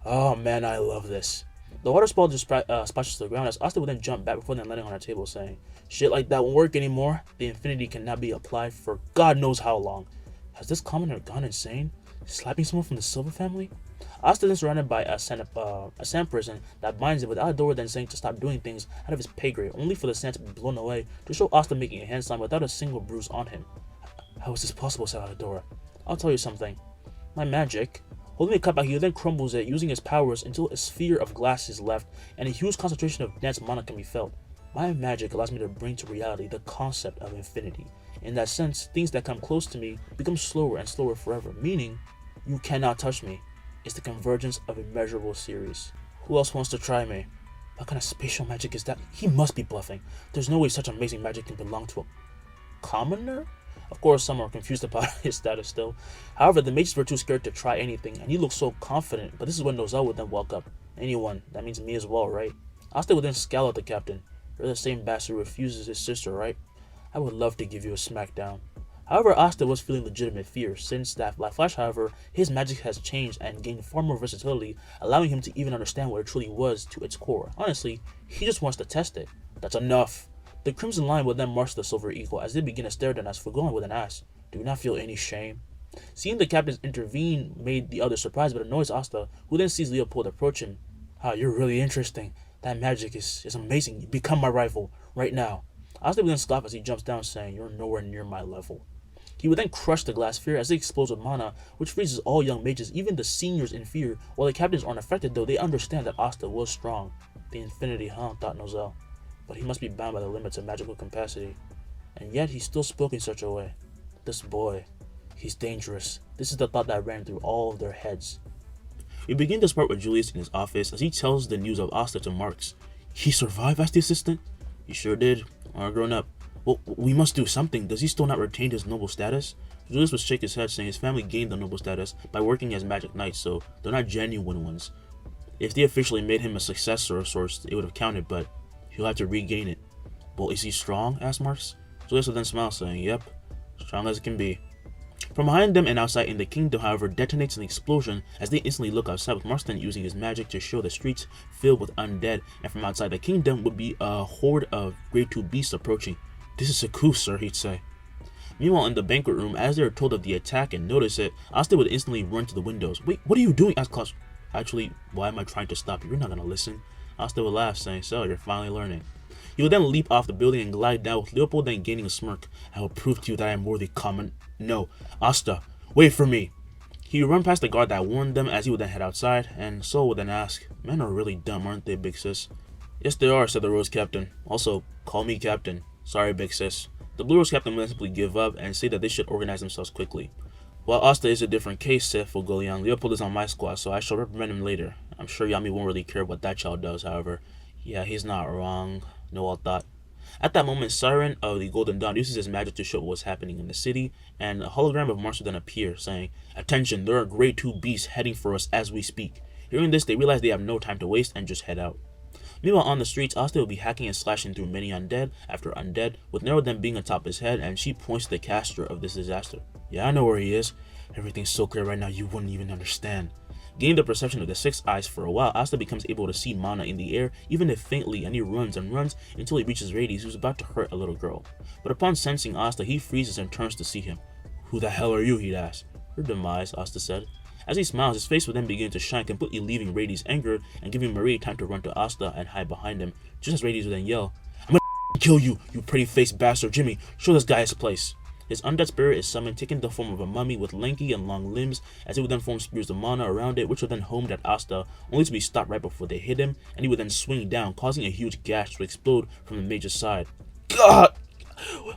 Oh man, I love this. The water spell just splashes to the ground as Asta would then jump back before then landing on her table, saying, shit like that won't work anymore. The infinity cannot be applied for God knows how long. Has this commoner gone insane? Slapping someone from the Silver family? Asta then surrounded by a sand prison that binds him, with Alidora then saying to stop doing things out of his pay grade, only for the sand to be blown away to show Asta making a hand sign without a single bruise on him. How is this possible, said Alidora. I'll tell you something. My magic. Holding the cup out, he then crumbles it, using his powers until a sphere of glass is left, and a huge concentration of dense mana can be felt. My magic allows me to bring to reality the concept of infinity. In that sense, things that come close to me become slower and slower forever, meaning you cannot touch me. It's the convergence of immeasurable series. Who else wants to try me? What kind of spatial magic is that? He must be bluffing. There's no way such amazing magic can belong to a commoner? Of course, some are confused about his status still. However, the mages were too scared to try anything, and he looked so confident, but this is when Noelle would then walk up. Anyone, that means me as well, right? Asta would then scowl at the captain. You're the same bastard who refuses his sister, right? I would love to give you a smackdown. However, Asta was feeling legitimate fear. Since that flash, however, his magic has changed and gained far more versatility, allowing him to even understand what it truly was to its core. Honestly, he just wants to test it. That's enough. The Crimson Line will then march the Silver Eagle as they begin to stare at us for going with an ass. Do you not feel any shame? Seeing the captains intervene made the others surprised but annoys Asta, who then sees Leopold approach him. You're really interesting. That magic is amazing. You become my rival, right now. Asta will then scoff as he jumps down, saying, you're nowhere near my level. He would then crush the glass sphere as it explodes with mana, which freezes all young mages, even the seniors in fear. While the captains aren't affected though, they understand that Asta was strong. The infinity, huh? Thought Noelle. But he must be bound by the limits of magical capacity. And yet he still spoke in such a way. This boy, he's dangerous. This is the thought that ran through all of their heads. We begin this part with Julius in his office as he tells the news of Asta to Marks. He survived? Asked the assistant. He sure did. Are grown up. Well, we must do something. Does he still not retain his noble status? Julius would shake his head, saying his family gained the noble status by working as magic knights, so they're not genuine ones. If they officially made him a successor of sorts, it would have counted, but he'll have to regain it. Well, is he strong? Asked Marks. Julius would then smile, saying, yep, strong as it can be. From behind them and outside in the kingdom, however, detonates an explosion as they instantly look outside, with Marston using his magic to show the streets filled with undead, and from outside the kingdom would be a horde of grade 2 beasts approaching. This is a coup, sir, he'd say. Meanwhile, in the banquet room, as they are told of the attack and notice it, Asta would instantly run to the windows. Wait, what are you doing? Asked Klaus. Actually, why am I trying to stop you? You're not gonna listen. Asta would laugh, saying, so, you're finally learning. He would then leap off the building and glide down, with Leopold then gaining a smirk. I will prove to you that I am worthy common. No, Asta, wait for me. He would run past the guard that warned them as he would then head outside, and Sol would then ask, men are really dumb, aren't they, big sis? Yes, they are, said the Rose Captain. Also, call me Captain. Sorry, big sis. The Blue Rose Captain would simply give up and say that they should organize themselves quickly. While Asta is a different case, said Fogolian, Leopold is on my squad, so I shall reprimand him later. I'm sure Yami won't really care what that child does, however. Yeah, he's not wrong, Noelle thought. At that moment, Siren of the Golden Dawn uses his magic to show what was happening in the city, and a hologram of Mars would then appear, saying, attention, there are grade 2 beasts heading for us as we speak. Hearing this, they realize they have no time to waste and just head out. Meanwhile, on the streets, Asta will be hacking and slashing through many undead after undead, with Nero then being atop his head, and she points to the caster of this disaster. Yeah, I know where he is. Everything's so clear right now you wouldn't even understand. Gaining the perception of the 6 eyes for a while, Asta becomes able to see mana in the air, even if faintly, and he runs and runs until he reaches Rades, who's about to hurt a little girl. But upon sensing Asta, he freezes and turns to see him. Who the hell are you? He'd ask. Her demise, Asta said. As he smiles, his face would then begin to shine, completely leaving Rades angered and giving Marie time to run to Asta and hide behind him, just as Rades would then yell, I'm gonna kill you, you pretty-faced bastard. Jimmy, show this guy his place. His undead spirit is summoned, taking the form of a mummy with lanky and long limbs, as he would then form spears of mana around it, which would then homed at Asta, only to be stopped right before they hit him, and he would then swing down, causing a huge gash to explode from the mage's side. God!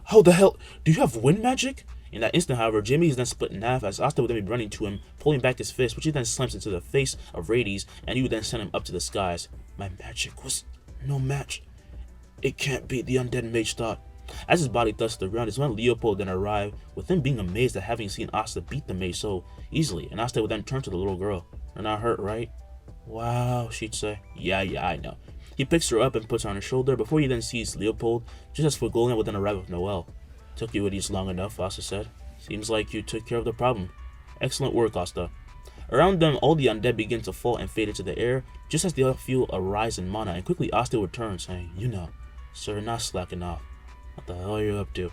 How the hell? Do you have wind magic? In that instant, however, Jimmy is then split in half, as Asta would then be running to him, pulling back his fist, which he then slams into the face of Rades, and he would then send him up to the skies. My magic was no match. It can't be, the undead mage thought. As his body thuds to the ground is when Leopold then arrived, with him being amazed at having seen Asta beat the mage so easily, and Asta would then turn to the little girl. You're not hurt, right? Wow, she'd say. Yeah, I know. He picks her up and puts her on his shoulder before he then sees Leopold, just as Fogolian would then arrive with Noelle. Took you idiots long enough, Asta said. Seems like you took care of the problem. Excellent work, Asta. Around them, all the undead begin to fall and fade into the air, just as they all feel a rise in mana, and quickly Asta would turn, saying, you know, sir, not slacking off. What the hell are you up to?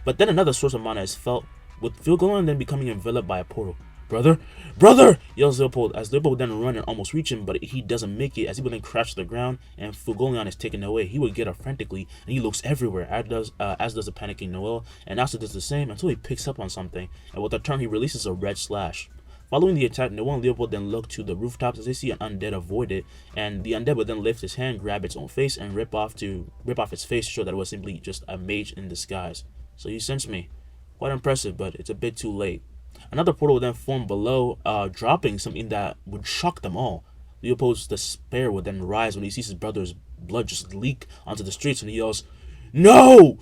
But then another source of mana is felt, with Fogolian then becoming enveloped by a portal. Brother! Brother! Yells Leopold, as Leopold would then run and almost reach him, but he doesn't make it, as he would then crash to the ground, and Fogolian is taken away. He would get up frantically, and he looks everywhere, as does the panicking Noelle, and Asta does the same until he picks up on something, and with a turn he releases a red slash. Following the attack, Noelle and Leopold then look to the rooftops as they see an undead avoid it, and the undead would then lift his hand, grab its own face, and rip off its face to show that it was simply just a mage in disguise. So you sense me. Quite impressive, but it's a bit too late. Another portal would then form below, dropping something that would shock them all. Leopold's despair would then rise when he sees his brother's blood just leak onto the streets, and he yells, "No!"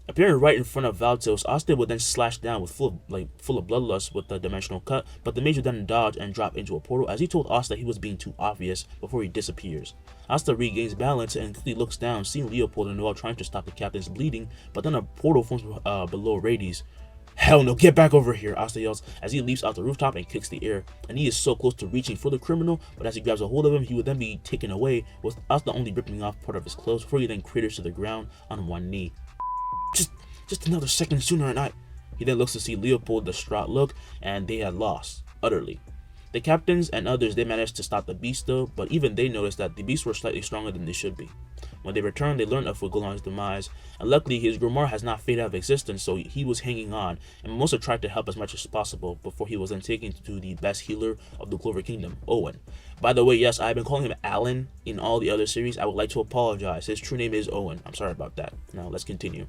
Appearing right in front of Valtos, Asta would then slash down with full of bloodlust with the dimensional cut, but the mage would then dodge and drop into a portal as he told Asta he was being too obvious before he disappears. Asta regains balance and quickly looks down, seeing Leopold and Noelle trying to stop the captain's bleeding, but then a portal forms below Rades. Hell no, get back over here, Asta yells as he leaps out the rooftop and kicks the air. And he is so close to reaching for the criminal, but as he grabs a hold of him, he would then be taken away, with Asta only ripping off part of his clothes before he then craters to the ground on one knee. Just another second sooner and I... He then looks to see Leopold distraught look, and they had lost, utterly. The captains and others, they managed to stop the beast though, but even they noticed that the beasts were slightly stronger than they should be. When they returned, they learned of Fugolon's demise, and luckily his Grimoire has not faded out of existence, so he was hanging on, and Mimosa tried to help as much as possible before he was then taken to the best healer of the Clover Kingdom, Owen. By the way, yes, I've been calling him Alan in all the other series. I would like to apologize. His true name is Owen. I'm sorry about that. Now, let's continue.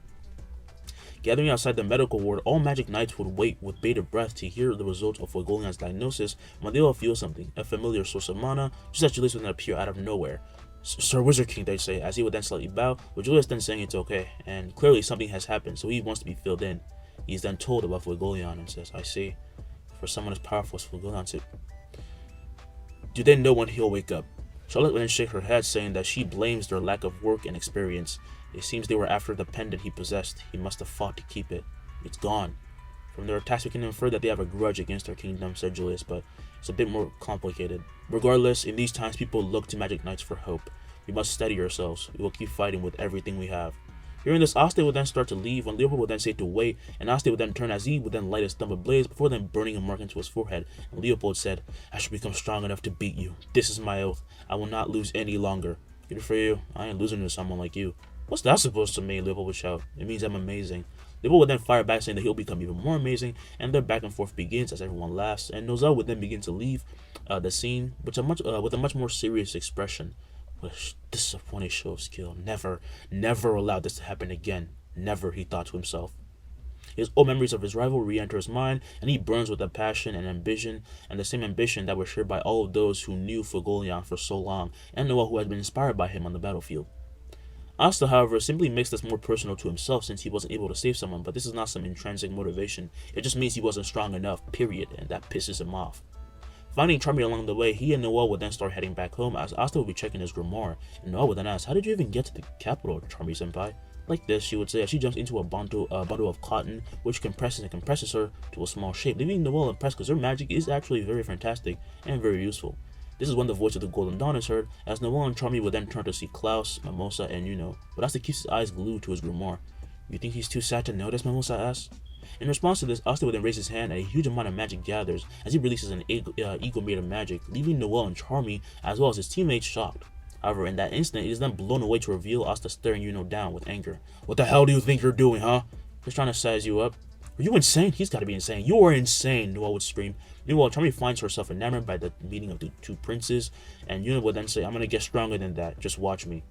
Gathering outside the medical ward, all magic knights would wait with bated breath to hear the results of Fugolion's diagnosis when they all feel something, a familiar source of mana, just as Julius would then appear out of nowhere. Sir Wizard King, they'd say, as he would then slightly bow, with Julius then saying it's okay, and clearly something has happened, so he wants to be filled in. He is then told about Fugolion and says, I see, for someone as powerful as Fugolion, do they know when he'll wake up? Charlotte would then shake her head, saying that she blames their lack of work and experience. It seems they were after the pendant he possessed. He must have fought to keep it. It's gone. From their attacks we can infer that they have a grudge against their kingdom, said Julius, but it's a bit more complicated. Regardless, in these times people look to magic knights for hope. We must steady ourselves. We will keep fighting with everything we have. Hearing this, Asta would then start to leave, when Leopold would then say to wait, and Asta would then turn as he would then light his thumb ablaze before then burning a mark into his forehead. And Leopold said, I shall become strong enough to beat you. This is my oath. I will not lose any longer. Good for you. I ain't losing to someone like you. What's that supposed to mean? Leopold would shout. It means I'm amazing. Leopold would then fire back, saying that he'll become even more amazing, and their back and forth begins as everyone laughs, and Noelle would then begin to leave the scene with a much more serious expression. This is a funny show of skill. Never allow this to happen again. Never, he thought to himself. His old memories of his rival re-enter his mind, and he burns with a passion and ambition, and the same ambition that was shared by all of those who knew Fugolion for so long, and Noelle, who had been inspired by him on the battlefield. Asta, however, simply makes this more personal to himself since he wasn't able to save someone, but this is not some intrinsic motivation. It just means he wasn't strong enough, period, and that pisses him off. Finding Charmy along the way, he and Noelle would then start heading back home as Asta would be checking his grimoire, and Noelle would then ask, how did you even get to the capital, Charmy-senpai? Like this, she would say as she jumps into a bundle of cotton, which compresses her to a small shape, leaving Noelle impressed because her magic is actually very fantastic and very useful. This is when the voice of the Golden Dawn is heard, as Noelle and Charmy would then turn to see Klaus, Mimosa, and Yuno, but Asta keeps his eyes glued to his grimoire. You think he's too sad to notice? Mimosa asks. In response to this, Asta would then raise his hand and a huge amount of magic gathers as he releases an eagle made of magic, leaving Noelle and Charmy as well as his teammates shocked. However, in that instant, it is then blown away to reveal Asta staring Yuno down with anger. What the hell do you think you're doing, huh? He's trying to size you up. Are you insane? He's gotta be insane. You are insane, Noelle would scream. Meanwhile, Charmy finds herself enamored by the meeting of the two princes, and Yuno would then say, I'm gonna get stronger than that, just watch me.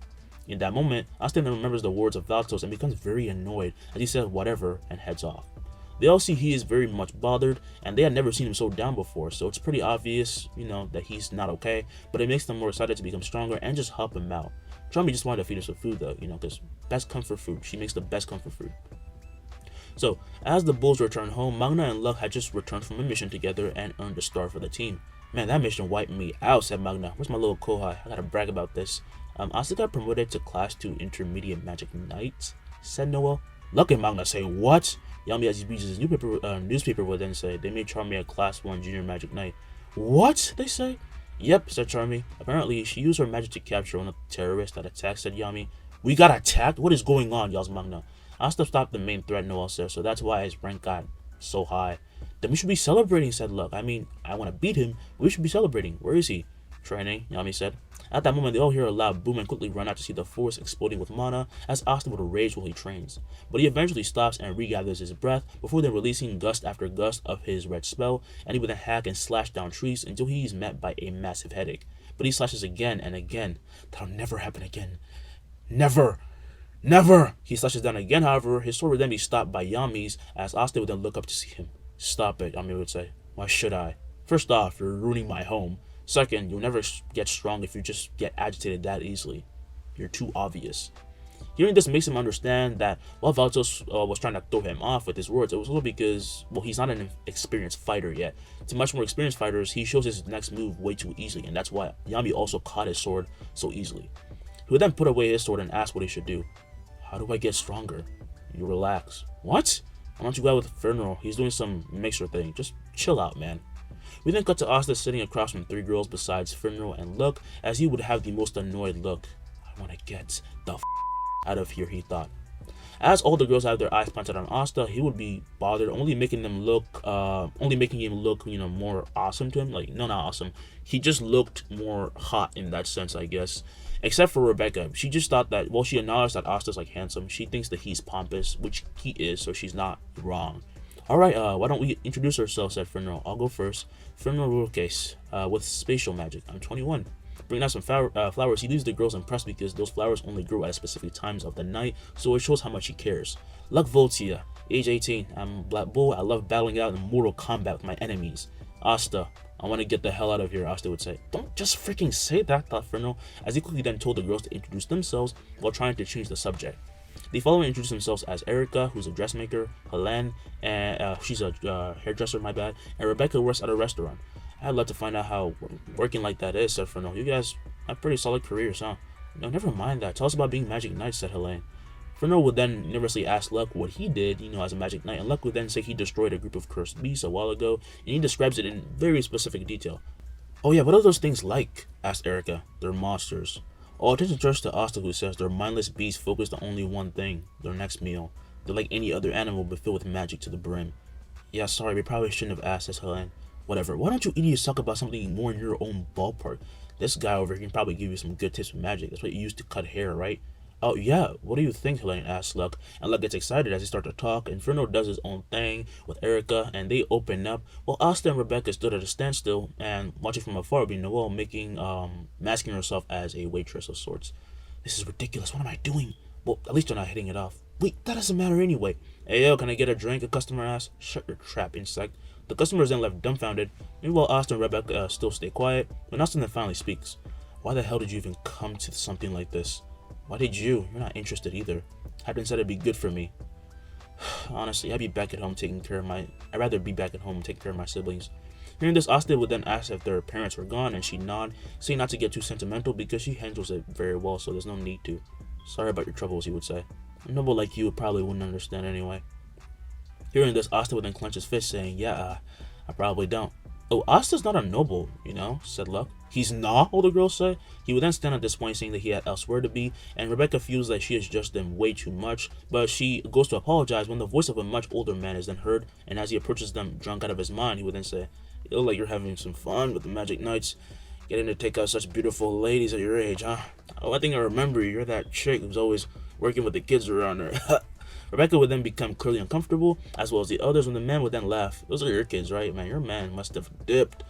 In that moment, Asta then remembers the words of Valtos and becomes very annoyed as he says whatever and heads off. They all see he is very much bothered, and they had never seen him so down before, so it's pretty obvious, that he's not okay, but it makes them more excited to become stronger and just help him out. Charmy just wanted to feed him some food though, because best comfort food. She makes the best comfort food. So, as the Bulls return home, Magna and Luck had just returned from a mission together and earned a star for the team. Man, that mission wiped me out, said Magna. Where's my little kohai? I gotta brag about this. Asta got promoted to Class 2 Intermediate Magic Knight, said Noelle. Luck and Magna say, what? Yami, as he reads his newspaper, would then say, they made Charmy a Class 1 Junior Magic Knight. What? They say? Yep, said Charmy. Apparently, she used her magic to capture one of the terrorists that attacked, said Yami. We got attacked? What is going on, yells Magna. Asta stopped the main threat, Noelle says, so that's why his rank got so high. Then we should be celebrating, said Luck. I mean, I want to beat him, but we should be celebrating. Where is he? Training, Yami said. At that moment, they all hear a loud boom and quickly run out to see the forest exploding with mana as Asta would rage while he trains. But he eventually stops and regathers his breath before then releasing gust after gust of his red spell, and he would then hack and slash down trees until he is met by a massive headache. But he slashes again and again. That'll never happen again. Never! Never! He slashes down again, however, his sword would then be stopped by Yami's as Asta would then look up to see him. Stop it, Yami would say. Why should I? First off, you're ruining my home. Second, you'll never get strong if you just get agitated that easily. You're too obvious. Hearing this makes him understand that while Valtos was trying to throw him off with his words, it was also because, he's not an experienced fighter yet. To much more experienced fighters, he shows his next move way too easily, and that's why Yami also caught his sword so easily. He would then put away his sword and ask what he should do. How do I get stronger? You relax. What? Why don't you go out with Funeral? He's doing some mixer thing. Just chill out, man. We then cut to Asta sitting across from 3 girls besides Funeral and look as he would have the most annoyed look. I want to get the out of here, he thought. As all the girls have their eyes planted on Asta, he would be bothered, only making him look, more awesome to him. Like, no, not awesome. He just looked more hot in that sense, I guess. Except for Rebecca. She just thought that, well, she acknowledged that Asta's like handsome. She thinks that he's pompous, which he is, so she's not wrong. Alright, why don't we introduce ourselves, said Funeral. I'll go first. Funeral rule case, with spatial magic. I'm 21. Bring out some flowers. He leaves the girls impressed because those flowers only grow at specific times of the night, so it shows how much he cares. Luck Voltia, age 18. I'm Black Bull. I love battling out in mortal combat with my enemies. Asta, I want to get the hell out of here, Asta would say. Don't just freaking say that, thought Fernal, as he quickly then told the girls to introduce themselves while trying to change the subject. The following introduce themselves as Erica, who's a dressmaker, Helene, and she's a hairdresser, my bad, and Rebecca works at a restaurant. I'd love to find out how working like that is, said Fernal. You guys have pretty solid careers, huh? No, never mind that. Tell us about being Magic Knight, said Helene. Fernal would then nervously ask Luck what he did, as a Magic Knight, and Luck would then say he destroyed a group of cursed beasts a while ago, and he describes it in very specific detail. Oh yeah, what are those things like? Asked Erica. They're monsters. All attention turns to Asta, who says they're mindless beasts focused on only one thing, their next meal. They're like any other animal but filled with magic to the brim. Yeah, sorry, we probably shouldn't have asked, says Helene. Whatever, why don't you idiots talk about something more in your own ballpark? This guy over here can probably give you some good tips with magic. That's what you used to cut hair, right? Oh yeah, what do you think, Helene asks Luck, and Luck gets excited as they start to talk. Inferno does his own thing with Erica, and they open up, while Asta and Rebecca stood at a standstill, and watching from afar would be Noelle masking herself as a waitress of sorts. This is ridiculous, what am I doing? Well, at least they're not hitting it off. Wait, that doesn't matter anyway. Hey yo, can I get a drink? A customer asks. Shut your trap, insect. The customer is then left dumbfounded. Meanwhile, Asta and Rebecca still stay quiet, when Asta then finally speaks. Why the hell did you even come to something like this? Why did you? You're not interested either. Hadn't said it'd be good for me. Honestly, I'd be back at home taking care of I'd rather be back at home taking care of my siblings. Hearing this, Asta would then ask if their parents were gone, and she'd nod, saying not to get too sentimental because she handles it very well, so there's no need to. Sorry about your troubles, he would say. A noble like you probably wouldn't understand anyway. Hearing this, Asta would then clench his fist, saying, yeah, I probably don't. Oh, Asta's not a noble, said Luck. He's not, all the girls say. He would then stand at this point, saying that he had elsewhere to be, and Rebecca feels that she has judged them way too much, but she goes to apologize when the voice of a much older man is then heard, and as he approaches them drunk out of his mind, he would then say, you look like you're having some fun with the Magic Knights, getting to take out such beautiful ladies at your age, huh? Oh, I think I remember you. You're that chick who's always working with the kids around her. Rebecca would then become clearly uncomfortable, as well as the others, when the man would then laugh. Those are your kids, right, man? Your man must have dipped.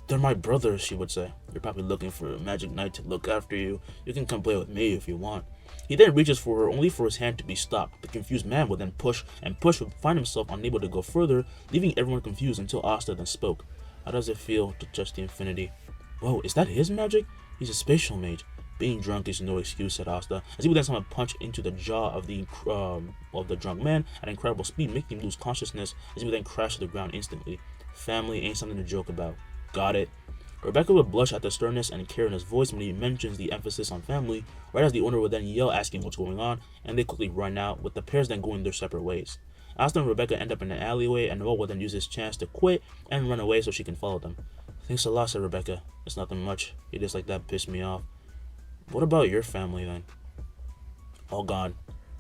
They're my brothers, she would say. You're probably looking for a Magic Knight to look after you. You can come play with me if you want. He then reaches for her, only for his hand to be stopped. The confused man would then push, would find himself unable to go further, leaving everyone confused until Asta then spoke. How does it feel to touch the infinity? Whoa, is that his magic? He's a spatial mage. Being drunk is no excuse, said Asta, as he would then summon a punch into the jaw of the drunk man at incredible speed, making him lose consciousness, as he would then crash to the ground instantly. Family ain't something to joke about. Got it. Rebecca would blush at the sternness and care in his voice when he mentions the emphasis on family, right as the owner would then yell asking what's going on, and they quickly run out, with the pairs then going their separate ways. Asta and Rebecca end up in an alleyway, and Noelle would then use his chance to quit and run away so she can follow them. Thanks a lot, said Rebecca. It's nothing much. You just like that pissed me off. What about your family then? All gone.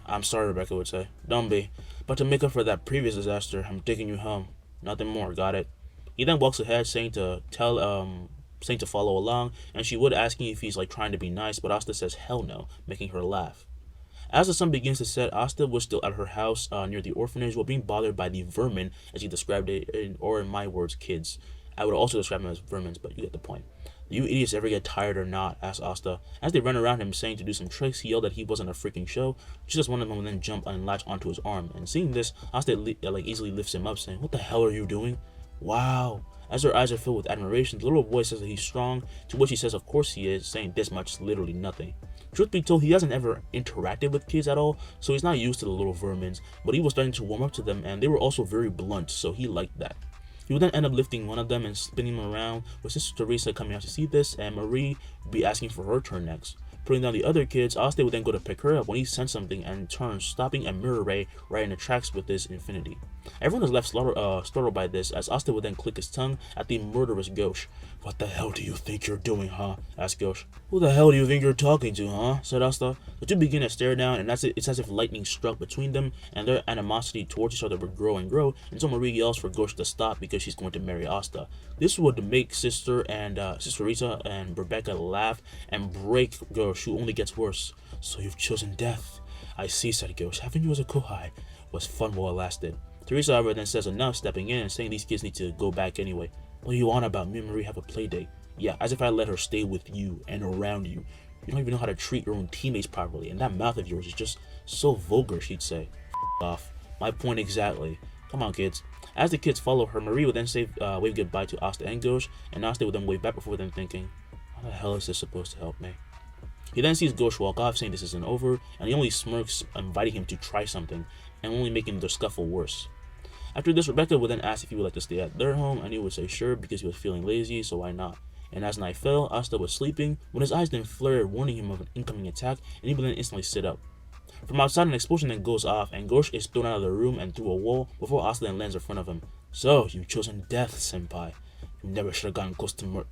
I'm sorry, Rebecca would say. Don't be. But to make up for that previous disaster, I'm taking you home. Nothing more, got it? He then walks ahead, saying to follow along, and she would asking if he's trying to be nice, but Asta says hell no, making her laugh. As the sun begins to set, Asta was still at her house near the orphanage while being bothered by the vermin, as he described it, or in my words, kids. I would also describe them as vermins, but you get the point. Do you idiots ever get tired or not? Asked Asta. As they ran around him saying to do some tricks, he yelled that he wasn't a freaking show. Just one of them would then jump and latch onto his arm. And seeing this, Asta easily lifts him up, saying, what the hell are you doing? Wow. As her eyes are filled with admiration, the little boy says that he's strong, to which he says of course he is, saying this much is literally nothing. Truth be told, he hasn't ever interacted with kids at all, so he's not used to the little vermins, but he was starting to warm up to them, and they were also very blunt, so he liked that. He would then end up lifting one of them and spinning him around, with Sister Teresa coming out to see this, and Marie would be asking for her turn next. Putting down the other kids, Asta would then go to pick her up when he sensed something and turns, stopping a mirror ray right in the tracks with his infinity. Everyone is left startled by this, as Asta would then click his tongue at the murderous Gojo. "What the hell do you think you're doing, huh?" asked Gojo. "Who the hell do you think you're talking to, huh?" said Asta. The two begin to stare down, and it's as if lightning struck between them, and their animosity towards each other would grow and grow, until Marie yells for Gojo to stop because she's going to marry Asta. This would make Sister Rita and Rebecca laugh and break Gojo, who only gets worse. "So you've chosen death. I see," said Gojo. "Having you as a kohai was fun while it lasted." Teresa, however, then says enough, stepping in and saying these kids need to go back anyway. "What are you on about? Me and Marie have a play date." "Yeah, as if I let her stay with you and around you. You don't even know how to treat your own teammates properly, and that mouth of yours is just so vulgar," she'd say. "Off. My point exactly. Come on, kids." As the kids follow her, Marie would then wave goodbye to Asta and Gojo, and Asta would then wave back before them thinking, "How the hell is this supposed to help me?" He then sees Gojo walk off, saying this isn't over, and he only smirks, inviting him to try something, and only making their scuffle worse. After this, Rebecca would then ask if he would like to stay at their home, and he would say sure because he was feeling lazy, so why not? And as night fell, Asta was sleeping when his eyes then flared, warning him of an incoming attack, and he would then instantly sit up. From outside, an explosion then goes off, and Gojo is thrown out of the room and through a wall before Asta then lands in front of him. "So, you've chosen death, senpai. You never should have gotten close to What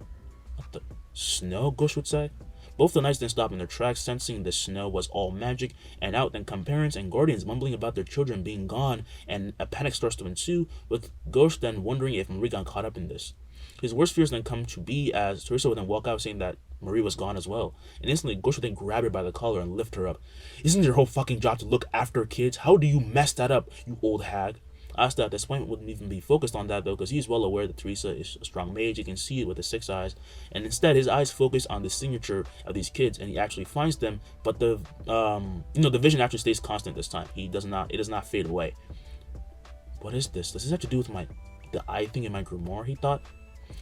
the snow?" Gojo would say. Both the knights then stop in their tracks, sensing the snow was all magic, and out then come parents and guardians mumbling about their children being gone, and a panic starts to ensue, with Gojo then wondering if Marie got caught up in this. His worst fears then come to be as Teresa would then walk out saying that Marie was gone as well, and instantly Gojo would then grab her by the collar and lift her up. "Isn't your whole fucking job to look after kids? How do you mess that up, you old hag?" Asta at this point wouldn't even be focused on that though, because he's well aware that Teresa is a strong mage. He can see it with his 6 eyes, and instead his eyes focus on the signature of these kids, and he actually finds them. But the the vision actually stays constant this time. It does not fade away. "What is this? Does this have to do with the eye thing in my grimoire?" he thought.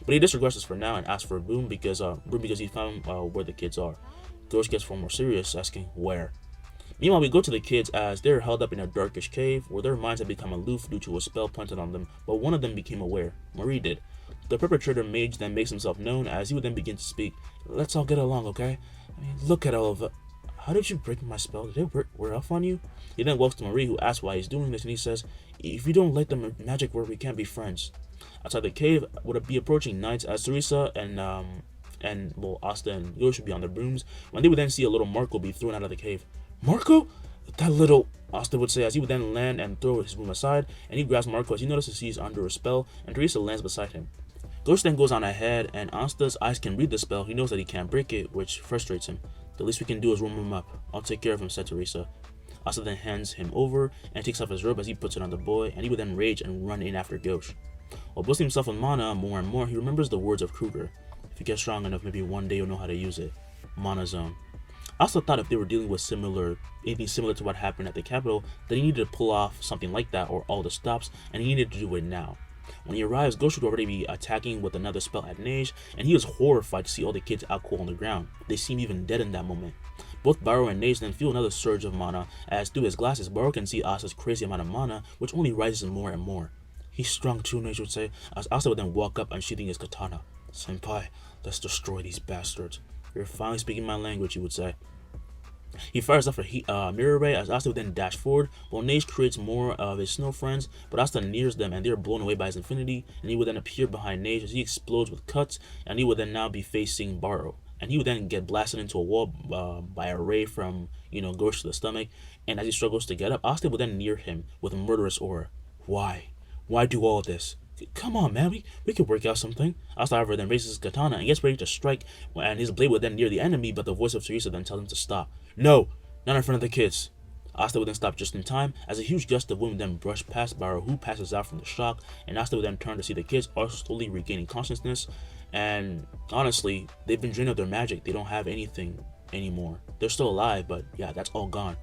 But he disregards this for now and asks for a boom because he found where the kids are. Gojo gets far more serious, asking where. Meanwhile, we go to the kids as they're held up in a darkish cave where their minds have become aloof due to a spell planted on them, but one of them became aware. Marie did. The perpetrator mage then makes himself known as he would then begin to speak. "Let's all get along, okay? I mean, look at all of it. How did you break my spell? Did it wear off on you?" He then walks to Marie, who asks why he's doing this, and he says, "If you don't like the magic work, we can't be friends." Outside the cave would be approaching knights as Teresa and Asta and Gojo should be on their brooms when they would then see a little Marco be thrown out of the cave. "Marco? That little," Asta would say as he would then land and throw his broom aside, and he grabs Marco as he notices he's under a spell, and Teresa lands beside him. Gojo then goes on ahead, and Asta's eyes can read the spell. He knows that he can't break it, which frustrates him. "The least we can do is warm him up. I'll take care of him," said Teresa. Asta then hands him over and takes off his robe as he puts it on the boy, and he would then rage and run in after Gojo. While boosting himself with mana more and more, he remembers the words of Kruger. "If you get strong enough, maybe one day you'll know how to use it. Mana zone." I also thought if they were dealing with anything similar to what happened at the capital, that he needed to pull off something like that or all the stops, and he needed to do it now. When he arrives, Gojo would already be attacking with another spell at Neige, and he was horrified to see all the kids out cold on the ground. They seem even dead in that moment. Both Baro and Neige then feel another surge of mana, as through his glasses, Baro can see Asta's crazy amount of mana, which only rises more and more. "He's strong too," Neige would say, as Asta would then walk up unsheathing his katana. "Senpai, let's destroy these bastards. You're finally speaking my language," he would say. He fires off a mirror ray as Asta would then dash forward, while Neige creates more of his snow friends, but Asta nears them and they are blown away by his infinity, and he would then appear behind Neige as he explodes with cuts, and he would then now be facing Baro. And he would then get blasted into a wall by a ray from, Gojo to the stomach, and as he struggles to get up, Asta would then near him with a murderous aura. Why? Why do all this? Come on, man, we could work out something. Asta, however, then raises his katana and gets ready to strike, and his blade would then near the enemy, but the voice of Teresa then tells him to stop. "No, not in front of the kids." Asta would then stop just in time, as a huge gust of wind would then brush past Baro, who passes out from the shock, and Asta would then turn to see the kids are slowly regaining consciousness, and honestly, they've been drained of their magic. They don't have anything anymore. They're still alive, but yeah, that's all gone.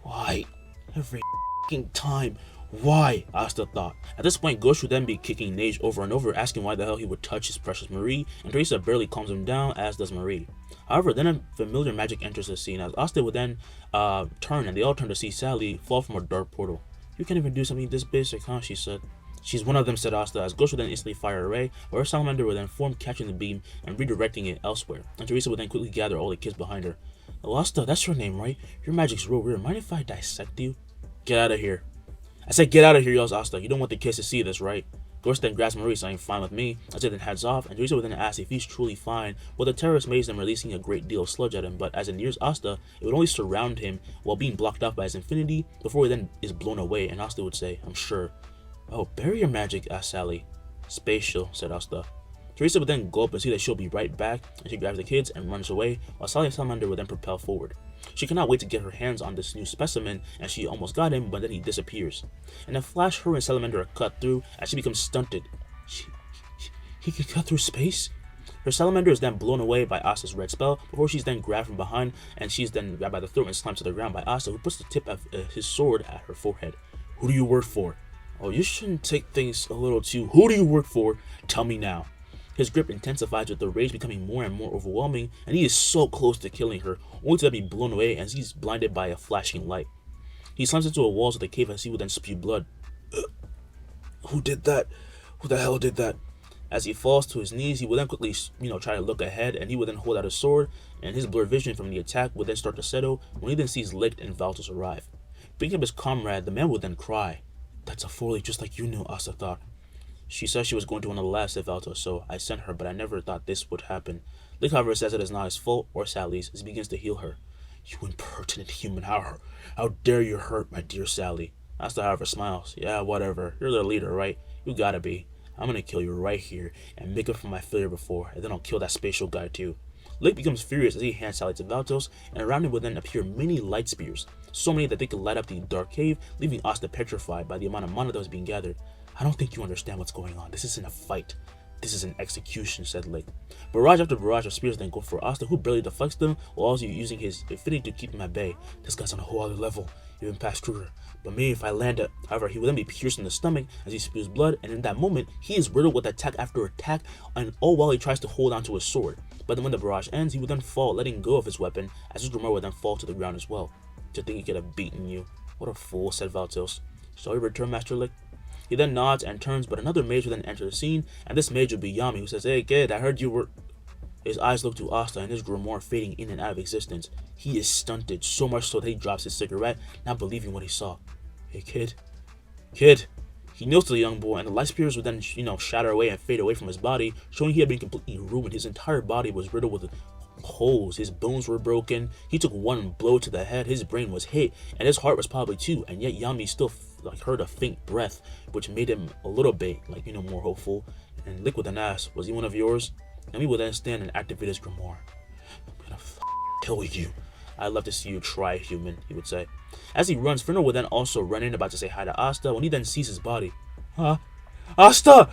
Why? Every time. Why? Asta thought. At this point, Gojo would then be kicking Neige over and over, asking why the hell he would touch his precious Marie, and Teresa barely calms him down, as does Marie. However, then a familiar magic enters the scene, as Asta would then turn, and they all turn to see Sally fall from a dark portal. "You can't even do something this basic, huh?" she said. "She's one of them," said Asta, as Gojo would then instantly fire a ray, where her salamander would then form, catching the beam and redirecting it elsewhere, and Teresa would then quickly gather all the kids behind her. Oh, Asta, that's your name, right? Your magic's real weird. Mind if I dissect you? Get out of here. I said get out of here, yells Asta. You don't want the kids to see this, right? Ghost then grabs Maurice, saying fine with me. Asta then heads off, and Teresa would then ask if he's truly fine, while the terrorist mazes him, releasing a great deal of sludge at him, but as it nears Asta, it would only surround him while being blocked off by his infinity before he then is blown away, and Asta would say, I'm sure. Oh, bury your magic, asked Sally. Spatial, said Asta. Teresa would then go up and see that she'll be right back, and she grabs the kids and runs away, while Sally and Salamander would then propel forward. She cannot wait to get her hands on this new specimen, and she almost got him, but then he disappears. In a flash, her and Salamander are cut through, as she becomes stunted. He can cut through space? Her Salamander is then blown away by Asta's red spell, before she's then grabbed from behind, and she's then grabbed by the throat and slammed to the ground by Asta, who puts the tip of his sword at her forehead. Who do you work for? Oh, you shouldn't take things a little too. Who do you work for? Tell me now. His grip intensifies with the rage becoming more and more overwhelming, and he is so close to killing her, only to be blown away as he's blinded by a flashing light. He slams into a wall of the cave as he will then spew blood. Who did that? Who the hell did that? As he falls to his knees, he will then quickly, try to look ahead, and he will then hold out his sword, and his blurred vision from the attack will then start to settle when he then sees Licht and Valtos arrive. Picking up his comrade, the man will then cry. That's a Forley just like you knew, Asta thought. She said she was going to one of the labs, said Valtos, so I sent her, but I never thought this would happen. Licht, however, says it is not his fault or Sally's as he begins to heal her. You impertinent human, how dare you hurt my dear Sally? Asta, however, smiles. Yeah, whatever. You're the leader, right? You gotta be. I'm gonna kill you right here and make up for my failure before, and then I'll kill that spatial guy too. Licht becomes furious as he hands Sally to Valtos, and around him will then appear many light spears, so many that they could light up the dark cave, leaving Asta petrified by the amount of mana that was being gathered. I don't think you understand what's going on. This isn't a fight. This is an execution, said Licht. Barrage after barrage of spears then go for Asta, who barely deflects them, while also using his infinity to keep them at bay. This guy's on a whole other level, even past Kruger. But maybe if I land it. However, he will then be pierced in the stomach as he spews blood, and in that moment, he is riddled with attack after attack, and all while he tries to hold onto his sword. But then when the barrage ends, he will then fall, letting go of his weapon, as his Grimoire will then fall to the ground as well. To think he could have beaten you. What a fool, said Valtos. Shall we return, Master Licht? He then nods and turns, but another mage will then enter the scene, and this mage will be Yami, who says, Hey kid, I heard you were... His eyes look to Asta and his Grimoire fading in and out of existence. He is stunted, so much so that he drops his cigarette, not believing what he saw. Hey kid. Kid. He kneels to the young boy, and the light spears would then, shatter away and fade away from his body, showing he had been completely ruined. His entire body was riddled with holes, his bones were broken, he took one blow to the head, his brain was hit, and his heart was probably too, and yet Yami still heard a faint breath, which made him a little bit, more hopeful. And Licht would then ask, was he one of yours? Yami would then stand and activate his Grimoire. I'm gonna kill you. I'd love to see you try, human, he would say. As he runs, Fernal would then also run in, about to say hi to Asta, when he then sees his body. Huh? Asta!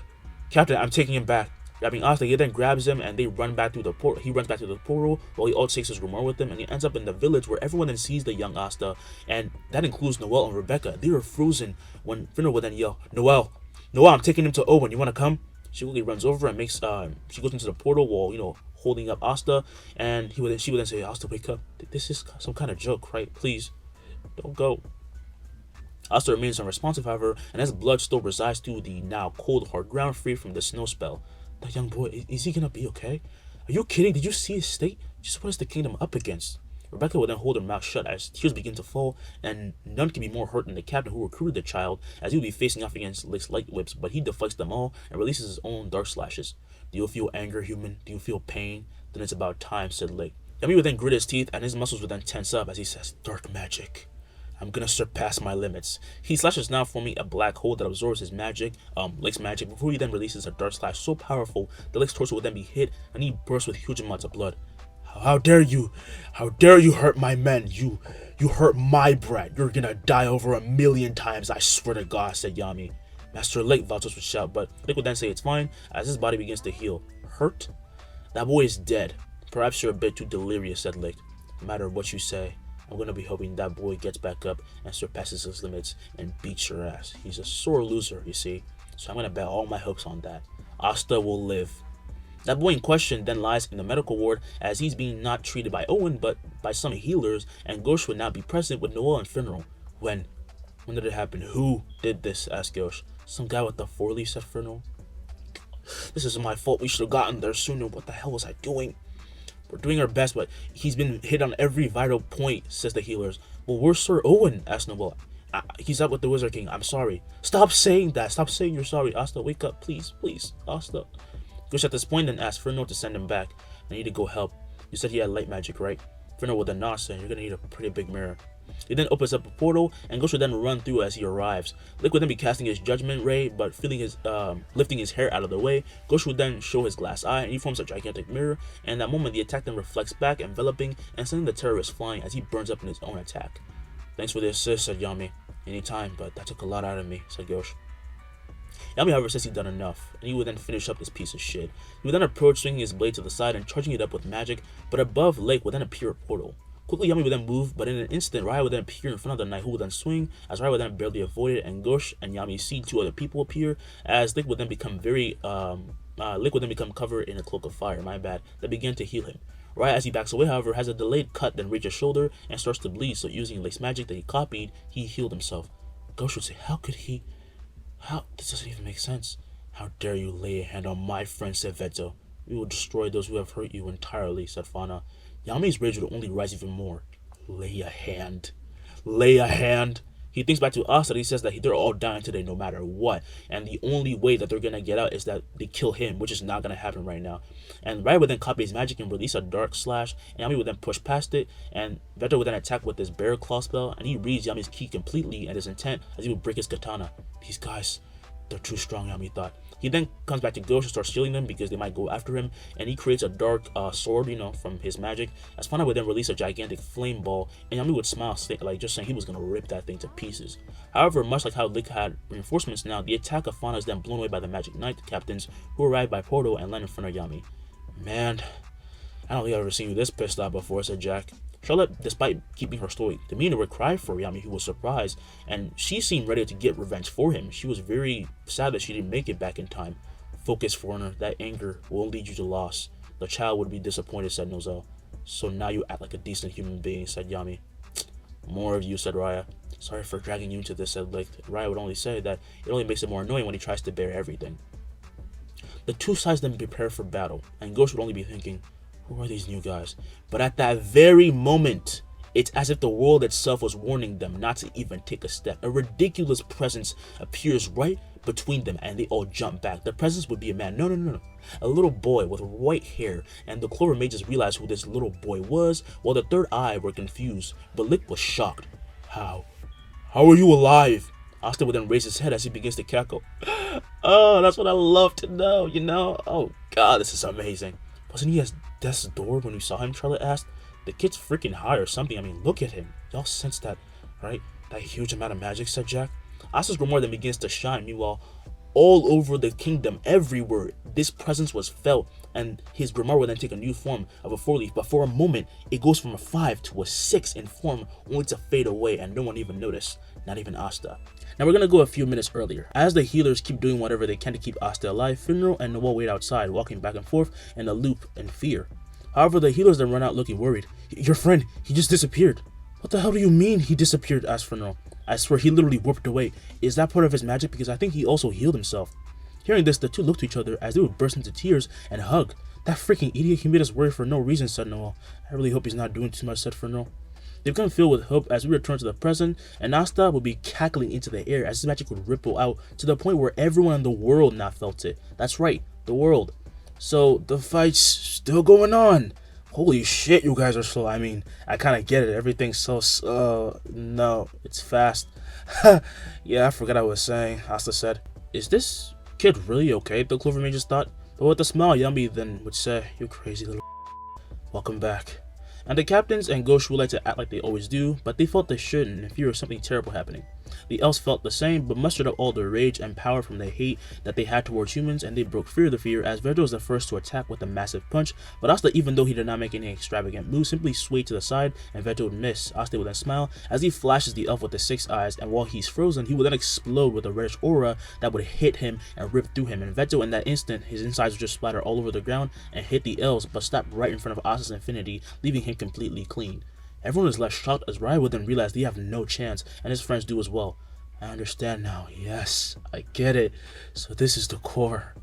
Captain, I'm taking him back. Grabbing Asta, he then grabs him, and they run back through the portal. He runs back through the portal, while he also takes his Grimoire with him, and he ends up in the village where everyone then sees the young Asta, and that includes Noelle and Rebecca. They are frozen when Fernal would then yell, Noelle, I'm taking him to Owen. You want to come? She quickly runs over and makes she goes into the portal while holding up Asta, and she would then say, Asta, wake up. This is some kind of joke, right? Please don't go. Asta remains unresponsive, however, and his blood still resides to the now cold hard ground, free from the snow spell. That young boy, is he gonna be okay? Are you kidding? Did you see his state? Just what is the kingdom up against? Rebecca would then hold her mouth shut as tears begin to fall, and none can be more hurt than the captain who recruited the child, as he would be facing off against Licht's light whips, but he deflects them all and releases his own dark slashes. Do you feel anger, human? Do you feel pain? Then it's about time, said Licht. Yami would then grit his teeth, and his muscles would then tense up as he says, Dark magic. I'm gonna surpass my limits. He slashes now, forming a black hole that absorbs his magic, Licht's magic, before he then releases a dark slash so powerful that Licht's torso will then be hit, and he bursts with huge amounts of blood. How dare you? How dare you hurt my men? You hurt my brat. You're gonna die over 1,000,000 times, I swear to God, said Yami. Master Licht, Valtos would shout, but Licht would then say it's fine, as his body begins to heal. Hurt? That boy is dead. Perhaps you're a bit too delirious, said Licht. No matter what you say, I'm gonna be hoping that boy gets back up and surpasses his limits and beats your ass. He's a sore loser, you see, so I'm gonna bet all my hopes on that. Asta will live. That boy in question then lies in the medical ward, as he's being not treated by Owen but by some healers, and Gojo would now be present with Noelle and Fernal. When did it happen? Who did this? Asked Gojo. Some guy with the 4-leaf, said Fernal. This isn't my fault. We should have gotten there sooner. What the hell was I doing? We're doing our best, but he's been hit on every vital point, says the healers. Well, where's Sir Owen? Asked Noelle. He's out with the Wizard King. I'm sorry. Stop saying that. Stop saying you're sorry. Asta, wake up. Please, please. Asta. Gojo at this point then asked Fernro to send him back. I need to go help. You said he had light magic, right? Fernro with a nod saying, you're gonna need a pretty big mirror. He then opens up a portal, and Gojo then run through as he arrives. Lick would then be casting his judgment ray, but lifting his hair out of the way. Gojo would then show his glass eye, and he forms a gigantic mirror. And in that moment, the attack then reflects back, enveloping and sending the terrorist flying as he burns up in his own attack. Thanks for the assist, said Yami. Anytime, but that took a lot out of me, said Gojo. Yami, however, says he'd done enough, and he would then finish up this piece of shit. He would then approach, swinging his blade to the side and charging it up with magic, but above Lake would then appear a portal. Quickly, Yami would then move, but in an instant, Raya would then appear in front of the knight, who would then swing, as Raya would then barely avoid it, and Gojo and Yami see two other people appear, as Lake would then become covered in a cloak of fire, that began to heal him. Raya, as he backs away, however, has a delayed cut, then reaches his shoulder and starts to bleed, so using Lake's magic that he copied, he healed himself. Gojo would say, how could he? This doesn't even make sense. How dare you lay a hand on my friend, said Veto. We will destroy those who have hurt you entirely, said Fauna. Yami's rage would only rise even more. Lay a hand. Lay a hand. He thinks back to Asta, and he says that they're all dying today no matter what. And the only way that they're going to get out is that they kill him, which is not going to happen right now. And Raya would then copy his magic and release a dark slash. And Yami would then push past it. And Veto would then attack with his bear claw spell. And he reads Yami's ki completely and his intent as he would break his katana. These guys, they're too strong, Yami thought. He then comes back to Gojo and starts shielding them because they might go after him, and he creates a dark sword, from his magic. As Fauna would then release a gigantic flame ball, and Yami would smile, like just saying he was gonna rip that thing to pieces. However, much like how Lick had reinforcements now, the attack of Fauna is then blown away by the Magic Knight captains, who arrive by portal and land in front of Yami. Man, I don't think I've ever seen you this pissed off before, said Jack. Charlotte, despite keeping her story demeanor, would cry for Yami, who was surprised, and she seemed ready to get revenge for him. She was very sad that she didn't make it back in time. Focus, foreigner. That anger will lead you to loss. The child would be disappointed, said Noelle. So now you act like a decent human being, said Yami. More of you, said Raya. Sorry for dragging you into this, said Lick. Raya would only say that it only makes it more annoying when he tries to bear everything. The two sides then prepare for battle, and Ghost would only be thinking, who are these new guys? But at that very moment, it's as if the world itself was warning them not to even take a step. A ridiculous presence appears right between them, and they all jump back. The presence would be a man. No. A little boy with white hair, and the Clover mages realized who this little boy was, while the third eye were confused. But Lick was shocked. How are you alive? Asta would then raise his head as he begins to cackle. Oh, that's what I love to know, Oh god, this is amazing. Wasn't he at death's door when we saw him? Charlotte asked. The kid's freaking high or something. I mean, look at him. Y'all sense that, right? That huge amount of magic, said Jack. Asta's Grimoire then begins to shine. Meanwhile, all over the kingdom, everywhere, this presence was felt, and his Grimoire would then take a new form of a 4-leaf. But for a moment, it goes from a 5 to a 6 in form, only to fade away, and no one even noticed. Not even Asta. Now we're gonna go a few minutes earlier. As the healers keep doing whatever they can to keep Asta alive, Finro and Noelle wait outside, walking back and forth in a loop in fear. However, the healers then run out looking worried. Your friend, he just disappeared. What the hell do you mean he disappeared? Asked Finro. I swear he literally warped away. Is that part of his magic? Because I think he also healed himself. Hearing this, the two looked to each other as they would burst into tears and hug. That freaking idiot, he made us worry for no reason, said Noelle. I really hope he's not doing too much, said Finro. They become filled with hope as we return to the present, and Asta will be cackling into the air as his magic would ripple out to the point where everyone in the world now felt it. That's right, the world. So the fight's still going on. Holy shit, you guys are slow. I mean, I kind of get it. Everything's so no, it's fast. Yeah, I forgot I was saying, Asta said. Is this kid really okay? The Clover Mages thought. But with a smile, Yami then would say, you crazy little welcome back. And the captains and Gojo would like to act like they always do, but they felt they shouldn't in fear of something terrible happening. The elves felt the same, but mustered up all their rage and power from the hate that they had towards humans, and they broke free of the fear as Veto was the first to attack with a massive punch. But Asta, even though he did not make any extravagant moves, simply swayed to the side, and Veto would miss. Asta would then smile as he flashes the elf with the 6 eyes, and while he's frozen, he would then explode with a reddish aura that would hit him and rip through him. And Veto, in that instant, his insides would just splatter all over the ground and hit the elves, but stopped right in front of Asta's infinity, leaving him completely clean. Everyone is left shocked as Raya would then realize they have no chance, and his friends do as well. I understand now. Yes, I get it. So this is the core.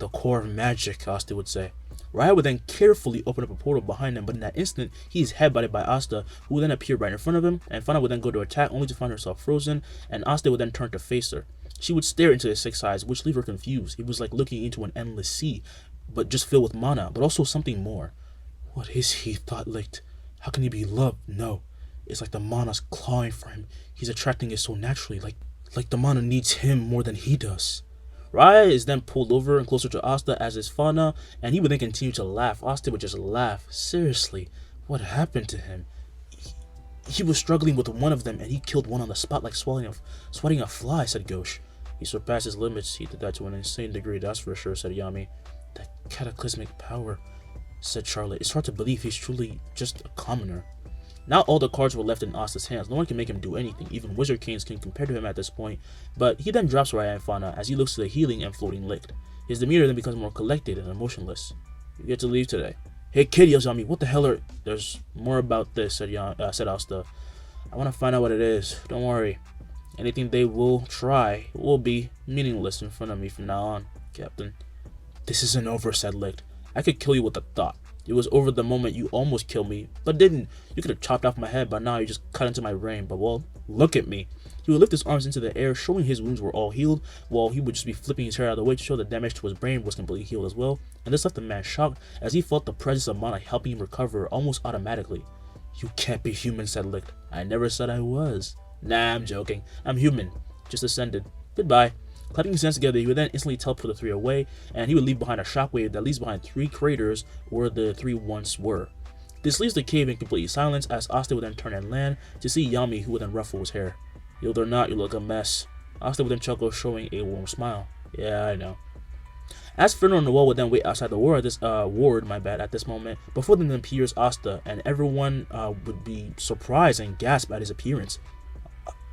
The core of magic, Asta would say. Riot would then carefully open up a portal behind him, but in that instant, he is headbutted by Asta, who would then appear right in front of him, and Fauna would then go to attack, only to find herself frozen, and Asta would then turn to face her. She would stare into his 6 eyes, which leave her confused. It was like looking into an endless sea, but just filled with mana, but also something more. What is he? Thought licked. How can he be loved? No. It's like the mana's clawing for him. He's attracting it so naturally, like the mana needs him more than he does. Raya is then pulled over and closer to Asta, as is Fauna, and he would then continue to laugh. Asta would just laugh. Seriously, what happened to him? He was struggling with one of them, and he killed one on the spot like swatting a fly, said Gosh. He surpassed his limits. He did that to an insane degree, that's for sure, said Yami. That cataclysmic power, said Charlotte. It's hard to believe he's truly just a commoner. Now all the cards were left in Asta's hands. No one can make him do anything. Even Wizard Kings can compare to him at this point. But he then drops Raya and Fauna as he looks to the healing and floating licked. His demeanor then becomes more collected and emotionless. You get to leave today. Hey kid, yells Yami. What the hell are... There's more about this, said Asta. I want to find out what it is. Don't worry. Anything they will try will be meaningless in front of me from now on, Captain. This isn't over, said Licked. I could kill you with a thought. It was over the moment you almost killed me, but didn't. You could have chopped off my head, but now you just cut into my brain. But well, look at me. He would lift his arms into the air, showing his wounds were all healed, while he would just be flipping his hair out of the way to show the damage to his brain was completely healed as well. And this left the man shocked as he felt the presence of mana helping him recover almost automatically. You can't be human, said Licked. I never said I was. Nah, I'm joking. I'm human. Just ascended. Goodbye. Clapping his hands together, he would then instantly teleport the 3 away, and he would leave behind a shockwave that leaves behind 3 craters where the 3 once were. This leaves the cave in complete silence as Asta would then turn and land to see Yami, who would then ruffle his hair. Healed or not, you look a mess. Asta would then chuckle, showing a warm smile. Yeah, I know. As Fernando and Noelle would then wait outside the ward at this moment, before them appears Asta, and everyone would be surprised and gasp at his appearance.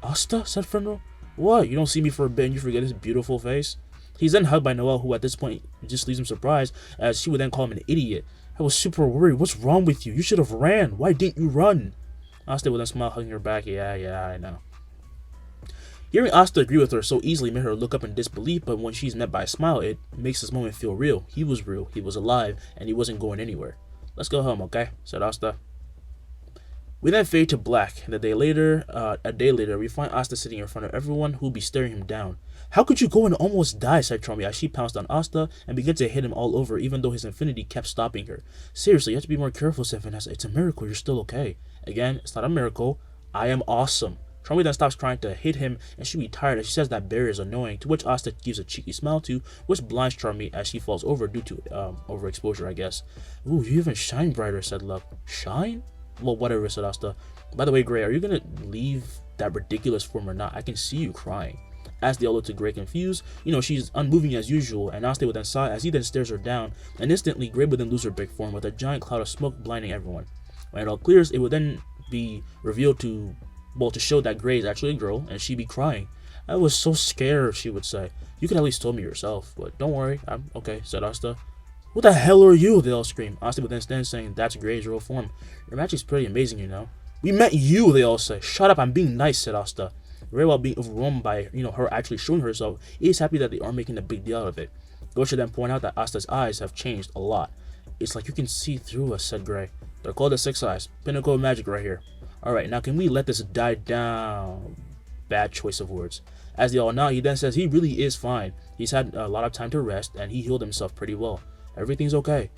Asta? Said Fernando. What? You don't see me for a bit and you forget his beautiful face? He's then hugged by Noelle, who at this point just leaves him surprised, as she would then call him an idiot. I was super worried. What's wrong with you? You should have ran. Why didn't you run? Asta would then smile, hugging her back. Yeah, I know. Hearing Asta agree with her so easily made her look up in disbelief, but when she's met by a smile, it makes this moment feel real. He was alive, and he wasn't going anywhere. Let's go home, okay? Said Asta. We then fade to black, and a day later, we find Asta sitting in front of everyone who'll be staring him down. How could you go and almost die, said Charmy as she pounced on Asta and began to hit him all over, even though his infinity kept stopping her. Seriously, you have to be more careful, said Vanessa. It's a miracle you're still okay. Again, it's not a miracle. I am awesome. Charmy then stops trying to hit him, and she be tired as she says that barrier is annoying, to which Asta gives a cheeky smile to, which blinds Charmy as she falls over due to overexposure, I guess. Ooh, you even shine brighter, said Love. Shine? Well, whatever, said Asta. By the way, Gray, are you gonna leave that ridiculous form or not? I can see you crying. As they all look to Gray confused, she's unmoving as usual, and Asta would then sigh as he then stares her down, and instantly Gray would then lose her big form with a giant cloud of smoke blinding everyone. When it all clears, it would then be revealed to show that Gray is actually a girl, and she'd be crying. I was so scared, she would say. You could at least tell me yourself, but don't worry, I'm okay, said Asta. Who the hell are you? They all scream. Asta would then stand saying, that's Gray's real form. Your magic's pretty amazing, We met you, they all say. Shut up, I'm being nice, said Asta. Gray, while being overwhelmed by, her actually showing herself, is happy that they are making a big deal out of it. Gojo then point out that Asta's eyes have changed a lot. It's like you can see through us, said Gray. They're called the 6 Eyes. Pinnacle of magic right here. Alright, now can we let this die down? Bad choice of words. As they all know, he then says he really is fine. He's had a lot of time to rest, and he healed himself pretty well. Everything's okay.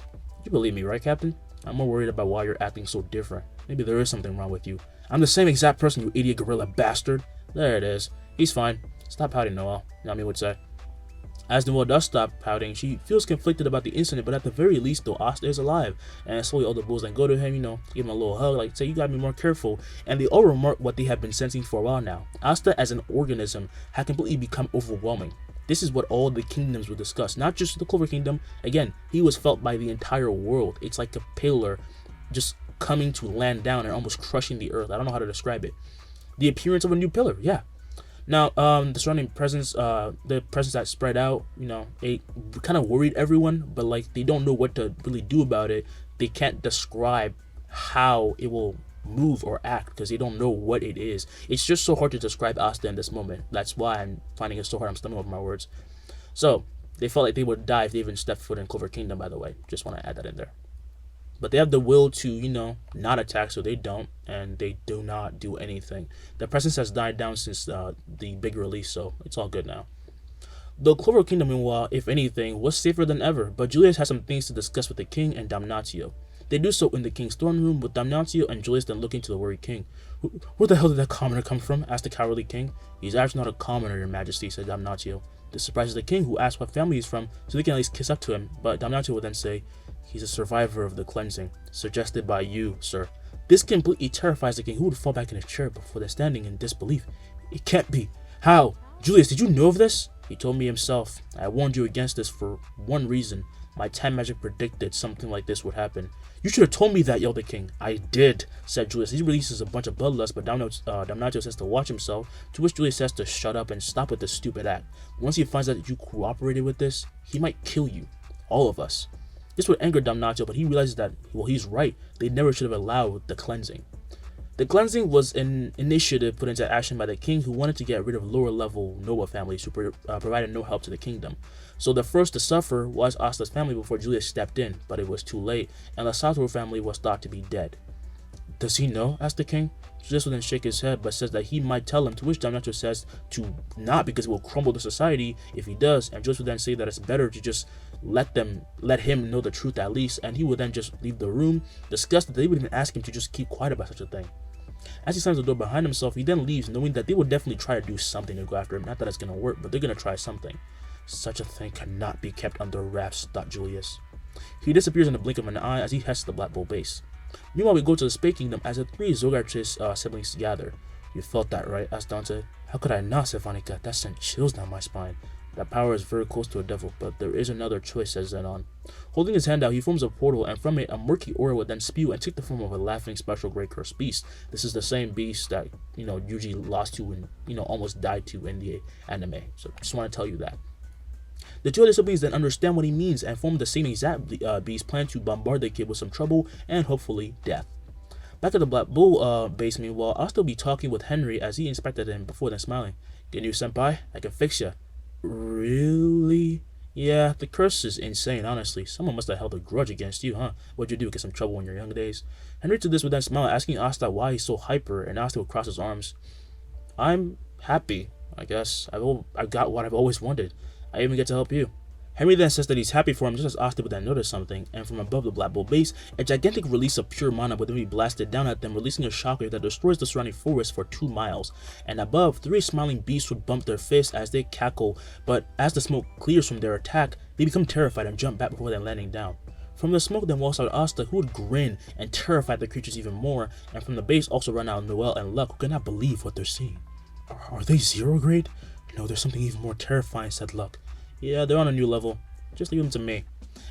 You believe me, right, Captain? I'm more worried about why you're acting so different. Maybe there is something wrong with you. I'm the same exact person, you idiot gorilla bastard. There it is. He's fine. Stop pouting, Noelle, Yami would say. As Noelle does stop pouting, she feels conflicted about the incident, but at the very least, though, Asta is alive. And slowly all the bulls then go to him, give him a little hug, like, say, you gotta be more careful. And they all remark what they have been sensing for a while now. Asta, as an organism, had completely become overwhelming. This is what all the kingdoms would discuss, not just the Clover Kingdom. Again, he was felt by the entire world. It's like a pillar just coming to land down and almost crushing the earth. I don't know how to describe it. The appearance of a new pillar, yeah. Now, the surrounding presence, the presence that spread out, it kind of worried everyone, but like they don't know what to really do about it. They can't describe how it will move or act because they don't know what it is. It's just so hard to describe Asta in this moment. That's why I'm finding it so hard. I'm stumbling over my words. So They felt like they would die if they even stepped foot in Clover Kingdom, by the way. Just want to add that in there. But they have the will to, not attack, so they don't, and they do not do anything. The presence has died down since the big release, so it's all good now. The Clover Kingdom, meanwhile, if anything, was safer than ever, but Julius has some things to discuss with the king and Damnatio. They do so in the king's throne room, with Damnatio and Julius then looking to the worried king. Where the hell did that commoner come from? Asked the cowardly king. He's actually not a commoner, your majesty, said Damnatio. This surprises the king, who asks what family he's from, so they can at least kiss up to him, but Damnatio will then say, he's a survivor of the cleansing, suggested by you, sir. This completely terrifies the king, who would fall back in his chair before they're standing in disbelief. It can't be. How? Julius, did you know of this? He told me himself. I warned you against this for one reason. My time magic predicted something like this would happen. You should have told me that, yelled the king. I did, said Julius. He releases a bunch of bloodlust, but Damnatio says to watch himself, to which Julius says to shut up and stop with this stupid act. Once he finds out that you cooperated with this, he might kill you. All of us. This would anger Damnatio, but he realizes that, well, he's right. They never should have allowed the cleansing. The cleansing was an initiative put into action by the king, who wanted to get rid of lower-level noble families who provided no help to the kingdom. So the first to suffer was Asta's family before Julius stepped in, but it was too late, and the Satoru family was thought to be dead. Does he know? Asked the king. Julius will then shake his head, but says that he might tell him, to which Damnatio says to not, because it will crumble the society if he does, and Julius will then say that it's better to just let him know the truth at least, and he would then just leave the room, disgusted that they would even ask him to just keep quiet about such a thing. As he slams the door behind himself, he then leaves, knowing that they will definitely try to do something to go after him. Not that it's going to work, but they're going to try something. Such a thing cannot be kept under wraps, thought Julius. He disappears in the blink of an eye as he heads to the Black Bull base. Meanwhile, we go to the Spade Kingdom as the three Zogartris siblings gather. You felt that, right? Asked Dante. How could I not, said Vanica? That sent chills down my spine. That power is very close to a devil, but there is another choice, says Zenon. Holding his hand out, he forms a portal, and from it, a murky aura would then spew and take the form of a laughing special Grey Curse beast. This is the same beast that, Yuji lost to and, almost died to in the anime. So, just want to tell you that. The two other siblings then understand what he means and form the same exact beast, plan to bombard the kid with some trouble and hopefully death. Back at the Black Bull base, meanwhile, I'll still be talking with Henry as he inspected him before then smiling. Get new, senpai? I can fix ya. Really? Yeah, the curse is insane, honestly. Someone must have held a grudge against you, huh? What'd you do, get some trouble in your young days? Henry to this would then smile, asking Asta why he's so hyper, and Asta would cross his arms. I'm happy, I guess. I've got what I've always wanted. I even get to help you. Henry then says that he's happy for him, just as Asta would then notice something, and from above the Black Bull base, a gigantic release of pure mana would then be blasted down at them, releasing a shockwave that destroys the surrounding forest for 2 miles. And above, 3 smiling beasts would bump their fists as they cackle, but as the smoke clears from their attack, they become terrified and jump back before then landing down. From the smoke then walks out Asta, who would grin and terrify the creatures even more, and from the base also run out Noelle and Luck, who cannot believe what they're seeing. Are they 0 grade? No, there's something even more terrifying, said Luck. Yeah, they're on a new level. Just leave them to me.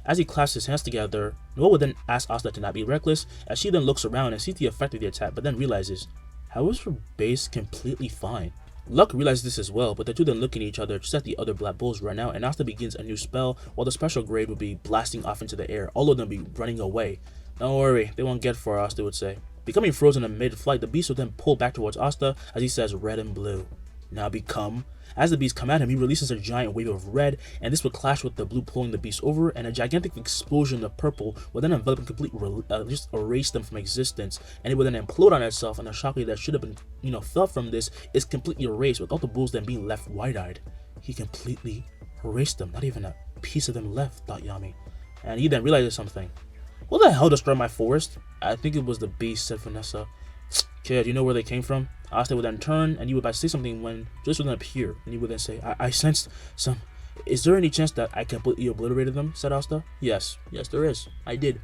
As he clasps his hands together, Noelle would then ask Asta to not be reckless, as she then looks around and sees the effect of the attack, but then realizes, how is her base completely fine? Luck realizes this as well, but the two then look at each other just as the other Black Bulls run out, and Asta begins a new spell, while the special grade would be blasting off into the air, all of them be running away. Don't worry, they won't get far, Asta would say. Becoming frozen in mid-flight, the beast would then pull back towards Asta, as he says red and blue. Now become. As the beast come at him, he releases a giant wave of red, and this would clash with the blue pulling the beast over, and a gigantic explosion of purple would then envelop and completely just erase them from existence, and it would then implode on itself, and the shockwave that should have been, felt from this is completely erased, with all the bulls then being left wide-eyed. He completely erased them, not even a piece of them left, thought Yami. And he then realizes something. What the hell destroyed my forest? I think it was the beast, said Vanessa. Kid, you know where they came from? Asta would then turn, and he would about to say something when Julius would then appear, and he would then say, I sensed some. Is there any chance that I completely obliterated them? Said Asta. Yes, there is. I did.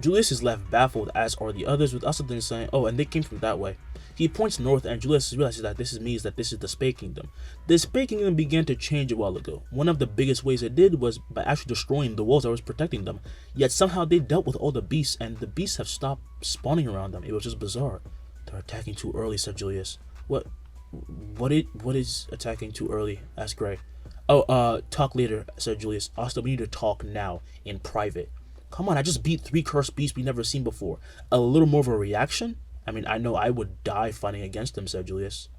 Julius is left baffled, as are the others, with Asta then saying, oh, and they came from that way. He points north, and Julius realizes that this means that this is the Spade Kingdom. The Spade Kingdom began to change a while ago. One of the biggest ways it did was by actually destroying the walls that was protecting them. Yet somehow they dealt with all the beasts, and the beasts have stopped spawning around them. It was just bizarre. They're attacking too early, said Julius. What is attacking too early? Asked Gray. Oh, talk later, said Julius. Asta, we need to talk now, in private. Come on, I just beat 3 cursed beasts we've never seen before. A little more of a reaction? I mean, I know I would die fighting against them, said Julius.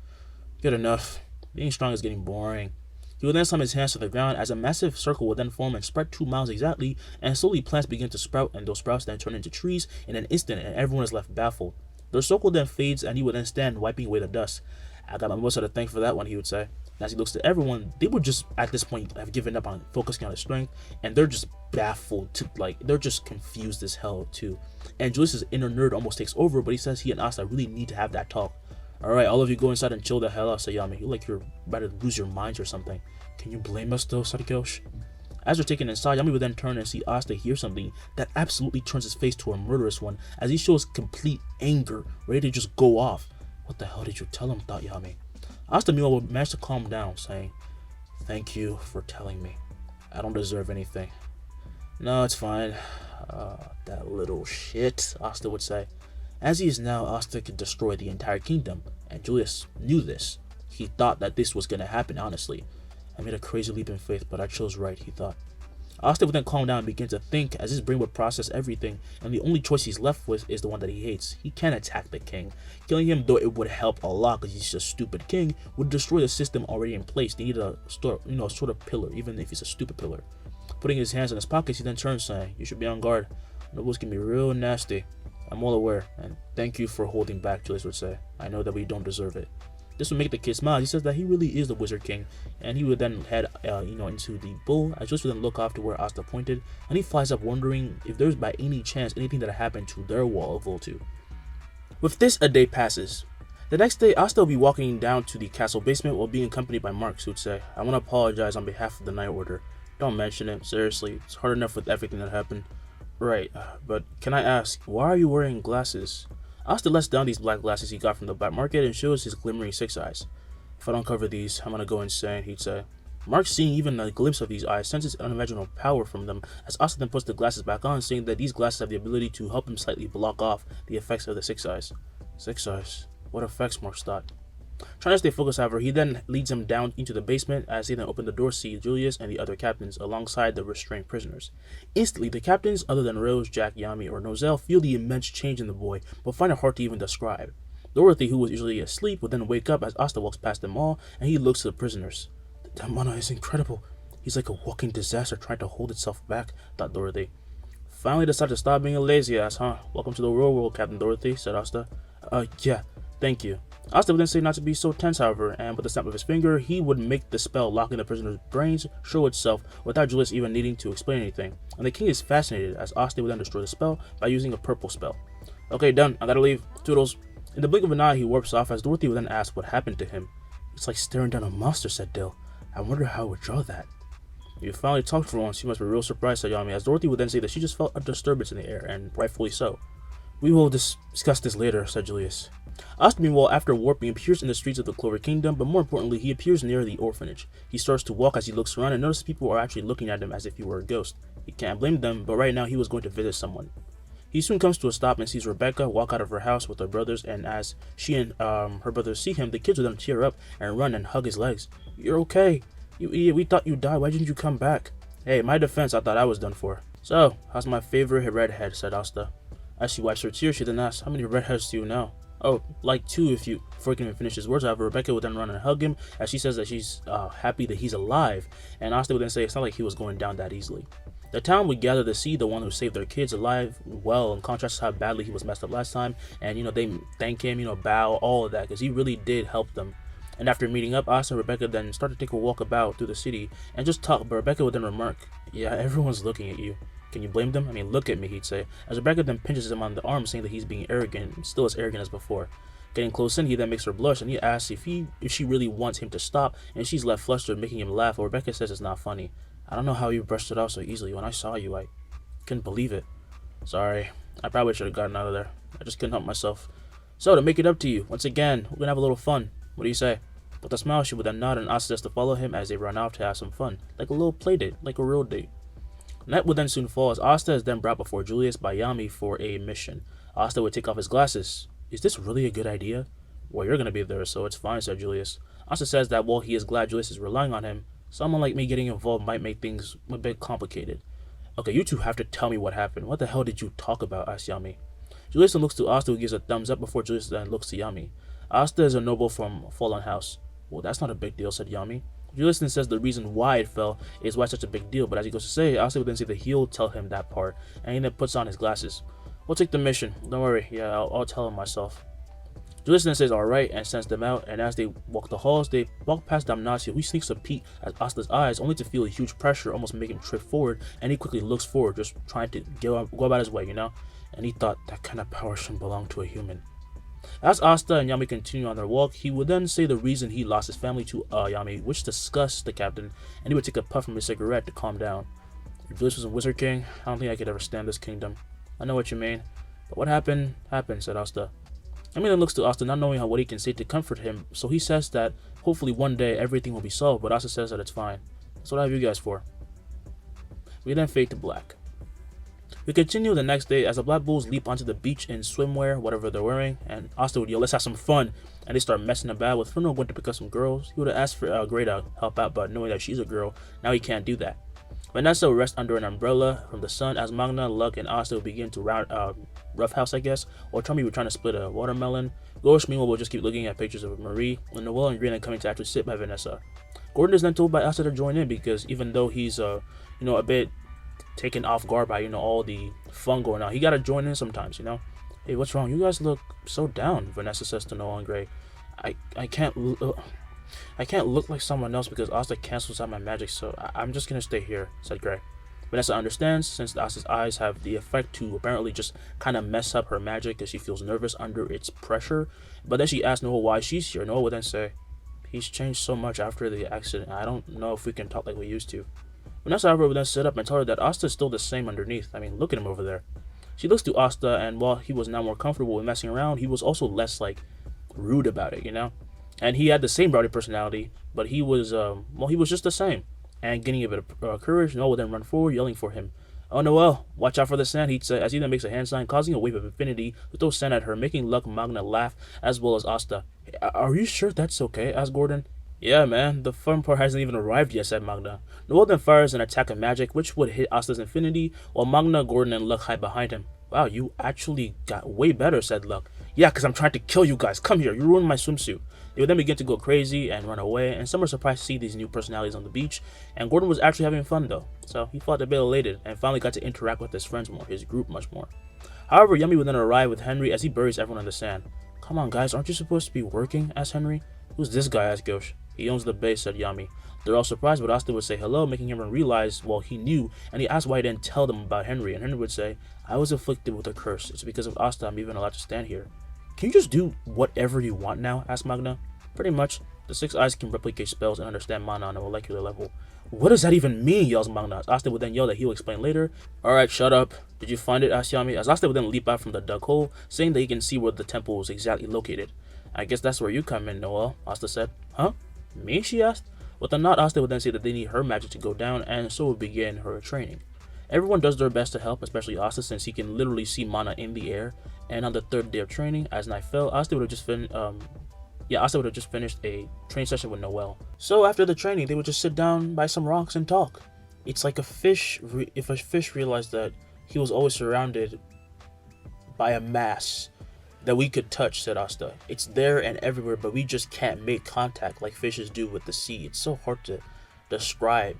Good enough. Being strong is getting boring. He would then slam his hands to the ground as a massive circle would then form and spread 2 miles exactly, and slowly plants begin to sprout, and those sprouts then turn into trees in an instant, and everyone is left baffled. The circle then fades, and he would then stand wiping away the dust. I got my most to thank for that one, he would say. And as he looks to everyone, they would just at this point have given up on focusing on his strength, and they're just baffled to they're just confused as hell too. And Julius's inner nerd almost takes over, but he says he and Asta really need to have that talk. Alright, all of you go inside and chill the hell out, Sayami. You like you're about to lose your minds or something. Can you blame us though, Sarikosh? As they're taken inside, Yami would then turn and see Asta hear something that absolutely turns his face to a murderous one as he shows complete anger, ready to just go off. What the hell did you tell him, thought Yami. Asta meanwhile would manage to calm down, saying, "Thank you for telling me. I don't deserve anything." "No, it's fine. That little shit," Asta would say. As he is now, Asta could destroy the entire kingdom, and Julius knew this. He thought that this was going to happen, honestly. I made a crazy leap in faith, but I chose right, he thought. Asta would then calm down and begin to think as his brain would process everything, and the only choice he's left with is the one that he hates. He can't attack the king. Killing him, though it would help a lot because he's a stupid king, would destroy the system already in place. They need a sort of pillar, even if he's a stupid pillar. Putting his hands in his pockets, he then turns, saying, "You should be on guard. Nobles can be real nasty. I'm well aware, and thank you for holding back," Julius would say. "I know that we don't deserve it." This would make the kid smile. He says that he really is the Wizard King, and he would then head, into the bull. As Julius would then look off to where Asta pointed, and he flies up, wondering if there's by any chance anything that happened to their wall of Voltu. With this, a day passes. The next day, Asta will be walking down to the castle basement while being accompanied by Marks, who would say, "I want to apologize on behalf of the Night Order. Don't mention it. Seriously, it's hard enough with everything that happened." "Right, but can I ask, why are you wearing glasses?" Asta lets down these black glasses he got from the black market and shows his glimmering 6 eyes. "If I don't cover these, I'm gonna go insane," he'd say. Mark, seeing even a glimpse of these eyes, senses unimaginable power from them as Asta then puts the glasses back on, saying that these glasses have the ability to help him slightly block off the effects of the 6 eyes. 6 eyes? What effects, Mark thought. Trying to stay focused, however, he then leads him down into the basement as they then open the door to see Julius and the other captains alongside the restrained prisoners. Instantly, the captains, other than Rose, Jack, Yami, or Noelle, feel the immense change in the boy, but find it hard to even describe. Dorothy, who was usually asleep, would then wake up as Asta walks past them all, and he looks to the prisoners. "That mana is incredible. He's like a walking disaster trying to hold itself back," thought Dorothy. "Finally decided to stop being a lazy ass, huh? Welcome to the real world, Captain Dorothy," said Asta. Yeah, thank you." Asta would then say not to be so tense, however, and with the snap of his finger, he would make the spell locking the prisoner's brains show itself without Julius even needing to explain anything. And the king is fascinated as Asta would then destroy the spell by using a purple spell. "Okay, done. I gotta leave. Toodles." In the blink of an eye, he warps off as Dorothy would then ask what happened to him. "It's like staring down a monster," said Dill. "I wonder how it would draw that." "You finally talked for once. You must be real surprised," said Yami, as Dorothy would then say that she just felt a disturbance in the air, and rightfully so. "We will discuss this later," said Julius. Asta, meanwhile, after warping, appears in the streets of the Clover Kingdom, but more importantly, he appears near the orphanage. He starts to walk as he looks around and notices people are actually looking at him as if he were a ghost. He can't blame them, but right now he was going to visit someone. He soon comes to a stop and sees Rebecca walk out of her house with her brothers, and as she and her brothers see him, the kids will then tear up and run and hug his legs. "You're okay. You idiot, we thought you died. Why didn't you come back?" "Hey, in my defense, I thought I was done for." "So, how's my favorite redhead?" said Asta. As she wipes her tears, she then asks, "How many redheads do you know?" "Oh, like 2 if you..." Before he can even finish his words, however, Rebecca would then run and hug him as she says that she's happy that he's alive, and Asta would then say it's not like he was going down that easily. The town would gather to see the one who saved their kids alive, well, in contrast to how badly he was messed up last time, and they thank him, bow, all of that, because he really did help them. And after meeting up, Asta and Rebecca then start to take a walk about through the city and just talk, but Rebecca would then remark, "Yeah, everyone's looking at you. Can you blame them? I mean, look at me," he'd say, as Rebecca then pinches him on the arm, saying that he's being arrogant, still as arrogant as before. Getting close in, he then makes her blush, and he asks if she really wants him to stop, and she's left flustered, making him laugh, while Rebecca says it's not funny. "I don't know how you brushed it off so easily. When I saw you, I couldn't believe it." "Sorry, I probably should have gotten out of there. I just couldn't help myself. So, to make it up to you, once again, we're gonna have a little fun. What do you say?" With a smile, she would then nod and ask us to follow him as they run off to have some fun, like a little play date, like a real date. Night would then soon fall as Asta is then brought before Julius by Yami for a mission. Asta would take off his glasses. "Is this really a good idea?" "Well, you're gonna be there, so it's fine," said Julius. Asta says that while he is glad Julius is relying on him, someone like me getting involved might make things a bit complicated. "Okay, you two have to tell me what happened. What the hell did you talk about?" asked Yami. Julius then looks to Asta, who gives a thumbs up before Julius then looks to Yami. "Asta is a noble from Fallen House." "Well, that's not a big deal," said Yami. Julius says the reason why it fell is why it's such a big deal, but as he goes to say, Asta would then say that he'll tell him that part, and he then puts on his glasses. We'll take the mission. Don't worry. Yeah, I'll tell him myself. Julius then says alright and sends them out, and as they walk the halls, they walk past Damnatio, who sneaks a peek at Asta's eyes, only to feel a huge pressure almost make him trip forward, and he quickly looks forward, just trying to go about his way, you know? And he thought that kind of power shouldn't belong to a human. As Asta and Yami continue on their walk, he would then say the reason he lost his family to Yami, which disgusts the captain, and he would take a puff from his cigarette to calm down. If Julius was a wizard king, I don't think I could ever stand this kingdom. I know what you mean, but what happened, said Asta. Yami then looks to Asta, not knowing what he can say to comfort him, so he says that hopefully one day everything will be solved, but Asta says that it's fine. That's what I have you guys for. We then fade to black. We continue the next day as the Black Bulls leap onto the beach in swimwear, whatever they're wearing, and Asta would yell, let's have some fun, and they start messing about. With Fernando going to pick up some girls, he would have asked for Grey to help out, but knowing that she's a girl, now he can't do that. Vanessa will rest under an umbrella from the sun as Magna, Luck, and Asta will begin to roughhouse, I guess, or Tommy will trying to split a watermelon. Gojo, meanwhile, will just keep looking at pictures of Marie, and Noelle and Green are coming to actually sit by Vanessa. Gordon is then told by Asta to join in because even though he's a bit taken off guard by all the fun going on, he gotta join in sometimes, Hey, what's wrong? You guys look so down, Vanessa says to Noelle and Grey. I can't look like someone else because Asta cancels out my magic, so I'm just gonna stay here, said Grey. Vanessa understands since Asta's eyes have the effect to apparently just kind of mess up her magic as she feels nervous under its pressure, but then she asks Noelle why she's here. Noelle would then say, he's changed so much after the accident, I don't know if we can talk like we used to. Vanessa, however, would then sit up and tell her that Asta is still the same underneath. I mean, look at him over there. She looks to Asta, and while he was now more comfortable with messing around, he was also less, rude about it, And he had the same rowdy personality, but he was just the same. And getting a bit of courage, Noelle would then run forward, yelling for him. Oh, Noelle, watch out for the sand, he'd say, as he then makes a hand sign, causing a wave of infinity to throw sand at her, making Luck Magna laugh, as well as Asta. Are you sure that's okay? Asked Gordon. Yeah, man, the fun part hasn't even arrived yet, said Magna. Noelle then fires an attack of magic, which would hit Asta's infinity, while Magna, Gordon, and Luck hide behind him. Wow, you actually got way better, said Luck. Yeah, because I'm trying to kill you guys. Come here, you ruined my swimsuit. They would then begin to go crazy and run away, and some were surprised to see these new personalities on the beach, and Gordon was actually having fun though, so he felt a bit elated, and finally got to interact with his friends more, his group much more. However, Yami would then arrive with Henry as he buries everyone in the sand. Come on guys, aren't you supposed to be working? Asked Henry. Who's this guy? Asked Gojo. He owns the base, said Yami. They're all surprised, but Asta would say hello, making him realize, well, he knew, and he asked why he didn't tell them about Henry, and Henry would say, I was afflicted with a curse. It's because of Asta I'm even allowed to stand here. Can you just do whatever you want now? Asked Magna. Pretty much. The six eyes can replicate spells and understand mana on a molecular level. What does that even mean? Yells Magna. Asta would then yell that he'll explain later. Alright, shut up. Did you find it? Asked Yami, as Asta would then leap out from the dug hole, saying that he can see where the temple was exactly located. I guess that's where you come in, Noelle, Asta said. Huh? Me? She asked. With a nod, Asta would then say that they need her magic to go down, and so would begin her training. Everyone does their best to help, especially Asta, since he can literally see mana in the air. And on the third day of training, as night fell, Asta would have just finished a training session with Noelle. So after the training, they would just sit down by some rocks and talk. It's like if a fish realized that he was always surrounded by a mass that we could touch, said Asta. It's there and everywhere, but we just can't make contact like fishes do with the sea. It's so hard to describe,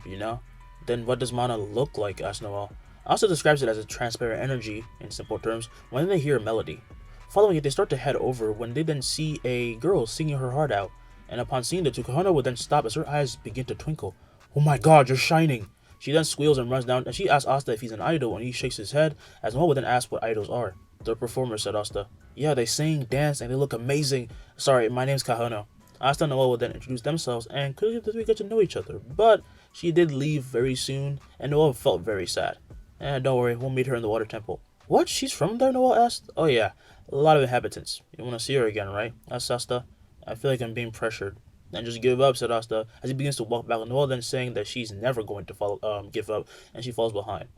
Then what does mana look like? Asked Noelle. Asta describes it as a transparent energy, in simple terms, when they hear a melody. Following it, they start to head over when they then see a girl singing her heart out, and upon seeing the two, Kahana would then stop as her eyes begin to twinkle. Oh my god, you're shining! She then squeals and runs down, and she asks Asta if he's an idol, and he shakes his head, as Noelle would then ask what idols are. They're performers, said Asta. Yeah, they sing, dance, and they look amazing. Sorry, my name's Kahana. Asta and Noelle would then introduce themselves, and quickly we get to know each other, but she did leave very soon, and Noelle felt very sad. Don't worry, we'll meet her in the water temple. What? She's from there? Noelle asked. Oh yeah, a lot of inhabitants. You want to see her again, right? Asked Asta. I feel like I'm being pressured. Then just give up, said Asta, as he begins to walk back, and Noelle then saying that she's never going to give up, and she falls behind.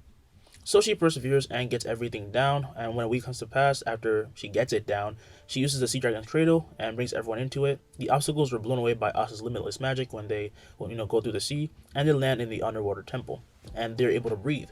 So she perseveres and gets everything down, and when a week comes to pass, after she gets it down, she uses the sea dragon's cradle and brings everyone into it. The obstacles were blown away by Asta's limitless magic when they go through the sea, and they land in the underwater temple, and they're able to breathe.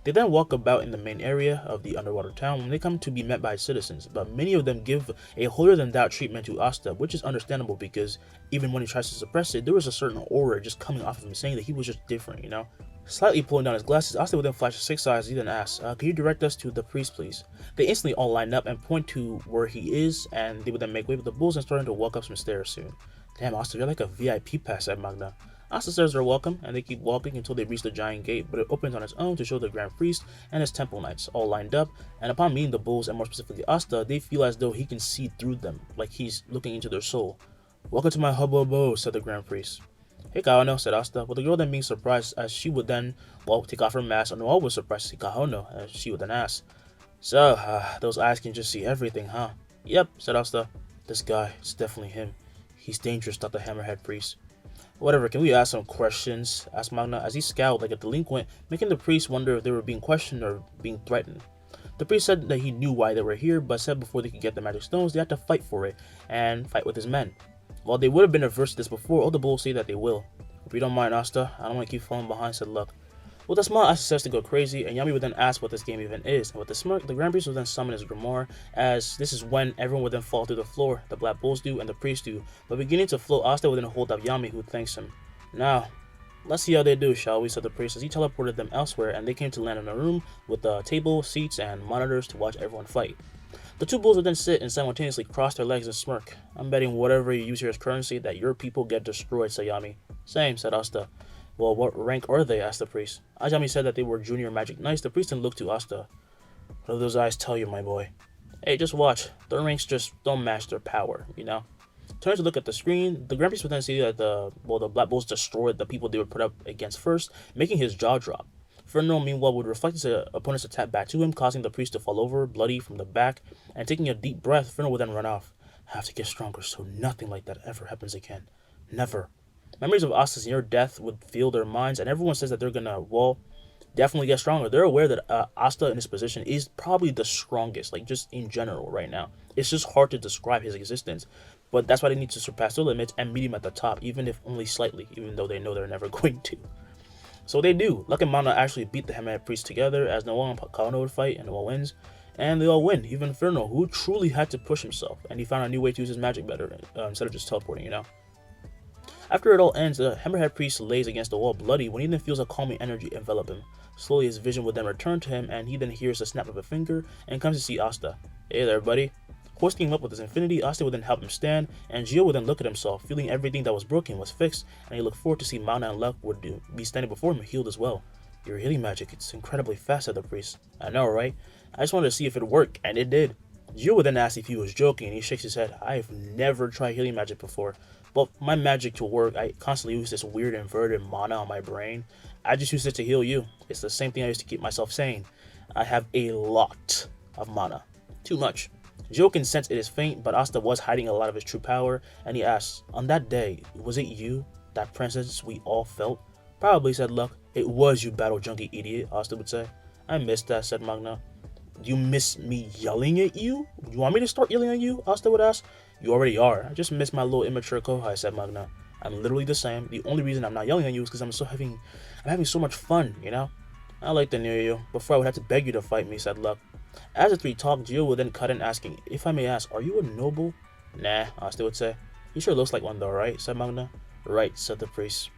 They then walk about in the main area of the underwater town when they come to be met by citizens, but many of them give a holier-than-thou treatment to Asta, which is understandable because even when he tries to suppress it, there was a certain aura just coming off of him saying that he was just different, you know? Slightly pulling down his glasses, Asta would then flash his 6 eyes. He then asks, can you direct us to the priest, please? They instantly all line up and point to where he is, and they would then make way with the bulls and starting to walk up some stairs soon. Damn, Asta, you're like a VIP pass at Magna. Asta says they're welcome, and they keep walking until they reach the giant gate, but it opens on its own to show the Grand Priest and his temple knights all lined up, and upon meeting the bulls, and more specifically Asta, they feel as though he can see through them, like he's looking into their soul. Welcome to my hubbo, said the Grand Priest. Hey Kahono, said Asta, with the girl then being surprised as she would then, take off her mask, and Noelle was surprised to see Kahono, as she would then ask, so, those eyes can just see everything, huh? Yep, said Asta. This guy, it's definitely him. He's dangerous, thought the Hammerhead Priest. Whatever, can we ask some questions? Asked Magna as he scowled like a delinquent, making the priest wonder if they were being questioned or being threatened. The priest said that he knew why they were here, but said before they could get the magic stones, they had to fight for it, and fight with his men. While they would have been averse to this before, all the bulls say that they will. If you don't mind, Asta, I don't want to keep falling behind, said Luck. With a smile, Asta says to go crazy, and Yami would then ask what this game even is, and with a smirk, the Grand Priest would then summon his Grimoire, as this is when everyone would then fall through the floor, the Black Bulls do, and the priest do, but beginning to float, Asta would then hold up Yami, who thanks him. Now, let's see how they do, shall we, said the priest as he teleported them elsewhere, and they came to land in a room with a table, seats, and monitors to watch everyone fight. The two bulls would then sit and simultaneously cross their legs and smirk. I'm betting whatever you use here as currency that your people get destroyed, said Yami. Same, said Asta. Well, what rank are they? Asked the priest. As Yami said that they were junior magic knights, the priest then looked to Asta. What do those eyes tell you, my boy? Hey, just watch. Their ranks just don't match their power, you know? Turning to look at the screen, the Grand Priest would then see that the Black Bulls destroyed the people they were put up against first, making his jaw drop. Inferno, meanwhile, would reflect his opponent's attack back to him, causing the priest to fall over, bloody from the back, and taking a deep breath, Inferno would then run off. I have to get stronger so nothing like that ever happens again. Never. Memories of Asta's near death would fill their minds, and everyone says that they're gonna, definitely get stronger. They're aware that Asta in his position is probably the strongest, like just in general right now. It's just hard to describe his existence, but that's why they need to surpass their limits and meet him at the top, even if only slightly, even though they know they're never going to. So they do. Luck and Magna actually beat the Hammerhead Priest together as Noelle and Kahono would fight, and Noelle wins. And they all win, even Inferno, who truly had to push himself, and he found a new way to use his magic better, instead of just teleporting, you know? After it all ends, the Hammerhead Priest lays against the wall bloody when he then feels a calming energy envelop him. Slowly his vision would then return to him, and he then hears a snap of a finger and comes to see Asta. Hey there, buddy. Hoisting him up with his infinity, Asta would then help him stand, and Gio would then look at himself, feeling everything that was broken was fixed, and he looked forward to see Magna and Luck would be standing before him healed as well. Your healing magic, it's incredibly fast, said the priest. I know, right? I just wanted to see if it worked, and it did. Gio would then ask if he was joking, and he shakes his head. I've never tried healing magic before. But for my magic to work, I constantly use this weird inverted mana on my brain. I just use it to heal you. It's the same thing I used to keep myself sane. I have a lot of mana. Too much. Gio can sense it is faint, but Asta was hiding a lot of his true power, and he asks, on that day, was it you, that presence we all felt? Probably, said Luck. It was you, battle junkie idiot, Asta would say. I missed that, said Magna. Do you miss me yelling at you? You want me to start yelling at you? Asta would ask. You already are. I just miss my little immature kohai, said Magna. I'm literally the same. The only reason I'm not yelling at you is because I'm having so much fun, you know? I like to near you. Before I would have to beg you to fight me, said Luck. As the three talked, Gio would then cut in asking, if I may ask, are you a noble? Nah, Asta would say. He sure looks like one though, right? Said Magna. Right, said the priest.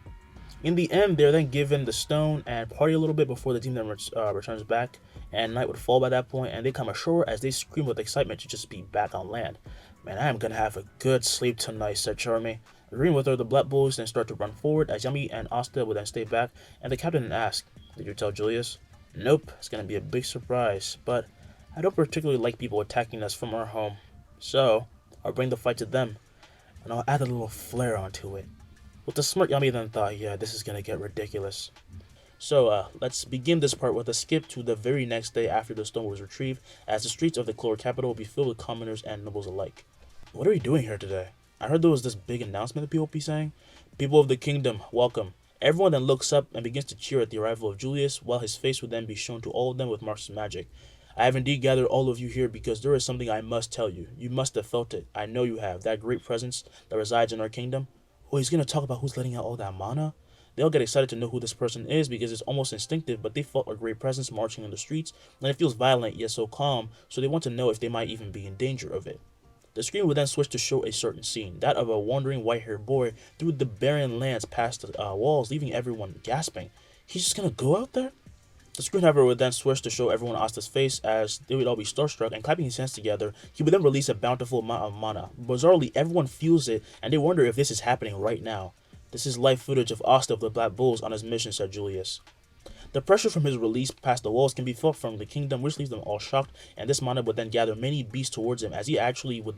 In the end, they're then given the stone and party a little bit before the team then returns back, and night would fall by that point, and they come ashore as they scream with excitement to just be back on land. Man, I am gonna have a good sleep tonight, said Charmy. Agreeing with her, the Black Bulls then start to run forward as Yami and Asta would then stay back, and the captain then asks, did you tell Julius? Nope, it's gonna be a big surprise, but I don't particularly like people attacking us from our home, so I'll bring the fight to them, and I'll add a little flair onto it. With a smirk, Yami then thought, yeah, this is gonna get ridiculous. So, let's begin this part with a skip to the very next day after the stone was retrieved, as the streets of the Chlor capital will be filled with commoners and nobles alike. What are we doing here today? I heard there was this big announcement that people be saying. People of the kingdom, welcome. Everyone then looks up and begins to cheer at the arrival of Julius, while his face would then be shown to all of them with marks of magic. I have indeed gathered all of you here because there is something I must tell you. You must have felt it. I know you have. That great presence that resides in our kingdom. Oh, he's going to talk about who's letting out all that mana? They all get excited to know who this person is because it's almost instinctive, but they felt a great presence marching in the streets, and it feels violent yet so calm, so they want to know if they might even be in danger of it. The screen would then switch to show a certain scene, that of a wandering white-haired boy through the barren lands past the walls, leaving everyone gasping. He's just gonna go out there? The screen, however, would then switch to show everyone Asta's face as they would all be starstruck, and clapping his hands together, he would then release a bountiful amount of mana. Bizarrely, everyone feels it, and they wonder if this is happening right now. This is live footage of Asta of the Black Bulls on his mission, said Julius. The pressure from his release past the walls can be felt from the kingdom, which leaves them all shocked, and this mana would then gather many beasts towards him as he actually would,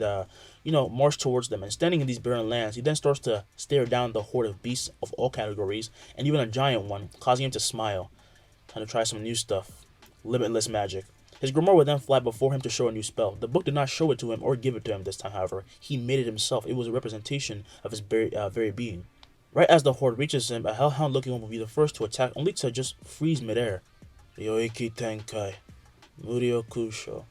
march towards them. And standing in these barren lands, he then starts to stare down the horde of beasts of all categories, and even a giant one, causing him to smile. Time to try some new stuff. Limitless magic. His Grimoire would then fly before him to show a new spell. The book did not show it to him or give it to him this time, however. He made it himself. It was a representation of his very being. Right as the horde reaches him, a hellhound looking one will be the first to attack, only to just freeze midair. Ryoiki Tenkai. Murio Kusho.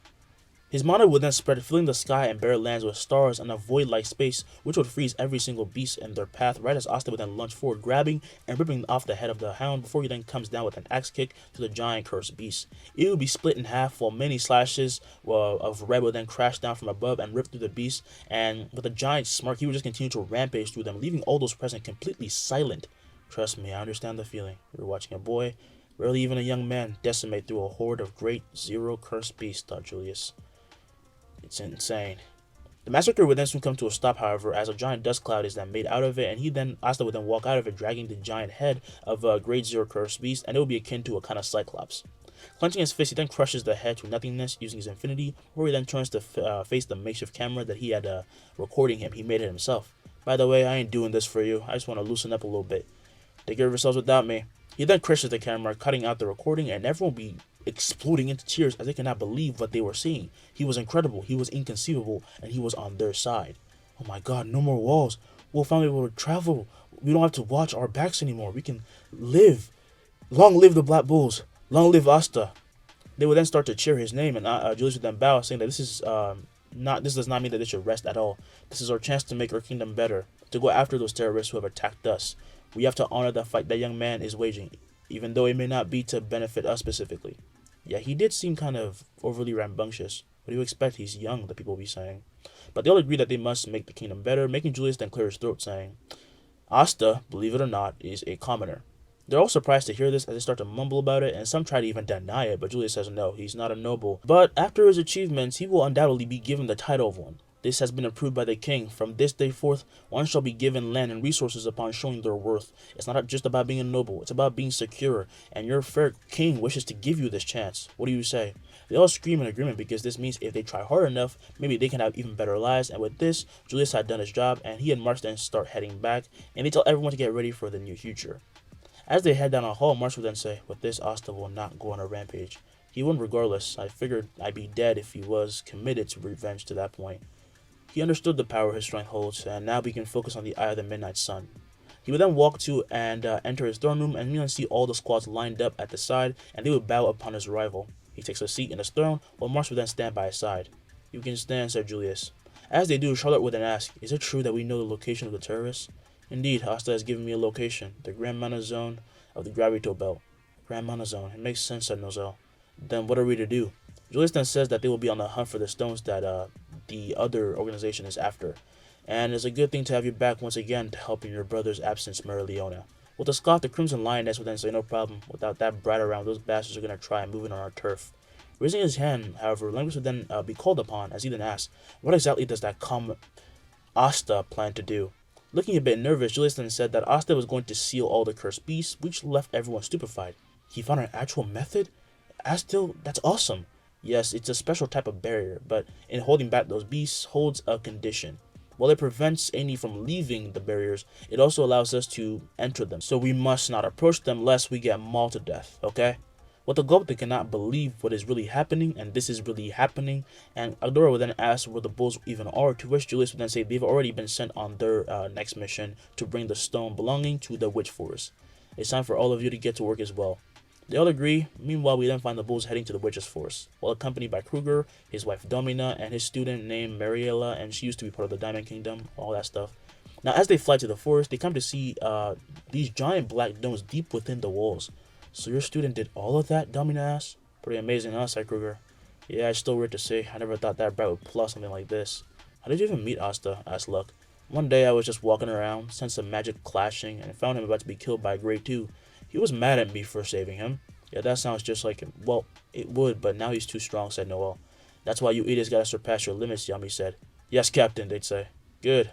His mana would then spread, filling the sky and bare lands with stars and a void-like space, which would freeze every single beast in their path, right as Asta would then lunge forward, grabbing and ripping off the head of the hound before he then comes down with an axe kick to the giant cursed beast. It would be split in half, while many slashes of red would then crash down from above and rip through the beast, and with a giant smirk, he would just continue to rampage through them, leaving all those present completely silent. Trust me, I understand the feeling. You're watching a boy, rarely even a young man, decimate through a horde of great zero-cursed beasts, thought Julius. It's insane. The massacre would then soon come to a stop, however, as a giant dust cloud is then made out of it, and Asta would then walk out of it, dragging the giant head of a great zero-cursed beast, and it would be akin to a kind of cyclops. Clenching his fist, he then crushes the head to nothingness using his infinity, where he then turns to face the makeshift camera that he had recording him. He made it himself. By the way, I ain't doing this for you. I just want to loosen up a little bit. Take care of yourselves without me. He then crushes the camera, cutting out the recording, and everyone will be exploding into tears as they cannot believe what they were seeing. He was incredible, he was inconceivable, and he was on their side. Oh my god, no more walls. We'll finally be able to travel. We don't have to watch our backs anymore. We can live. Long live the Black Bulls. Long live Asta. They would then start to cheer his name, and Julius would then bow, saying that this does not mean that they should rest at all. This is our chance to make our kingdom better, to go after those terrorists who have attacked us. We have to honor the fight that young man is waging, even though it may not be to benefit us specifically. Yeah, he did seem kind of overly rambunctious. What do you expect? He's young, the people will be saying. But they all agree that they must make the kingdom better, making Julius then clear his throat, saying, Asta, believe it or not, is a commoner. They're all surprised to hear this as they start to mumble about it, and some try to even deny it, but Julius says no, he's not a noble. But after his achievements, he will undoubtedly be given the title of one. This has been approved by the king. From this day forth, one shall be given land and resources upon showing their worth. It's not just about being a noble, it's about being secure, and your fair king wishes to give you this chance. What do you say? They all scream in agreement because this means if they try hard enough, maybe they can have even better lives. And with this, Julius had done his job, and he and March then start heading back, and they tell everyone to get ready for the new future. As they head down a hall, March would then say, with this, Asta will not go on a rampage. He wouldn't regardless. I figured I'd be dead if he was committed to revenge to that point. He understood the power his strength holds, and now he can focus on the eye of the midnight sun. He would then walk to and enter his throne room, and we would see all the squads lined up at the side, and they would bow upon his arrival. He takes a seat in his throne, while March would then stand by his side. You can stand, said Julius. As they do, Charlotte would then ask, is it true that we know the location of the terrorists? Indeed, Asta has given me a location, the Grand Mana Zone of the Gravito Belt. Grand Mana Zone, it makes sense, said Noelle. Then what are we to do? Julius then says that they will be on the hunt for the stones that the other organization is after. And it's a good thing to have you back once again to help in your brother's absence, Meriliona. With a scoff, the Crimson Lioness would then say, no problem. Without that brat around, those bastards are going to try and move in on our turf. Raising his hand, however, language would then be called upon, as he then asks, what exactly does that Asta plan to do? Looking a bit nervous, Julius then said that Asta was going to seal all the cursed beasts, which left everyone stupefied. He found an actual method? Astil, that's awesome. Yes, it's a special type of barrier, but in holding back those beasts holds a condition. While it prevents any from leaving the barriers, it also allows us to enter them. So we must not approach them lest we get mauled to death, okay? With the gulp, they cannot believe what is really happening, and this is really happening. And Agdora would then ask where the bulls even are, to which Julius would then say they've already been sent on their next mission to bring the stone belonging to the witch forest. It's time for all of you to get to work as well. They all agree. Meanwhile, we then find the bulls heading to the witch's forest, while accompanied by Kruger, his wife Domina, and his student named Mariella, and she used to be part of the Diamond Kingdom, all that stuff. Now, as they fly to the forest, they come to see these giant black domes deep within the walls. So your student did all of that, dummy ass? Pretty amazing, huh, said Kruger. Yeah, it's still weird to say. I never thought that brat would pull out something like this. How did you even meet Asta? Asked Luck. One day I was just walking around, sensed some magic clashing, and found him about to be killed by a Grey 2. He was mad at me for saving him. Yeah, that sounds just like him. Well, it would, but now he's too strong, said Noelle. That's why you idiots gotta surpass your limits, Yami said. Yes, Captain, they'd say. Good.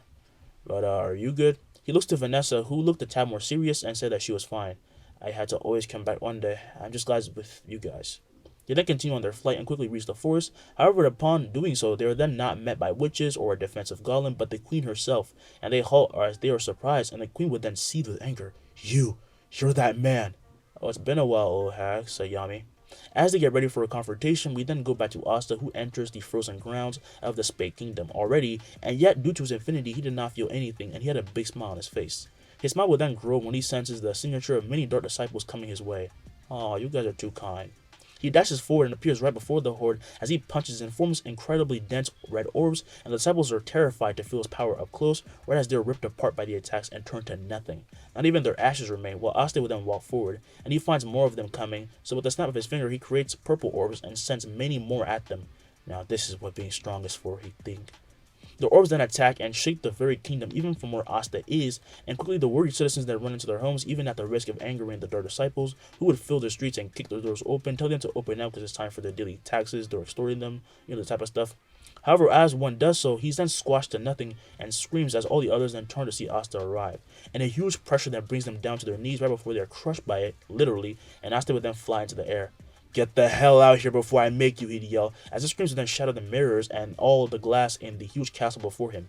But, are you good? He looks to Vanessa, who looked a tad more serious, and said that she was fine. I had to always come back one day. I'm just glad it's with you guys. They then continue on their flight and quickly reach the forest. However, upon doing so, they are then not met by witches or a defensive golem, but the queen herself, and they halt as they are surprised, and the queen would then seethe with anger. You're that man. Oh, it's been a while, old hag, said Yami. As they get ready for a confrontation, we then go back to Asta, who enters the frozen grounds of the Spade Kingdom already, and yet, due to his infinity, he did not feel anything, and he had a big smile on his face. His smile will then grow when he senses the signature of many dark disciples coming his way. Aw, you guys are too kind. He dashes forward and appears right before the horde as he punches and forms incredibly dense red orbs, and the disciples are terrified to feel his power up close, right as they're ripped apart by the attacks and turned to nothing. Not even their ashes remain, while Asta will then walk forward, and he finds more of them coming, so with a snap of his finger he creates purple orbs and sends many more at them. Now this is what being strong is for, he'd think. The orbs then attack and shake the very kingdom even from where Asta is, and quickly the worried citizens then run into their homes, even at the risk of angering the dark disciples, who would fill the streets and kick their doors open, tell them to open up because it's time for their daily taxes, they're extorting them, the type of stuff. However, as one does so, he's then squashed to nothing and screams as all the others then turn to see Asta arrive, and a huge pressure that brings them down to their knees right before they are crushed by it, literally, and Asta would then fly into the air. Get the hell out here before I make you, he'd yell, as the screams would then shatter the mirrors and all the glass in the huge castle before him.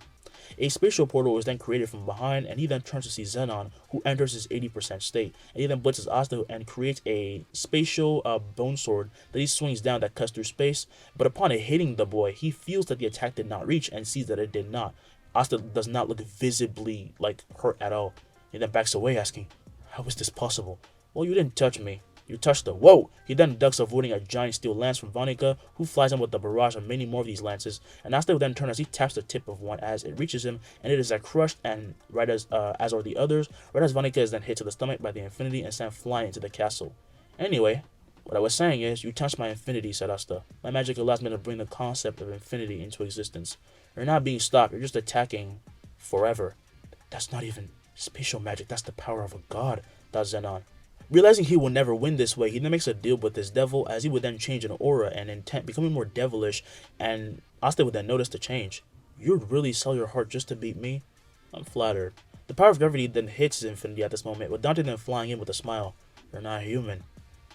A spatial portal is then created from behind, and he then turns to see Zenon, who enters his 80% state, and he then blitzes Asta and creates a spatial bone sword that he swings down that cuts through space, but upon it hitting the boy, he feels that the attack did not reach and sees that it did not. Asta does not look visibly, hurt at all. He then backs away, asking, how is this possible? Well, you didn't touch me. You touched her. Whoa! He then ducks, avoiding a giant steel lance from Vonica, who flies him with a barrage of many more of these lances, and Asta will then turn as he taps the tip of one as it reaches him, and it is crushed, and right as are the others, right as Vonica is then hit to the stomach by the infinity and sent flying into the castle. Anyway, what I was saying is, you touched my infinity, said Asta. My magic allows me to bring the concept of infinity into existence. You're not being stopped, you're just attacking forever. That's not even spatial magic, that's the power of a god, thought Zenon. Realizing he will never win this way, he then makes a deal with this devil, as he would then change an aura and intent, becoming more devilish, and Asta would then notice the change. You'd really sell your heart just to beat me? I'm flattered. The power of gravity then hits his infinity at this moment, with Dante then flying in with a smile. You're not human.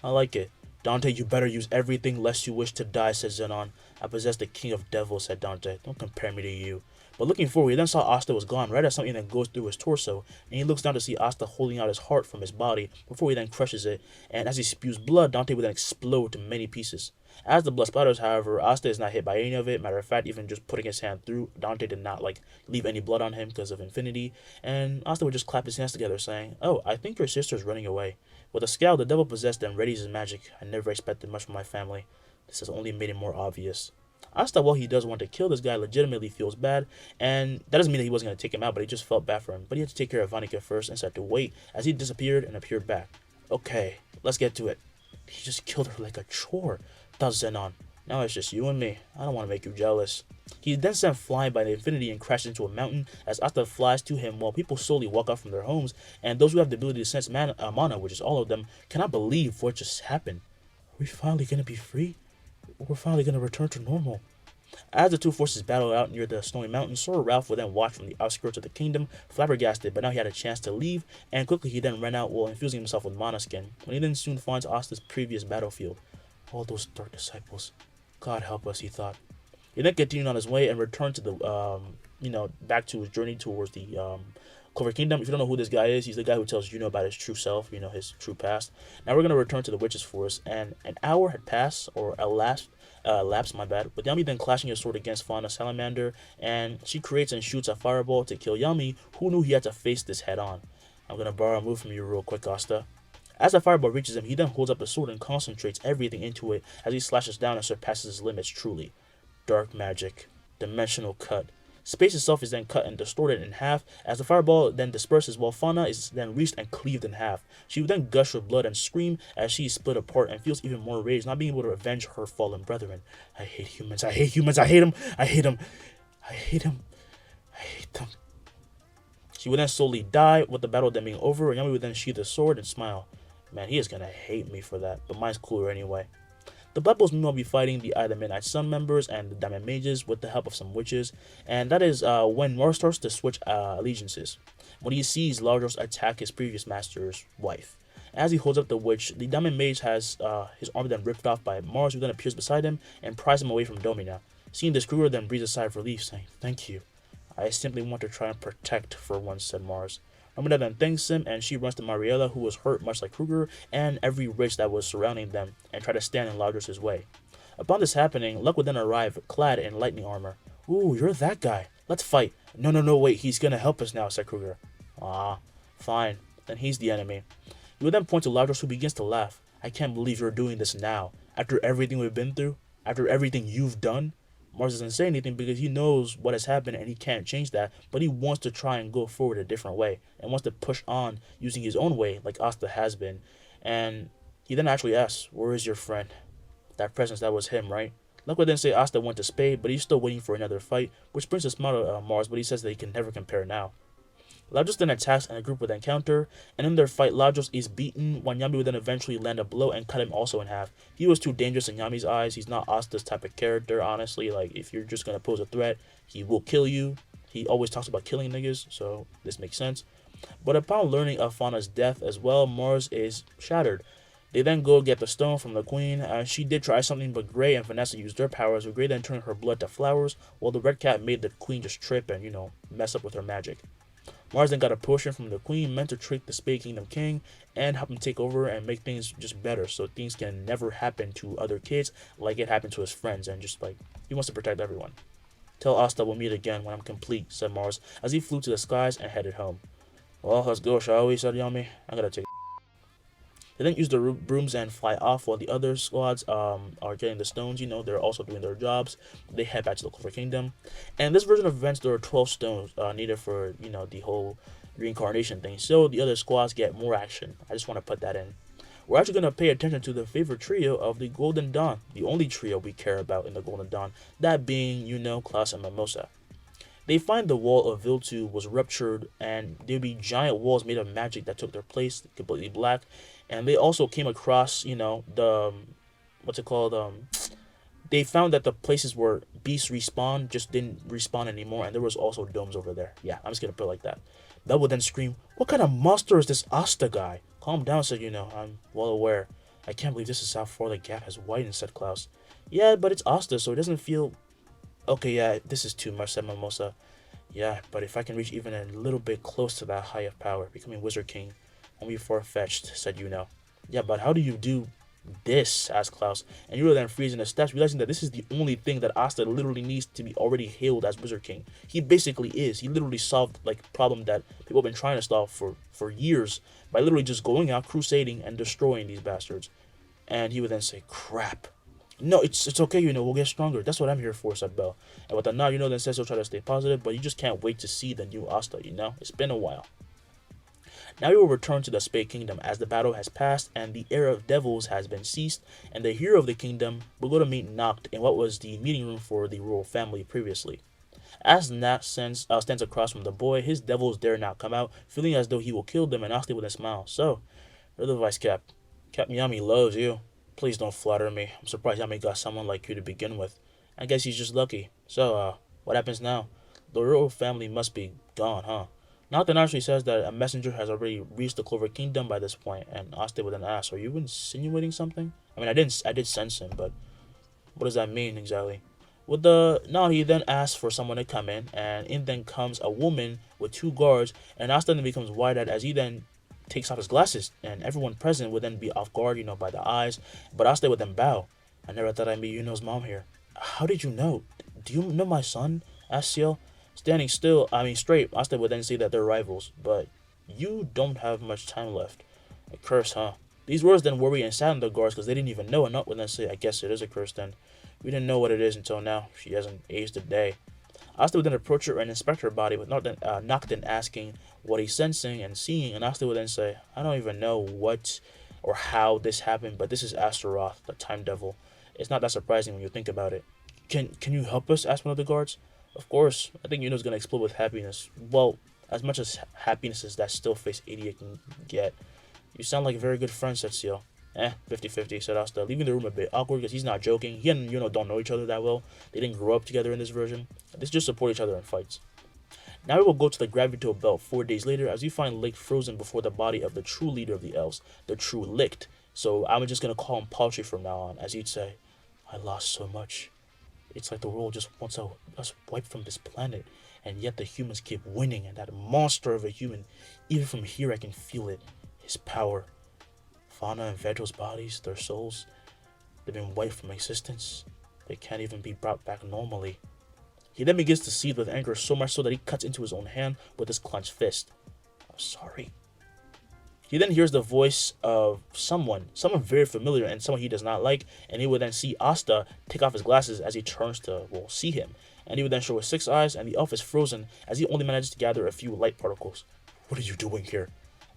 I like it. Dante, you better use everything lest you wish to die, said Zenon. I possess the king of devils, said Dante. Don't compare me to you. But looking forward, he then saw Asta was gone, right as something then goes through his torso, and he looks down to see Asta holding out his heart from his body before he then crushes it, and as he spews blood, Dante would then explode to many pieces. As the blood splatters, however, Asta is not hit by any of it. Matter of fact, even just putting his hand through, Dante did not leave any blood on him because of infinity, and Asta would just clap his hands together, saying, "Oh, I think your sister's running away." With a scowl, the devil possessed and readies his magic. I never expected much from my family. This has only made it more obvious. Asta, while he does want to kill this guy, legitimately feels bad, and that doesn't mean that he wasn't going to take him out, but he just felt bad for him. But he had to take care of Vonica first and had to wait as he disappeared and appeared back. Okay, let's get to it. He just killed her like a chore, thought Zenon. Now it's just you and me. I don't want to make you jealous. He then sent flying by the infinity and crashed into a mountain as Asta flies to him while people slowly walk out from their homes, and those who have the ability to sense mana, which is all of them, cannot believe what just happened. Are we finally going to be free? We're finally going to return to normal. As the two forces battled out near the snowy mountain, Sora Ralph would then watch from the outskirts of the kingdom, flabbergasted, but now he had a chance to leave, and quickly he then ran out while infusing himself with mana skin, when he then soon finds Asta's previous battlefield. All those dark disciples. God help us, he thought. He then continued on his way and returned to the, back to his journey towards the, Clover Kingdom. If you don't know who this guy is, he's the guy who tells Juno about his true self, his true past. Now we're going to return to the Witch's Forest, and an hour had passed, or elapsed, my bad, with Yami then clashing his sword against Fauna Salamander, and she creates and shoots a fireball to kill Yami, who knew he had to face this head on. I'm going to borrow a move from you real quick, Asta. As the fireball reaches him, he then holds up the sword and concentrates everything into it as he slashes down and surpasses his limits truly. Dark magic. Dimensional cut. Space itself is then cut and distorted in half as the fireball then disperses while Fauna is then reached and cleaved in half. She would then gush with blood and scream as she is split apart and feels even more rage, not being able to avenge her fallen brethren. I hate humans, I hate humans, I hate them, I hate them, I hate them, I hate them. She would then slowly die, with the battle then being over, and Yami would then sheath a sword and smile. Man, he is gonna hate me for that, but mine's cooler anyway. The Black Bulls meanwhile be fighting the Eye of the Midnight Sun members and the Diamond Mages with the help of some witches, and that is when Mars starts to switch allegiances, when he sees Lardros attack his previous master's wife. As he holds up the witch, the Diamond Mage has his arm then ripped off by Mars, who then appears beside him and pries him away from Domina. Seeing this, Kruger then breathes a sigh of relief, saying, "Thank you. I simply want to try and protect for once," said Mars. Domina then thanks him, and she runs to Mariella, who was hurt much like Kruger, and every witch that was surrounding them, and try to stand in Lardros' way. Upon this happening, Luck would then arrive, clad in lightning armor. "Ooh, you're that guy. Let's fight." No, wait, he's gonna help us now," said Kruger. "Ah, fine. Then he's the enemy." He would then point to Lardros, who begins to laugh. "I can't believe you're doing this now. After everything we've been through? After everything you've done?" Mars doesn't say anything because he knows what has happened and he can't change that, but he wants to try and go forward a different way and wants to push on using his own way like Asta has been. And he then actually asks, "Where is your friend?" That presence, that was him, right? Luck would then say Asta went to Spade, but he's still waiting for another fight, which brings a smile to Mars, but he says that he can never compare now. Lardros then attacks and the group would then counter, and in their fight, Lardros is beaten when Yami would then eventually land a blow and cut him also in half. He was too dangerous in Yami's eyes. He's not Asta's type of character, honestly. Like, if you're just going to pose a threat, he will kill you. He always talks about killing niggas, so this makes sense. But upon learning of Fauna's death as well, Mars is shattered. They then go get the stone from the queen. She did try something, but Grey and Vanessa used their powers, with Grey then turning her blood to flowers, while the red cat made the queen just trip and, mess up with her magic. Mars then got a potion from the queen meant to trick the Spade Kingdom king and help him take over and make things just better, so things can never happen to other kids like it happened to his friends, and just like he wants to protect everyone. "Tell Asta we'll meet again when I'm complete," said Mars as he flew to the skies and headed home. "Well, let's go, shall we?" said Yami. "I gotta take." They then use the brooms and fly off while the other squads are getting the stones. They're also doing their jobs. They head back to the Clover Kingdom. And in this version of events, there are 12 stones needed for, the whole reincarnation thing. So the other squads get more action. I just want to put that in. We're actually going to pay attention to the favorite trio of the Golden Dawn. The only trio we care about in the Golden Dawn. That being, Klaus and Mimosa. They find the wall of Viltu was ruptured, and there'd be giant walls made of magic that took their place, completely black. And they also came across, they found that the places where beasts respawn just didn't respawn anymore, and there was also domes over there. Yeah, I'm just gonna put it like that. That would then scream, "What kind of monster is this Asta guy?" "Calm down," said I'm well aware. "I can't believe this is how far the gap has widened," said Klaus. "Yeah, but it's Asta, so it doesn't feel..." "Okay, yeah, this is too much," said Mimosa. "Yeah, but if I can reach even a little bit close to that high of power, becoming Wizard King, won't be far-fetched," said "Yeah, but how do you do this?" asked Klaus. And Yuno then freezing the steps, realizing that this is the only thing that Asta literally needs to be already hailed as Wizard King. He basically is. He literally solved a problem that people have been trying to solve for years by literally just going out, crusading, and destroying these bastards. And he would then say, "Crap. No, it's okay, we'll get stronger. That's what I'm here for," said Bell. And with a nod, then says he'll try to stay positive, but you just can't wait to see the new Asta, It's been a while. Now we will return to the Spade Kingdom as the battle has passed and the era of devils has been ceased, and the hero of the kingdom will go to meet Noct in what was the meeting room for the royal family previously. As Nat stands across from the boy, his devils dare not come out, feeling as though he will kill them, and Asta with a smile. "So, you're the Vice Cap. Cap Yami loves you. Please don't flatter me. I'm surprised Yami got someone like you to begin with. I guess he's just lucky. So, what happens now? The royal family must be gone, huh?" Nathan actually says that a messenger has already reached the Clover Kingdom by this point, and Asta would then ask, "Are you insinuating something?" I mean, I did sense him, but what does that mean exactly? Now he then asks for someone to come in, and in then comes a woman with 2 guards, and Asta then becomes wide-eyed as he then takes off his glasses, and everyone present would then be off guard, by the eyes, but Asta would then bow. "I never thought I'd meet Yuno's mom here." "How did you know? Do you know my son?" asked Ciel. Standing straight, Asta would then say that they're rivals, but you don't have much time left. "A curse, huh?" These words then worry and sadden the guards because they didn't even know, and Nut would then say, "I guess it is a curse then. We didn't know what it is until now. She hasn't aged a day." Asta would then approach her and inspect her body with Noctin asking what he's sensing and seeing, and Asta would then say, I don't even know what or how this happened, but this is Astaroth, the Time Devil. It's not that surprising when you think about it. Can you help us? Asked one of the guards. Of course. I think Yuno's gonna explode with happiness. Well, as much as happiness as that still-faced idiot can get. You sound like a very good friend, said Seal. 50-50, said Asta, leaving the room a bit awkward because he's not joking. He and Yuno don't know each other that well. They didn't grow up together in this version. They just support each other in fights. Now we will go to the Gravito Belt 4 days later as we find Licht frozen before the body of the true leader of the elves, the true Licht. So I'm just going to call him Paltry from now on, as he'd say, I lost so much. It's like the world just wants us wiped from this planet, and yet the humans keep winning, and that monster of a human, even from here I can feel it, his power. Fauna and Vegel's bodies, their souls, they've been wiped from existence. They can't even be brought back normally. He then begins to seethe with anger so much so that he cuts into his own hand with his clenched fist. I'm sorry. He then hears the voice of someone very familiar and someone he does not like, and he would then see Asta take off his glasses as he turns to, see him. And he would then show his 6 eyes, and the elf is frozen as he only manages to gather a few light particles. What are you doing here?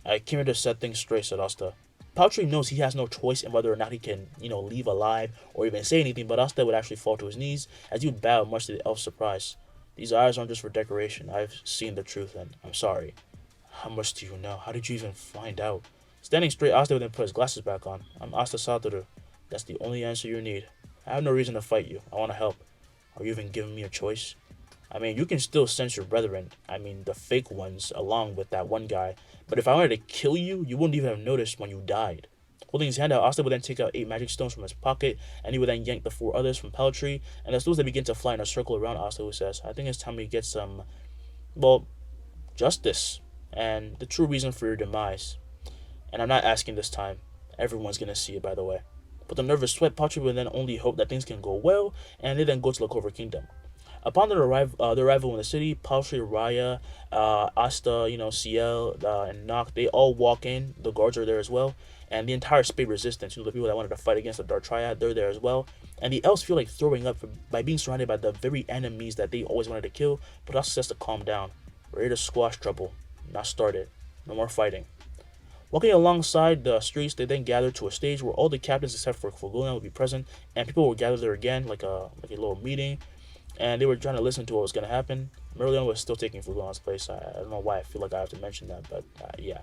I came here to set things straight, said Asta. Paltry knows he has no choice in whether or not he can, leave alive or even say anything, but Asta would actually fall to his knees as he would bow much to the elf's surprise. These eyes aren't just for decoration. I've seen the truth, and I'm sorry. How much do you know? How did you even find out? Standing straight, Asta would then put his glasses back on. I'm Asta Satoru. That's the only answer you need. I have no reason to fight you. I want to help. Are you even giving me a choice? I mean, you can still sense your brethren. I mean, the fake ones, along with that one guy. But if I wanted to kill you, you wouldn't even have noticed when you died. Holding his hand out, Asta would then take out 8 magic stones from his pocket, and he would then yank the 4 others from Paltry. And as those they begin to fly in a circle around Asta, who says, I think it's time we get some, justice. And the true reason for your demise. And I'm not asking this time. Everyone's gonna see it, by the way. But the nervous sweat, Paltry would then only hope that things can go well, and they then go to the Clover Kingdom. Upon their arrival in the city, Paltry, Raya, Asta, Ciel, and Noct, they all walk in. The guards are there as well. And the entire Spade resistance, the people that wanted to fight against the Dark Triad, they're there as well. And the elves feel like throwing up by being surrounded by the very enemies that they always wanted to kill, but Asta says to calm down. We're here to squash trouble. Not started. No more fighting. Walking alongside the streets, they then gathered to a stage where all the captains except for Fulguna would be present, and people would gather there again, like a little meeting, and they were trying to listen to what was going to happen. Merlion was still taking Fulguna's place. I don't know why I feel like I have to mention that, but yeah.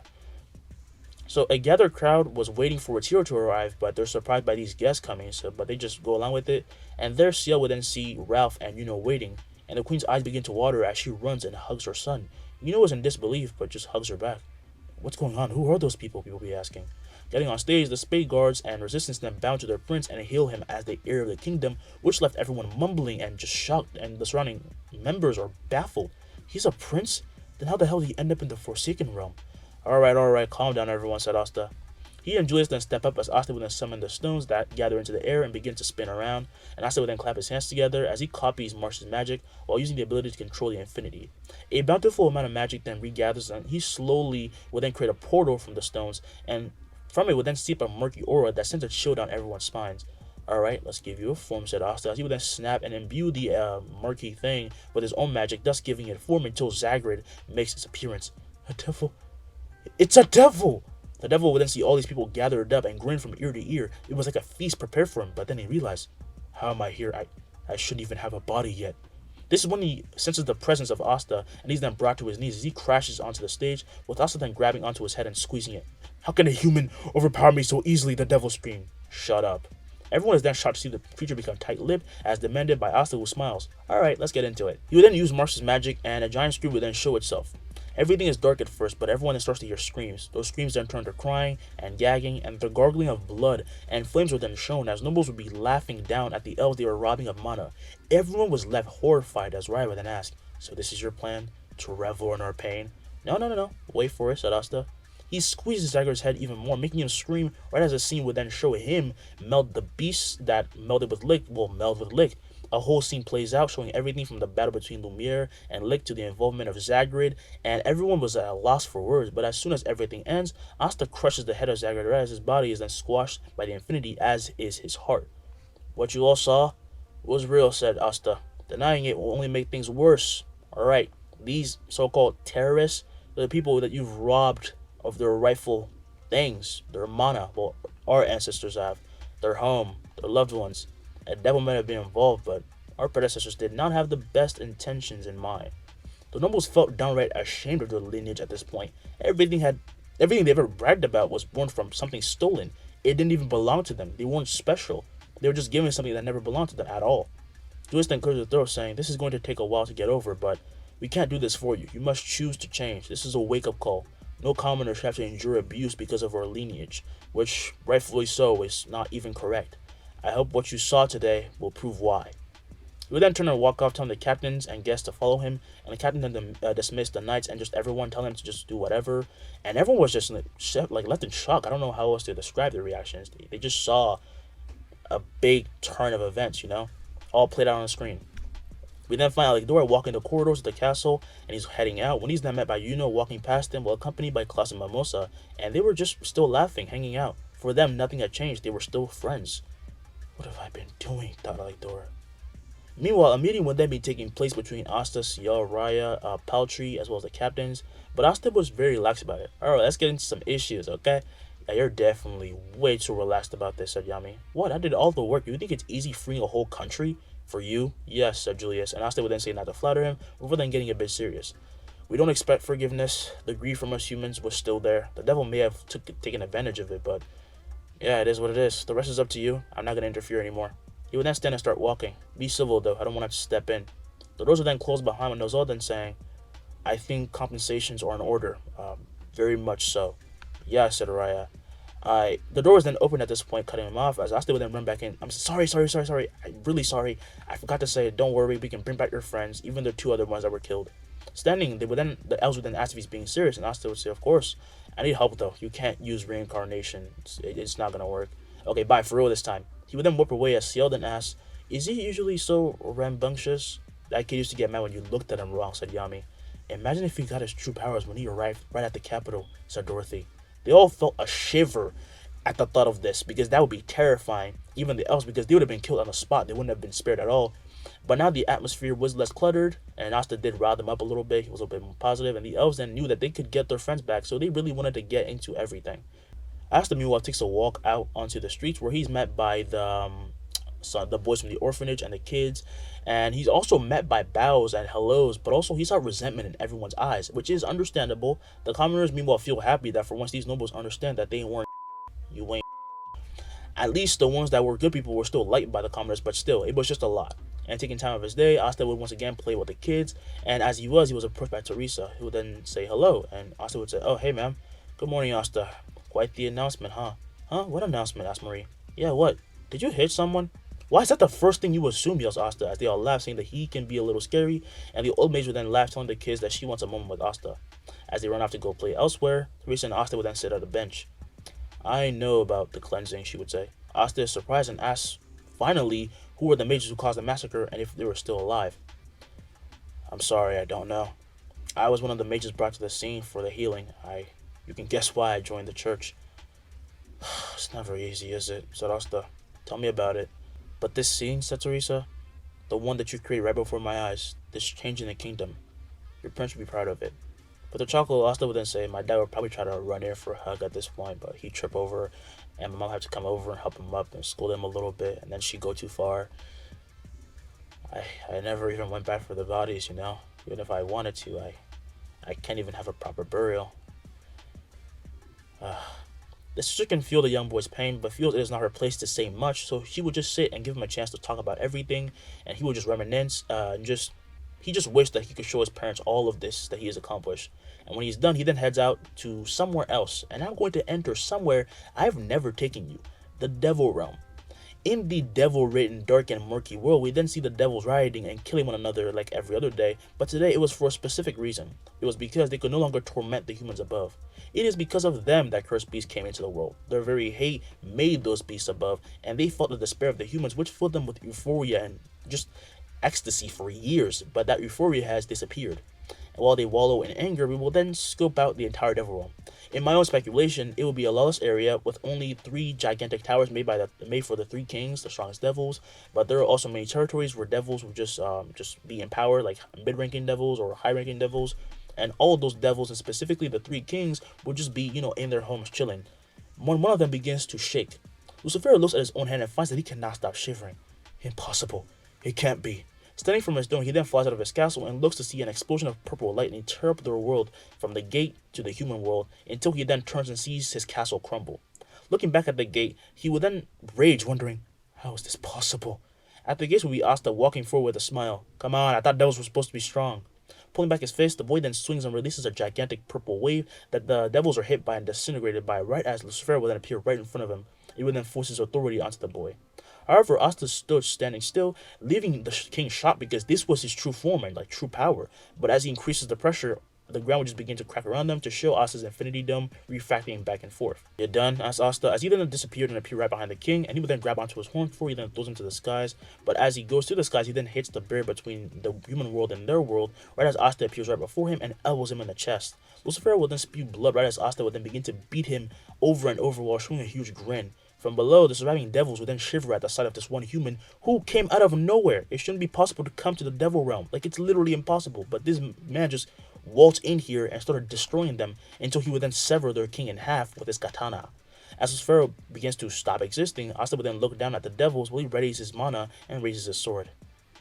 So a gathered crowd was waiting for its hero to arrive, but they're surprised by these guests coming, but they just go along with it, and there Ciel would then see Ralph and waiting, and the queen's eyes begin to water as she runs and hugs her son. Was in disbelief, but just hugs her back. What's going on? Who are those people? People be asking. Getting on stage, the Spade guards and resistance then bow to their prince and hail him as the heir of the kingdom, which left everyone mumbling and just shocked, and the surrounding members are baffled. He's a prince? Then how the hell did he end up in the Forsaken Realm? Alright, calm down everyone, said Asta. He and Julius then step up as Asta would then summon the stones that gather into the air and begin to spin around, and Asta would then clap his hands together as he copies Marsh's magic while using the ability to control the infinity. A bountiful amount of magic then regathers, and he slowly would then create a portal from the stones, and from it would then seep a murky aura that sends a chill down everyone's spines. Alright, let's give you a form, said Asta, as he would then snap and imbue the murky thing with his own magic, thus giving it form until Zagrid makes its appearance. A devil. It's a devil! The devil would then see all these people gathered up and grin from ear to ear. It was like a feast prepared for him, but then he realized, how am I here? I shouldn't even have a body yet. This is when he senses the presence of Asta, and he's then brought to his knees as he crashes onto the stage, with Asta then grabbing onto his head and squeezing it. How can a human overpower me so easily? The devil screamed. Shut up. Everyone is then shocked to see the creature become tight-lipped, as demanded by Asta, who smiles. Alright, let's get into it. He would then use Marsh's magic, and a giant scream would then show itself. Everything is dark at first, but everyone then starts to hear screams. Those screams then turn to crying and gagging and the gargling of blood, and flames were then shown as nobles would be laughing down at the elves they were robbing of mana. Everyone was left horrified as Raya would then ask, so this is your plan? To revel in our pain? No. Wait for it, said Asta. He squeezes Zagred's head even more, making him scream right as the scene would then show him melt the beast that melted with Licht, meld with Licht. A whole scene plays out, showing everything from the battle between Lumiere and Licht to the involvement of Zagred, and everyone was at a loss for words. But as soon as everything ends, Asta crushes the head of Zagred right as his body is then squashed by the infinity, as is his heart. What you all saw was real, said Asta. Denying it will only make things worse. Alright, these so-called terrorists are the people that you've robbed of their rightful things, their mana. Well, our ancestors have, their home, their loved ones. A devil might have been involved, but our predecessors did not have the best intentions in mind. The nobles felt downright ashamed of their lineage at this point. Everything they ever bragged about was born from something stolen. It didn't even belong to them. They weren't special. They were just given something that never belonged to them at all. Joyce then cleared the throat, saying, "This is going to take a while to get over, but we can't do this for you. You must choose to change. This is a wake-up call. No commoner should have to endure abuse because of our lineage, which, rightfully so, is not even correct. I hope what you saw today will prove why." He would then turn and walk off, telling the captains and guests to follow him, and the captain then dismissed the knights and just everyone, telling them to just do whatever. And everyone was just like left in shock. I don't know how else to describe their reactions. They just saw a big turn of events, all played out on the screen. We then find Alekdor walking the corridors of the castle, and he's heading out when he's then met by Yuno walking past him, while accompanied by Klaus and Mimosa, and they were just still laughing, hanging out. For them, nothing had changed. They were still friends. What have I been doing? Thought Alekdor. Meanwhile, a meeting would then be taking place between Asta, Ciel, Raya, Paltry, as well as the captains, but Asta was very relaxed about it. Alright, let's get into some issues, okay? Yeah, you're definitely way too relaxed about this, said Yami. What? I did all the work. You think it's easy freeing a whole country? For you? Yes, said Julius, and Asta would then say not to flatter him, before then getting a bit serious. We don't expect forgiveness. The greed from us humans was still there. The devil may have taken advantage of it, but yeah, it is what it is. The rest is up to you. I'm not going to interfere anymore. He would then stand and start walking. Be civil, though. I don't want to step in. The doors were then closed behind him, and Noelle then saying, I think compensations are in order. Very much so. Yeah, said Raya. The door was then opened at this point, cutting him off, as Asta would then run back in. I'm sorry. I'm really sorry. I forgot to say, don't worry, we can bring back your friends, even the 2 other ones that were killed. Standing, the elves would then ask if he's being serious, and Asta would say, of course. I need help, though. You can't use reincarnation. It's not going to work. Okay, bye, for real this time. He would then whip away as Ciel then asked, is he usually so rambunctious? That kid used to get mad when you looked at him wrong, said Yami. Imagine if he got his true powers when he arrived right at the capital, said Dorothy. They all felt a shiver at the thought of this, because that would be terrifying. Even the elves, because they would have been killed on the spot. They wouldn't have been spared at all. But now the atmosphere was less cluttered, and Asta did rile them up a little bit. He was a little bit more positive, and the elves then knew that they could get their friends back, so they really wanted to get into everything. Asta, meanwhile, takes a walk out onto the streets, where he's met by the boys from the orphanage and the kids, and he's also met by bows and hellos, but also he saw resentment in everyone's eyes, which is understandable. The commoners, meanwhile, feel happy that for once these nobles understand that they weren't you ain't. At least the ones that were good people were still liked by the commoners, but still, it was just a lot. And taking time of his day, Asta would once again play with the kids, and as he was approached by Teresa, who would then say hello, and Asta would say, oh, hey, ma'am. Good morning, Asta. Quite the announcement, huh? Huh? What announcement? Asked Marie. Yeah, what? Did you hit someone? Why is that the first thing you assume, yells Asta, as they all laugh, saying that he can be a little scary, and the old mage would then laugh, telling the kids that she wants a moment with Asta. As they run off to go play elsewhere, Teresa and Asta would then sit at a bench. I know about the cleansing, she would say. Asta is surprised and asks, finally, who were the mages who caused the massacre, and if they were still alive. I'm sorry, I don't know. I was one of the mages brought to the scene for the healing. You can guess why I joined the church. It's never easy, is it? Said Asta. Tell me about it. But this scene, said Teresa, the one that you created right before my eyes, this change in the kingdom, your parents would be proud of it. But the chocolate, Asta would then say, my dad would probably try to run in for a hug at this point, but he'd trip over, and my mom had to come over and help him up and scold him a little bit, and then she'd go too far. I never even went back for the bodies, Even if I wanted to, I can't even have a proper burial. The sister can feel the young boy's pain, but feels it is not her place to say much, so she would just sit and give him a chance to talk about everything, and he would just reminisce, he just wished that he could show his parents all of this that he has accomplished. And when he's done, he then heads out to somewhere else, and I'm going to enter somewhere I've never taken you, the Devil Realm. In the devil-ridden, dark and murky world, we then see the devils rioting and killing one another like every other day, but today it was for a specific reason. It was because they could no longer torment the humans above. It is because of them that cursed beasts came into the world. Their very hate made those beasts above, and they felt the despair of the humans, which filled them with euphoria and just ecstasy for years, but that euphoria has disappeared. And while they wallow in anger, we will then scope out the entire devil realm. In my own speculation, it will be a lawless area with only 3 gigantic towers made for the 3 kings, the strongest devils. But there are also many territories where devils will just be in power, like mid-ranking devils or high-ranking devils, and all of those devils, and specifically the 3 kings, will just be in their homes chilling. When one of them begins to shake, Lucifer looks at his own hand and finds that he cannot stop shivering. Impossible. It can't be. Standing from his throne, he then flies out of his castle and looks to see an explosion of purple lightning tear up their world from the gate to the human world, until he then turns and sees his castle crumble. Looking back at the gate, he will then rage, wondering, how is this possible? At the gates will be Asta walking forward with a smile. Come on, I thought devils were supposed to be strong. Pulling back his fist, the boy then swings and releases a gigantic purple wave that the devils are hit by and disintegrated by, right as Lucifer will then appear right in front of him. He will then force his authority onto the boy. However, Asta stood standing still, leaving the king shocked because this was his true form and true power. But as he increases the pressure, the ground will just begin to crack around them to show Asta's infinity dome refracting back and forth. "You done?" asked Asta, as he then disappeared and appeared right behind the king, and he would then grab onto his horn before he then throws him to the skies. But as he goes to the skies, he then hits the barrier between the human world and their world, right as Asta appears right before him and elbows him in the chest. Lucifer will then spew blood right as Asta will then begin to beat him over and over while showing a huge grin. From below, the surviving devils would then shiver at the sight of this one human who came out of nowhere. It shouldn't be possible to come to the devil realm. It's literally impossible. But this man just waltzed in here and started destroying them until he would then sever their king in half with his katana. As Lucifer begins to stop existing, Asta would then look down at the devils while he readies his mana and raises his sword.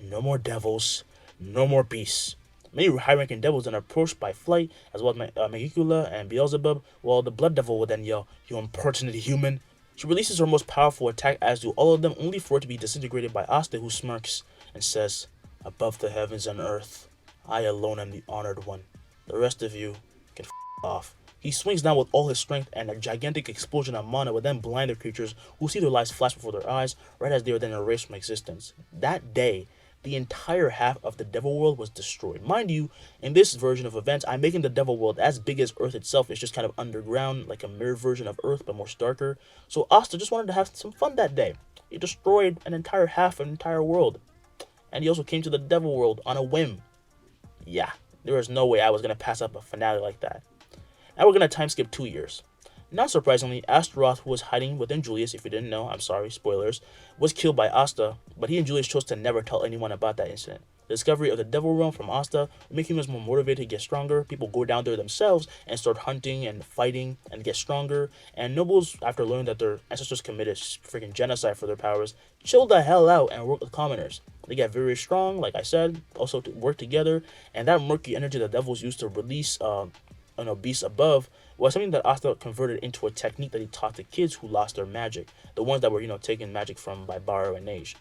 No more devils, no more beasts. Many high-ranking devils then approached by flight, as well as Megicula and Beelzebub, while the blood devil would then yell, "You impertinent human!" She releases her most powerful attack, as do all of them, only for it to be disintegrated by Asta, who smirks and says, "Above the heavens and earth, I alone am the honored one. The rest of you can off." He swings down with all his strength, and a gigantic explosion of mana would then blind the creatures, who see their lives flash before their eyes, right as they are then erased from existence. That day, the entire half of the devil world was destroyed. Mind you, in this version of events, I'm making the devil world as big as Earth itself. It's just kind of underground, like a mirror version of Earth, but more darker. So Asta just wanted to have some fun that day. He destroyed an entire half of an entire world. And he also came to the devil world on a whim. Yeah, there was no way I was going to pass up a finale like that. Now we're going to time skip 2 years. Not surprisingly, Astaroth, who was hiding within Julius, if you didn't know, I'm sorry, spoilers, was killed by Asta, but he and Julius chose to never tell anyone about that incident. The discovery of the Devil Realm from Asta will make humans more motivated to get stronger. People go down there themselves and start hunting and fighting and get stronger. And nobles, after learning that their ancestors committed freaking genocide for their powers, chill the hell out and work with commoners. They get very strong, like I said, also to work together, and that murky energy the devils use to release beasts above was something that Asta converted into a technique that he taught to kids who lost their magic, the ones that were taken magic from by Baro and Nage,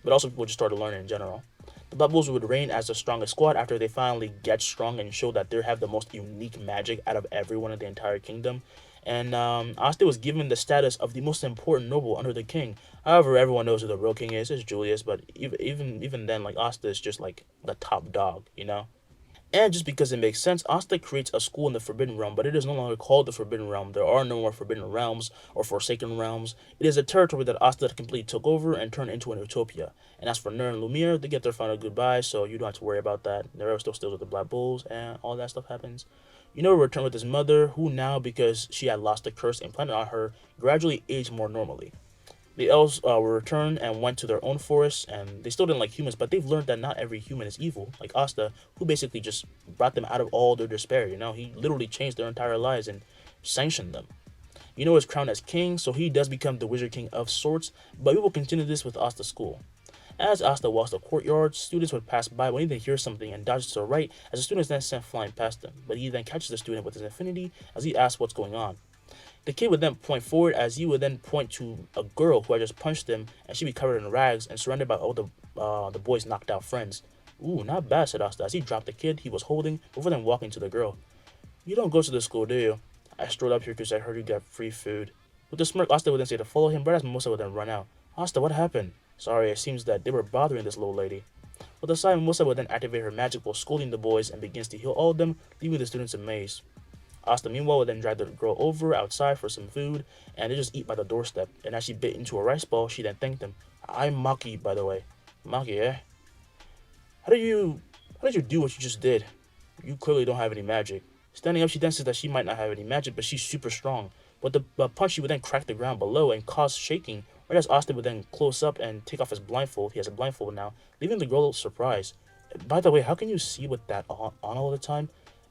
but also people just started learning in general. The Blood Bulls would reign as the strongest squad after they finally get strong and show that they have the most unique magic out of everyone in the entire kingdom. And Asta was given the status of the most important noble under the king. However, everyone knows who the real king is. It's Julius, but even then, Asta is just the top dog, And just because it makes sense, Asta creates a school in the Forbidden Realm, but it is no longer called the Forbidden Realm. There are no more Forbidden Realms or Forsaken Realms. It is a territory that Asta completely took over and turned into an utopia. And as for Nur and Lumiere, they get their final goodbye, so you don't have to worry about that. They're still with the Black Bulls, and all that stuff happens. Return with his mother, who now, because she had lost the curse implanted on her, gradually aged more normally. The elves were returned and went to their own forests, and they still didn't like humans, but they've learned that not every human is evil, like Asta, who basically just brought them out of all their despair, He literally changed their entire lives and sanctioned them. Is crowned as king, so he does become the Wizard King of sorts, but we will continue this with Asta's school. As Asta walks the courtyard, students would pass by when he then hears something and dodges to the right, as the students then sent flying past them, but he then catches the student with his infinity as he asks what's going on. The kid would then point forward, as he would then point to a girl who had just punched him, and she'd be covered in rags and surrounded by all the boy's knocked out friends. "Ooh, not bad," said Asta, as he dropped the kid he was holding before then walking to the girl. "You don't go to the school, do you?" "I strolled up here because I heard you got free food." With a smirk, Asta would then say to follow him, but as Mimosa would then run out. "Asta, what happened?" "Sorry, it seems that they were bothering this little lady." With a sigh, Mimosa would then activate her magic while scolding the boys and begins to heal all of them, leaving the students amazed. Asta, meanwhile, would then drag the girl over outside for some food, and they just eat by the doorstep. And as she bit into a rice ball, she then thanked them. "I'm Maki, by the way." "Maki, eh? How did you do what you just did? You clearly don't have any magic." Standing up, she then says that she might not have any magic, but she's super strong. But the punch she would then crack the ground below and cause shaking, right as Asta would then close up and take off his blindfold. He has a blindfold now, leaving the girl surprised. By the way, how can you see with that on all the time?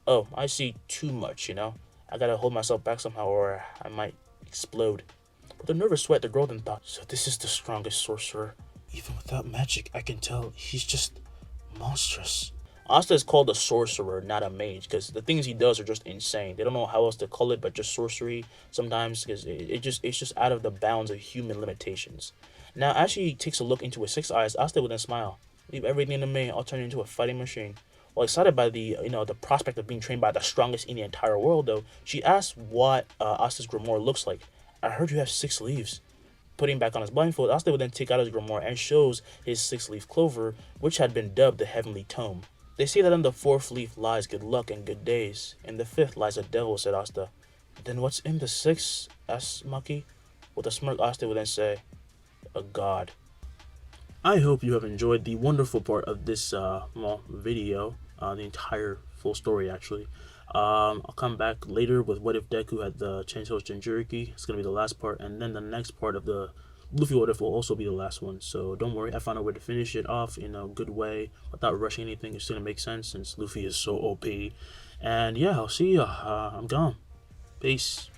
Oh, I see too much, you know? I gotta hold myself back somehow or I might explode. With a nervous sweat, the girl then thought, so this is the strongest sorcerer. Even without magic, I can tell he's just monstrous. Asta is called a sorcerer, not a mage, because the things he does are just insane. They don't know how else to call it, but just sorcery sometimes, because it's just out of the bounds of human limitations. Now, as she takes a look into his 6 eyes, Asta would then smile. Leave everything to me. I'll turn you into a fighting machine. While excited by the the prospect of being trained by the strongest in the entire world, though, she asks what Asta's Grimoire looks like. I heard you have 6 leaves. Putting back on his blindfold, Asta would then take out his Grimoire and shows his 6-leaf clover, which had been dubbed the Heavenly Tome. They say that in the 4th leaf lies good luck and good days. In the 5th lies a devil, said Asta. Then what's in the 6th? asked Maki. With a smirk, Asta would then say, a god. I hope you have enjoyed the wonderful part of this video, the entire full story actually. I'll come back later with what if Deku had the Chainsaw Jinchuriki. It's gonna be the last part, and then the next part of the Luffy what if will also be the last one. So don't worry, I found a way to finish it off in a good way without rushing anything. It's gonna make sense since Luffy is so OP. And yeah, I'll see ya. I'm gone. Peace.